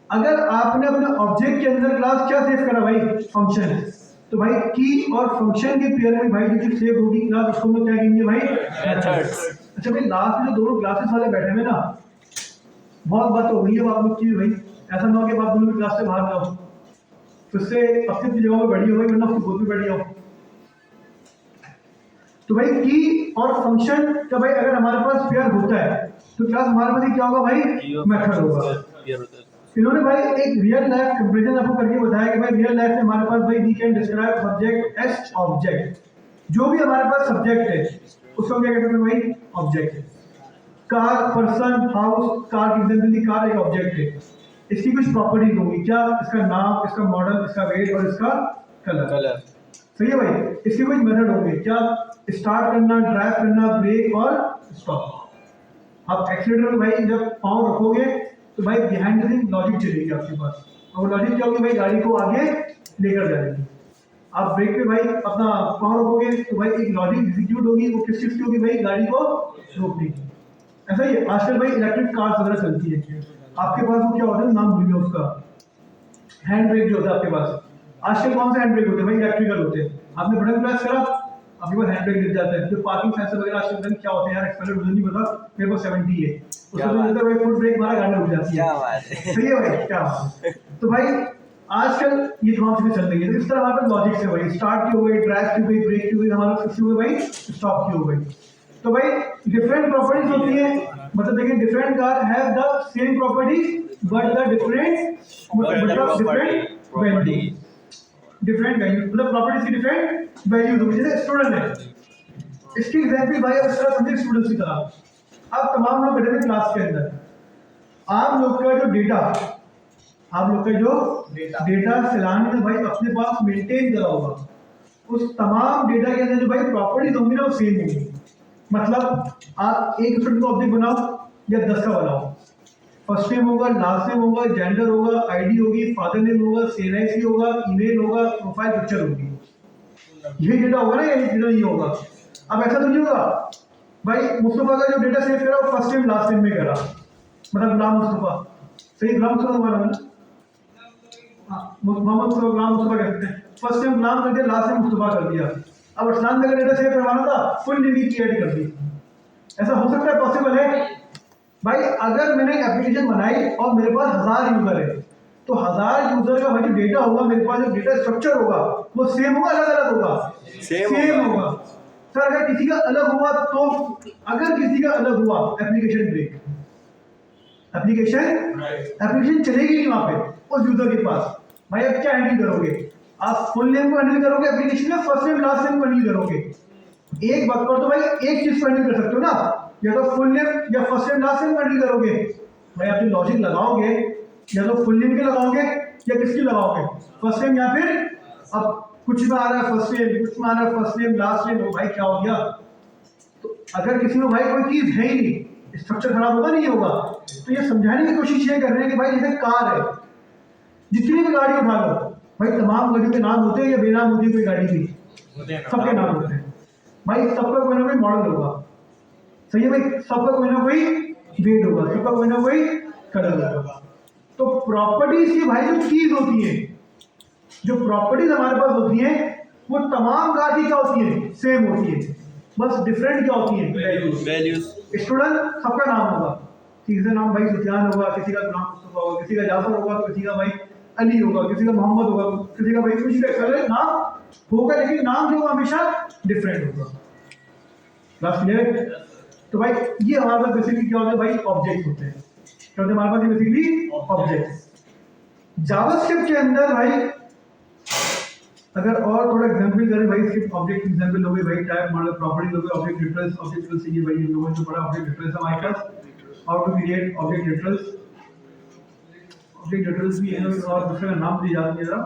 अगर आपने अपने ऑब्जेक्ट के अंदर क्लास क्या सेव करा भाई फंक्शन, तो भाई की और फंक्शन के पेयर में भाई जो चीज सेव होगी क्लास उसको हम लोग क्या कहेंगे भाई मेथड्स। अच्छा भाई लास्ट में जो दोनों क्लासेस वाले बैठे हुए ना बहुत बात हो गई है आप लोग की भाई, ऐसा ना हो कि आप दोनों भी क्लास से बाहर जाओ तो उससे अपनी जगह में बैठी हो भाई वरना उसकी गोद में बैठी हो। तो भाई की और फंक्शन का भाई अगर हमारे पास पेयर होता है तो क्लास हमारे पास क्या होगा भाई मेथड होगा। इन्होंने भाई एक रियल लाइफ कंपैरिजन आपको करके बताया कि भाई रियल लाइफ में हमारे पास भाई we can describe subject as object. जो भी हमारे पास सब्जेक्ट है उसको क्या कहते हैं भाई ऑब्जेक्ट है। Car person house, car example car एक ऑब्जेक्ट है, इसकी कुछ प्रॉपर्टीज होंगी, क्या इसका नाम, इसका मॉडल, इसका वेट और इसका कलर। सही है भाई। इसके कुछ मेथड होंगे, क्या स्टार्ट करना, ड्राइव करना, ब्रेक और स्टॉप। आप एक्सीलेटर में भाई जब पाँव रखोगे तो भाई बिहाइंड द सीन लॉजिक चलेगी आपके पास, और लॉजिक क्या होगी भाई गाड़ी को आगे लेकर जाएगी। आप ब्रेक पे भाई अपना पाँव रखोगे तो भाई एक लॉजिक एग्जीक्यूट होगी, वो किस चीज की होगी भाई गाड़ी को रोकने की। ऐसा ही है आजकल भाई इलेक्ट्रिक कार्स वगैरह चलती है आपके पास वो क्या होता है, नाम भूल गया उसका, हैंड ब्रेक जो होता है आपके पास। आजकल कौन से हैंड ब्रेक होते हैं भाई, इलेक्ट्रिकल होते हैं। आपने बटन प्रेस करा, आपके पास हैंड ब्रेक लग जाता है। जो पार्किंग सेंसर वगैरह आजकल पता नहीं क्या होते हैं यार, एक्सपेरिमेंट मुझे नहीं पता, मेरे पास 70 है, उसका तो होता है भाई फुट ब्रेक मारा गाड़ी रुक जाती है। क्या बात है। सही है भाई, क्या बात है। तो भाई आजकल ये तमाम चीजें चल रही है, तो इस तरह हमारे पास लॉजिक से भाई स्टार्ट की हो गई, ड्राइव की हो गई, ब्रेक की हो गई, हमारा किसी हो गई भाई, स्टॉप की हो गई। तो भाई डिफरेंट प्रॉपर्टीज होती है, मतलब देखिए different car have the same properties but the different मतलब डिफरेंट वैल्यू, डिफरेंट वैल्यू मतलब प्रॉपर्टीज की डिफरेंट वैल्यूज होगी। जैसे स्टूडेंट है, इसकी एग्जांपल भाई अब इस तरह समझिए स्टूडेंट्स की तरह। अब तमाम लोग बैठे हैं क्लास के अंदर, आप लोग का जो डेटा, आप लोग का जो डेटा सैलानी ने भाई अपने पास मेंटेन करा होगा, उस तमाम डेटा के अंदर जो भाई प्रॉपर्टीज होंगी ना वो सेम होंगी। मतलब आप एक स्टूडेंट को ऑब्जेक्ट बनाओ या 10 का बनाओ, फर्स्ट नेम होगा, लास्ट नेम होगा, जेंडर होगा, आईडी होगी, फादर नेम होगा, सीएनआईसी होगा, ईमेल होगा, प्रोफाइल पिक्चर होगी, ये डेटा होगा ना, ये डेटा नहीं होगा। अब ऐसा तो नहीं होगा भाई मुस्तफा का जो डेटा सेव करा वो फर्स्ट नेम लास्ट नेम में करा, मतलब गुलाम मुस्तफा, सही गुलाम मुस्तफा वाला है ना, मोहम्मद मुस्तफा गुलाम मुस्तफा कह सकते हैं, फर्स्ट नेम गुलाम कर दिया, लास्ट नेम मुस्तफा कर दिया। अब अरसलान का डेटा सेव करवाना था, फुल नेम की ऐड कर दी। ऐसा हो सकता है, पॉसिबल है भाई। अगर मैंने एक एप्लीकेशन बनाई और मेरे पास 1000 यूजर है, तो 1000 यूजर का भाई जो डेटा होगा, मेरे पास जो डेटा स्ट्रक्चर होगा वो सेम होगा, अलग अलग होगा, सेम होगा। सर अगर किसी का अलग हुआ तो, अगर किसी का अलग हुआ एप्लीकेशन ब्रेक, एप्लीकेशन चलेगी नहीं वहां पे उस यूजर के पास। भाई अब क्या हैंडल करोगे, आप फुल नेम को हैंडल करोगे एप्लीकेशन में, फर्स्ट नेम लास्ट नेम को हैंडल करोगे। एक वक्त पर तो भाई एक चीज को हैंडल कर सकते हो ना, या तो फुल नेम या first name last name handle करोगे। भाई आप जो लॉजिक लगाओगे या तो फुल नेम के लगाओगे या किसकी लगाओगे, फर्स्ट नेम या फिर, अब कुछ में आ रहा है फर्स्ट नेम, कुछ में आ रहा है फर्स्ट नेम लास्ट नेम, भाई क्या हो गया। तो अगर किसी में भाई कोई चीज है ही नहीं, स्ट्रक्चर खराब होगा नहीं होगा। तो ये समझाने की कोशिश ये कर रहे हैं कि भाई जैसे कार है, जितनी भी गाड़ी उठा लो भाई, तमाम गाड़ियों के नाम होते हैं या बेनाम होती है कोई गाड़ी की, सबके नाम होते हैं भाई, सबका कोई ना कोई मॉडल होगा, सही है भाई, सबका कोई ना कोई वेट होगा, सबका कोई ना कोई कलर होगा। तो प्रॉपर्टीज की भाई जो चीज होती है, जो प्रॉपर्टीज हमारे पास होती है वो तमाम कार की क्या होती है, सेम होती है, बस डिफरेंट क्या होती है, वैल्यूज। स्टूडेंट सबका नाम होगा, किसी का नाम भाई सुफियान होगा, किसी का नाम मुस्तफा होगा, किसी का जाफर होगा, किसी का भाई अली होगा, किसी का मोहम्मद होगा, किसी का भाई कुछ का नाम होगा, लेकिन नाम जो होगा हमेशा डिफरेंट होगा। क्लास क्लियर है। तो भाई ये हमारे पास बेसिकली क्या होता है भाई, ऑब्जेक्ट होते हैं। क्या होते हैं हमारे पास बेसिकली ऑब्जेक्ट। जावास्क्रिप्ट के अंदर भाई अगर और थोड़ा एग्जांपल करें भाई, सिर्फ ऑब्जेक्ट एग्जांपल हो गए भाई, टाइप मॉडल प्रॉपर्टी हो गए, ऑब्जेक्ट डिटेल्स, ऑब्जेक्ट डिटेल्स से ये भाई हम लोगों ने जो पढ़ा ऑब्जेक्ट डिटेल्स हमारे पास, how to create object details, object details भी है और दूसरे का नाम भी याद नहीं आ रहा,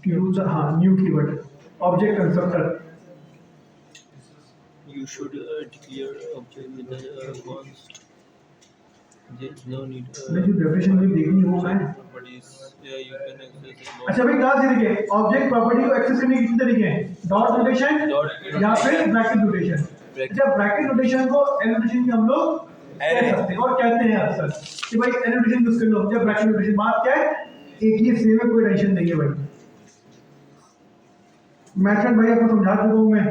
यूज हाँ new keyword, object constructor. You should declare object with the const. There is no need. मैं जो डेफिनेशन में देखनी है वो मैं, Properties. Yeah, you can access. अच्छा भाई क्लास ये देखिए, ऑब्जेक्ट प्रॉपर्टी को एक्सेस करने के कितने तरीके हैं, डॉट नोटेशन या फिर ब्रैकेट नोटेशन। अच्छा ब्रैकेट नोटेशन को एनोटेशन में हम लोग कह सकते हैं और कहते हैं अक्सर कि भाई एनोटेशन यूज कर लो, जब ब्रैकेट नोटेशन बात क्या है, एक ही सेम है, कोई टेंशन नहीं है भाई। मेथड भाई आपको समझा चुका हूं मैं,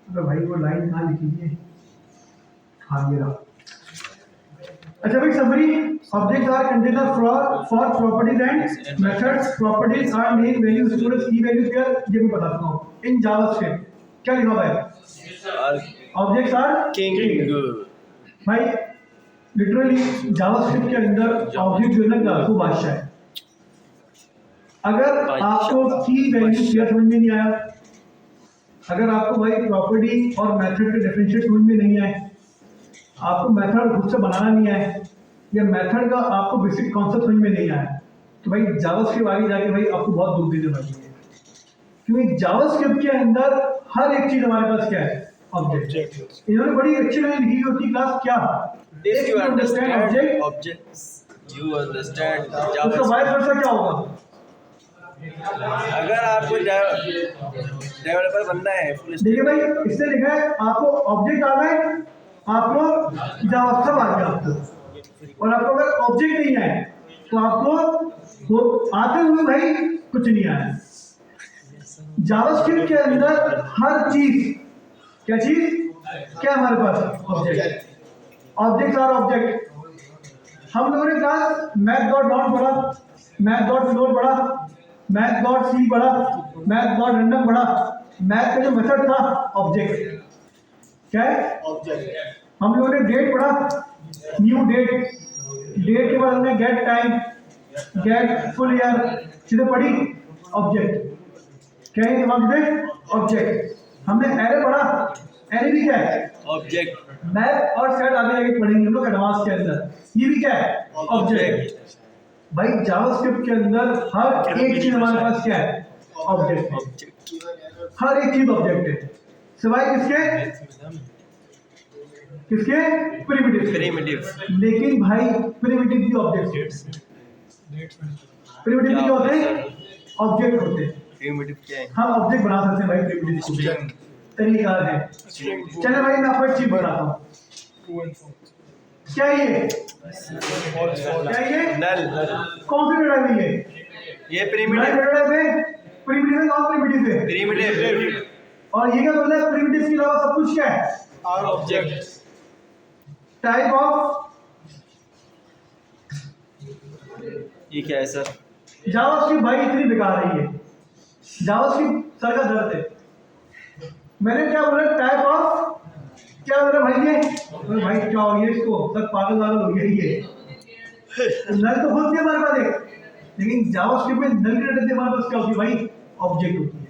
तो भाई वो लाइन कहाँ लिखी है, हाँ ये रहा। अच्छा भाई summary, objects are container for properties and methods, properties are name values storage key values pair, ये मैं बता दूंगा। इन जावास्क्रिप्ट क्या लिखा हुआ है, ऑब्जेक्ट्स आर किंग। भाई लिटरली जावास्क्रिप्ट के अंदर ऑब्जेक्ट जो है ना क्लास वो बादशाह है। अगर आपको की वैल्यू पेयर समझ में नहीं आया, अगर आपको भाई प्रॉपर्टी और मेथड के डिफरेंशिएट समझ में नहीं आए, आपको मेथड खुद से बनाना नहीं आए, या मेथड का आपको बेसिक कॉन्सेप्ट समझ में नहीं आया, तो भाई जावास्क्रिप्ट आगे जाके भाई आपको बहुत दुख देने वाली है, क्योंकि जावास्क्रिप्ट के अंदर हर एक चीज हमारे पास क्या है, ऑब्जेक्ट। इन्होंने बड़ी अच्छी लाइन लिखी होती क्लास क्या, If you understand object, objects, you understand उसका JavaScript. वाइस वर्सा क्या होगा, अगर आपको डेवलपर बनना है full stack- देखिए भाई, इसने लिखा है आपको ऑब्जेक्ट आ गए, आपको जावास्क्रिप्ट आ गया आपको, और आपको अगर ऑब्जेक्ट नहीं आए तो आपको वो आते हुए भाई कुछ नहीं आया। जावास्क्रिप्ट के अंदर हर चीज, क्या चीज, क्या हमारे पास ऑब्जेक्ट, ऑब्जेक्ट आर ऑब्जेक्ट। हम लोगों ने क्लास मैथ डॉट नॉट पढ़ा, मैथ डॉट फ्लोट पढ़ा, मैथ डॉट सी पढ़ा, मैथ डॉट रैंडम पढ़ा। मैथ का जो मेथड था ऑब्जेक्ट, क्या है ऑब्जेक्ट। हम लोगों ने डेट पढ़ा, न्यू डेट, डेट के बाद हमने get time, get full year, चीजें पढ़ी, ऑब्जेक्ट। क्या है दिमाग में ऑब्जेक्ट। हमने एरे पढ़ा, एरे भी क्या है ऑब्जेक्ट। मैप और सेट आगे जाके पढ़ेंगे हम लोग एडवांस के अंदर, ये भी क्या है ऑब्जेक्ट। भाई जावास्क्रिप्ट के अंदर हर एक चीज हमारे पास क्या है ऑब्जेक्ट है, हर एक चीज ऑब्जेक्ट है, सिवाय किसके किसके प्रिमिटिव। प्रिमिटिव लेकिन भाई प्रिमिटिव भी ऑब्जेक्ट है, प्रिमिटिव क्या होते हैं ऑब्जेक्ट होते हैं। प्रिमिटिव क्या है? हम ऑब्जेक्ट बना सकते हैं भाई, प्रिमिटिव तरीका है। चलो भाई मैं आपको एक चीज बताता हूँ, क्या ये क्या ये नल। कौन सी डेटा है ये नल प्रिमिटिव डेटा है, प्रिमिटिव है, नॉन प्रिमिटिव है। प्रिमिटिव और ये क्या बोलता है प्रिमिटिव के अलावा सब कुछ क्या है ऑब्जेक्ट। Type of. ये क्या है सर? जावास्क्रिप्ट भाई इतनी बेकार है ये, जावास्क्रिप्ट सर का दर्द है। मैंने क्या बोला टाइप ऑफ, क्या बोला भाई ये, अरे भाई क्या हो गया इसको, सर पागल वागल हो गया ये। नल तो होती है हमारे पास एक, लेकिन जावास्क्रिप्ट में नल की डेटा हमारे पास क्या होती है भाई ऑब्जेक्ट होती है।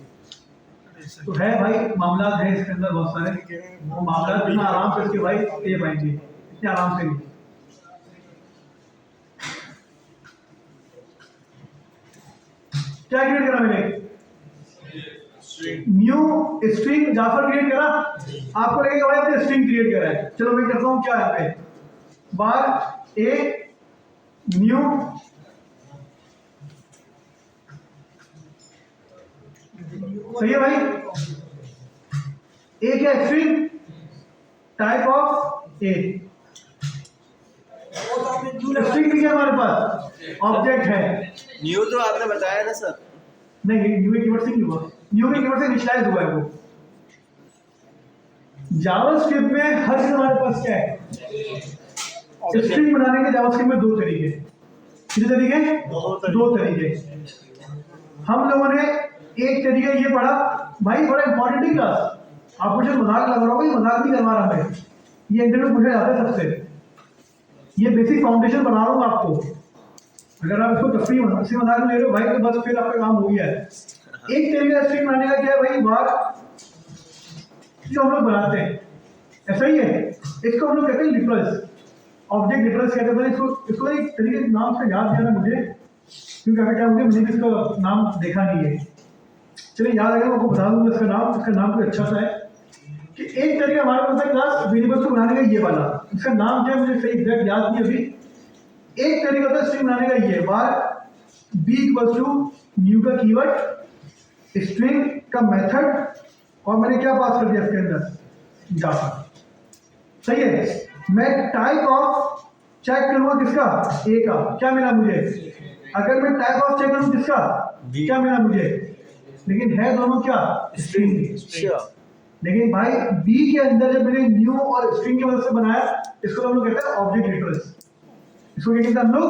तो है भाई मामला है इसके अंदर बहुत सारे, वो मामला इतना आराम से इसके भाई दे पाएंगे, इतने आराम से नहीं। क्या क्रिएट करा मैंने, न्यू स्ट्रिंग जाफर क्रिएट करा। आपको लगेगा भाई आपने स्ट्रिंग क्रिएट करा है, चलो मैं करता हूँ क्या यहाँ पे बार ए न्यू सही है भाई। ए क्या string, type of A, string भी क्या हमारे पास ऑब्जेक्ट है। न्यू तो आपने बताया ना सर? नहीं न्यू के कीवर्ड से नहीं हुआ, न्यू के कीवर्ड से इनिशियलाइज हुआ है वो। जावास्क्रिप्ट में हर चीज हमारे पास क्या है, स्ट्रिंग बनाने के जावास्क्रिप्ट में दो तरीके, कितने तरीके, दो तरीके। हम लोगों ने एक तरीका ये पढ़ा भाई, बड़ा इंपॉर्टेंट है क्लास, आप मुझे मजाक लग रहा होगा, मजाक नहीं करवा रहा मैं, ये इंटरव्यू पूछा जाता है सबसे, ये बेसिक फाउंडेशन बना रहा हूँ आपको। अगर आप इसको तस्वीर मजाक में ले रहे हो भाई तो बस फिर आपका काम हो गया है। एक तरीका स्ट्रिंग बनाने का क्या है भाई, बार जो हम लोग बनाते हैं ऐसा ही है, इसको हम लोग कहते हैं लिटरल्स, ऑब्जेक्ट लिटरल्स कहते हैं। इसको एक तरीके के नाम से याद किया ना मुझे, क्योंकि अगर क्या मुझे इसका नाम देखा नहीं है, चलिए याद आएगा आपको बता दूंगा इसका नाम कोई अच्छा सा है कि एक तरीका हमारे पास है क्लास वेरिएबल्स को बनाने का ये वाला, इसका नाम क्या है मुझे सही एग्जैक्ट याद नहीं अभी। एक तरीका होता है स्ट्रिंग बनाने का ये, बार बी इक्वल्स टू न्यू का कीवर्ड, स्ट्रिंग का मेथड, और मैंने क्या पास कर दिया इसके अंदर जावा, सही है। मैं टाइप ऑफ चेक करूंगा किसका, ए का, क्या मिला मुझे। अगर मैं टाइप ऑफ चेक करूं किसका, क्या मिला मुझे, लेकिन है दोनों क्या स्ट्रिंग। लेकिन भाई बी के अंदर जब मैंने न्यू और स्ट्रिंग की मदद से बनाया, इसको हम लोग कहते हैं ऑब्जेक्ट लिटरल्स, इसको क्या कहते हैं हम लोग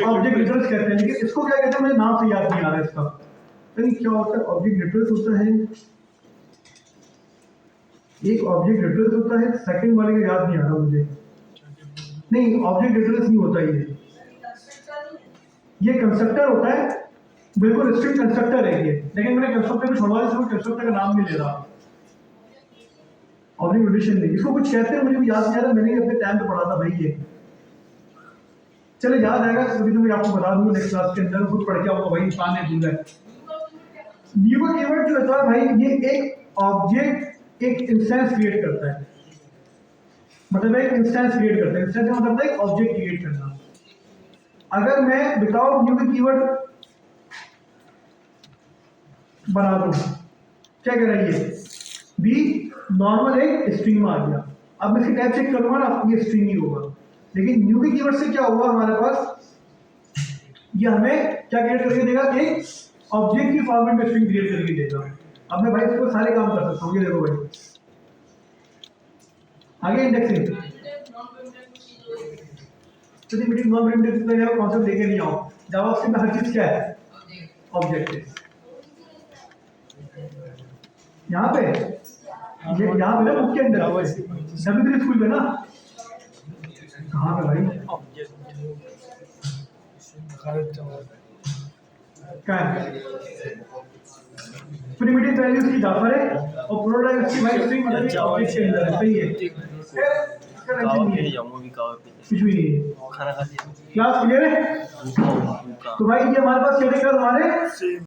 ऑब्जेक्ट लिटरल्स कहते हैं। लेकिन इसको क्या कहते हैं मुझे नाम से याद नहीं आ रहा है इसका, नहीं क्या होता है, ऑब्जेक्ट लिटरल्स होता है, एक ऑब्जेक्ट लिटरल्स होता है, सेकंड वाले का याद नहीं आ रहा मुझे, नहीं ऑब्जेक्ट लिटरल्स नहीं होता ये कंस्ट्रक्टर होता है, बिल्कुल स्ट्रिंग कंस्ट्रक्टर है ये, लेकिन मैंने कंस्ट्रक्टर को छोड़वा दिया, कंस्ट्रक्टर का नाम नहीं ले रहा, ऑब्जेक्ट रिलेशन नहीं, इसको कुछ कहते हैं मुझे भी याद नहीं आ रहा, मैंने अपने टाइम पे पढ़ा था भाई ये। चले याद आएगा कभी तो मैं आपको बता दूंगा नेक्स्ट क्लास के अंदर, खुद पढ़ के आपको भाई इंसान है भूल है। न्यू का कीवर्ड जो होता है भाई, ये एक ऑब्जेक्ट एक इंस्टेंस क्रिएट करता है, मतलब एक इंस्टेंस क्रिएट करता है, इंस्टेंस का मतलब है ऑब्जेक्ट क्रिएट करना। अगर मैं विदाउट न्यू का कीवर्ड बना दूँ, क्या कह रहा है ये बी नॉर्मल एक स्ट्रिंग में आ गया। अब मैं इसकी टाइप चेक करूंगा ना, ये स्ट्रिंग ही होगा, लेकिन न्यू की कीवर्ड से क्या हुआ हमारे पास, ये हमें क्या क्रिएट करके देगा, एक ऑब्जेक्ट की फॉर्मेट में स्ट्रिंग क्रिएट करके देगा। अब मैं भाई इसको सारे काम कर सकता हूँ, ये देखो भाई आगे इंडेक्सिंग मीटिंग नॉन प्रिमिटिव का यहाँ कॉन्सेप्ट लेके नहीं आओ, जावास्क्रिप्ट में हर चीज क्या है, ऑब्जेक्ट है। यहाँ पे ये यहाँ पे ना बुक के अंदर W3 स्कूल पे ना, कहाँ पे भाई क्या है, प्रिमिटिव वैल्यूज की जाफर है और प्रोडक्ट की भाई स्ट्रिंग मतलब ऑब्जेक्ट के अंदर है, सही है। इसका टेंशन नहीं है, कुछ भी नहीं है। खाना खा लिया क्लास क्लियर है? तो भाई ये हमारे पास क्या दिख रहा है, हमारे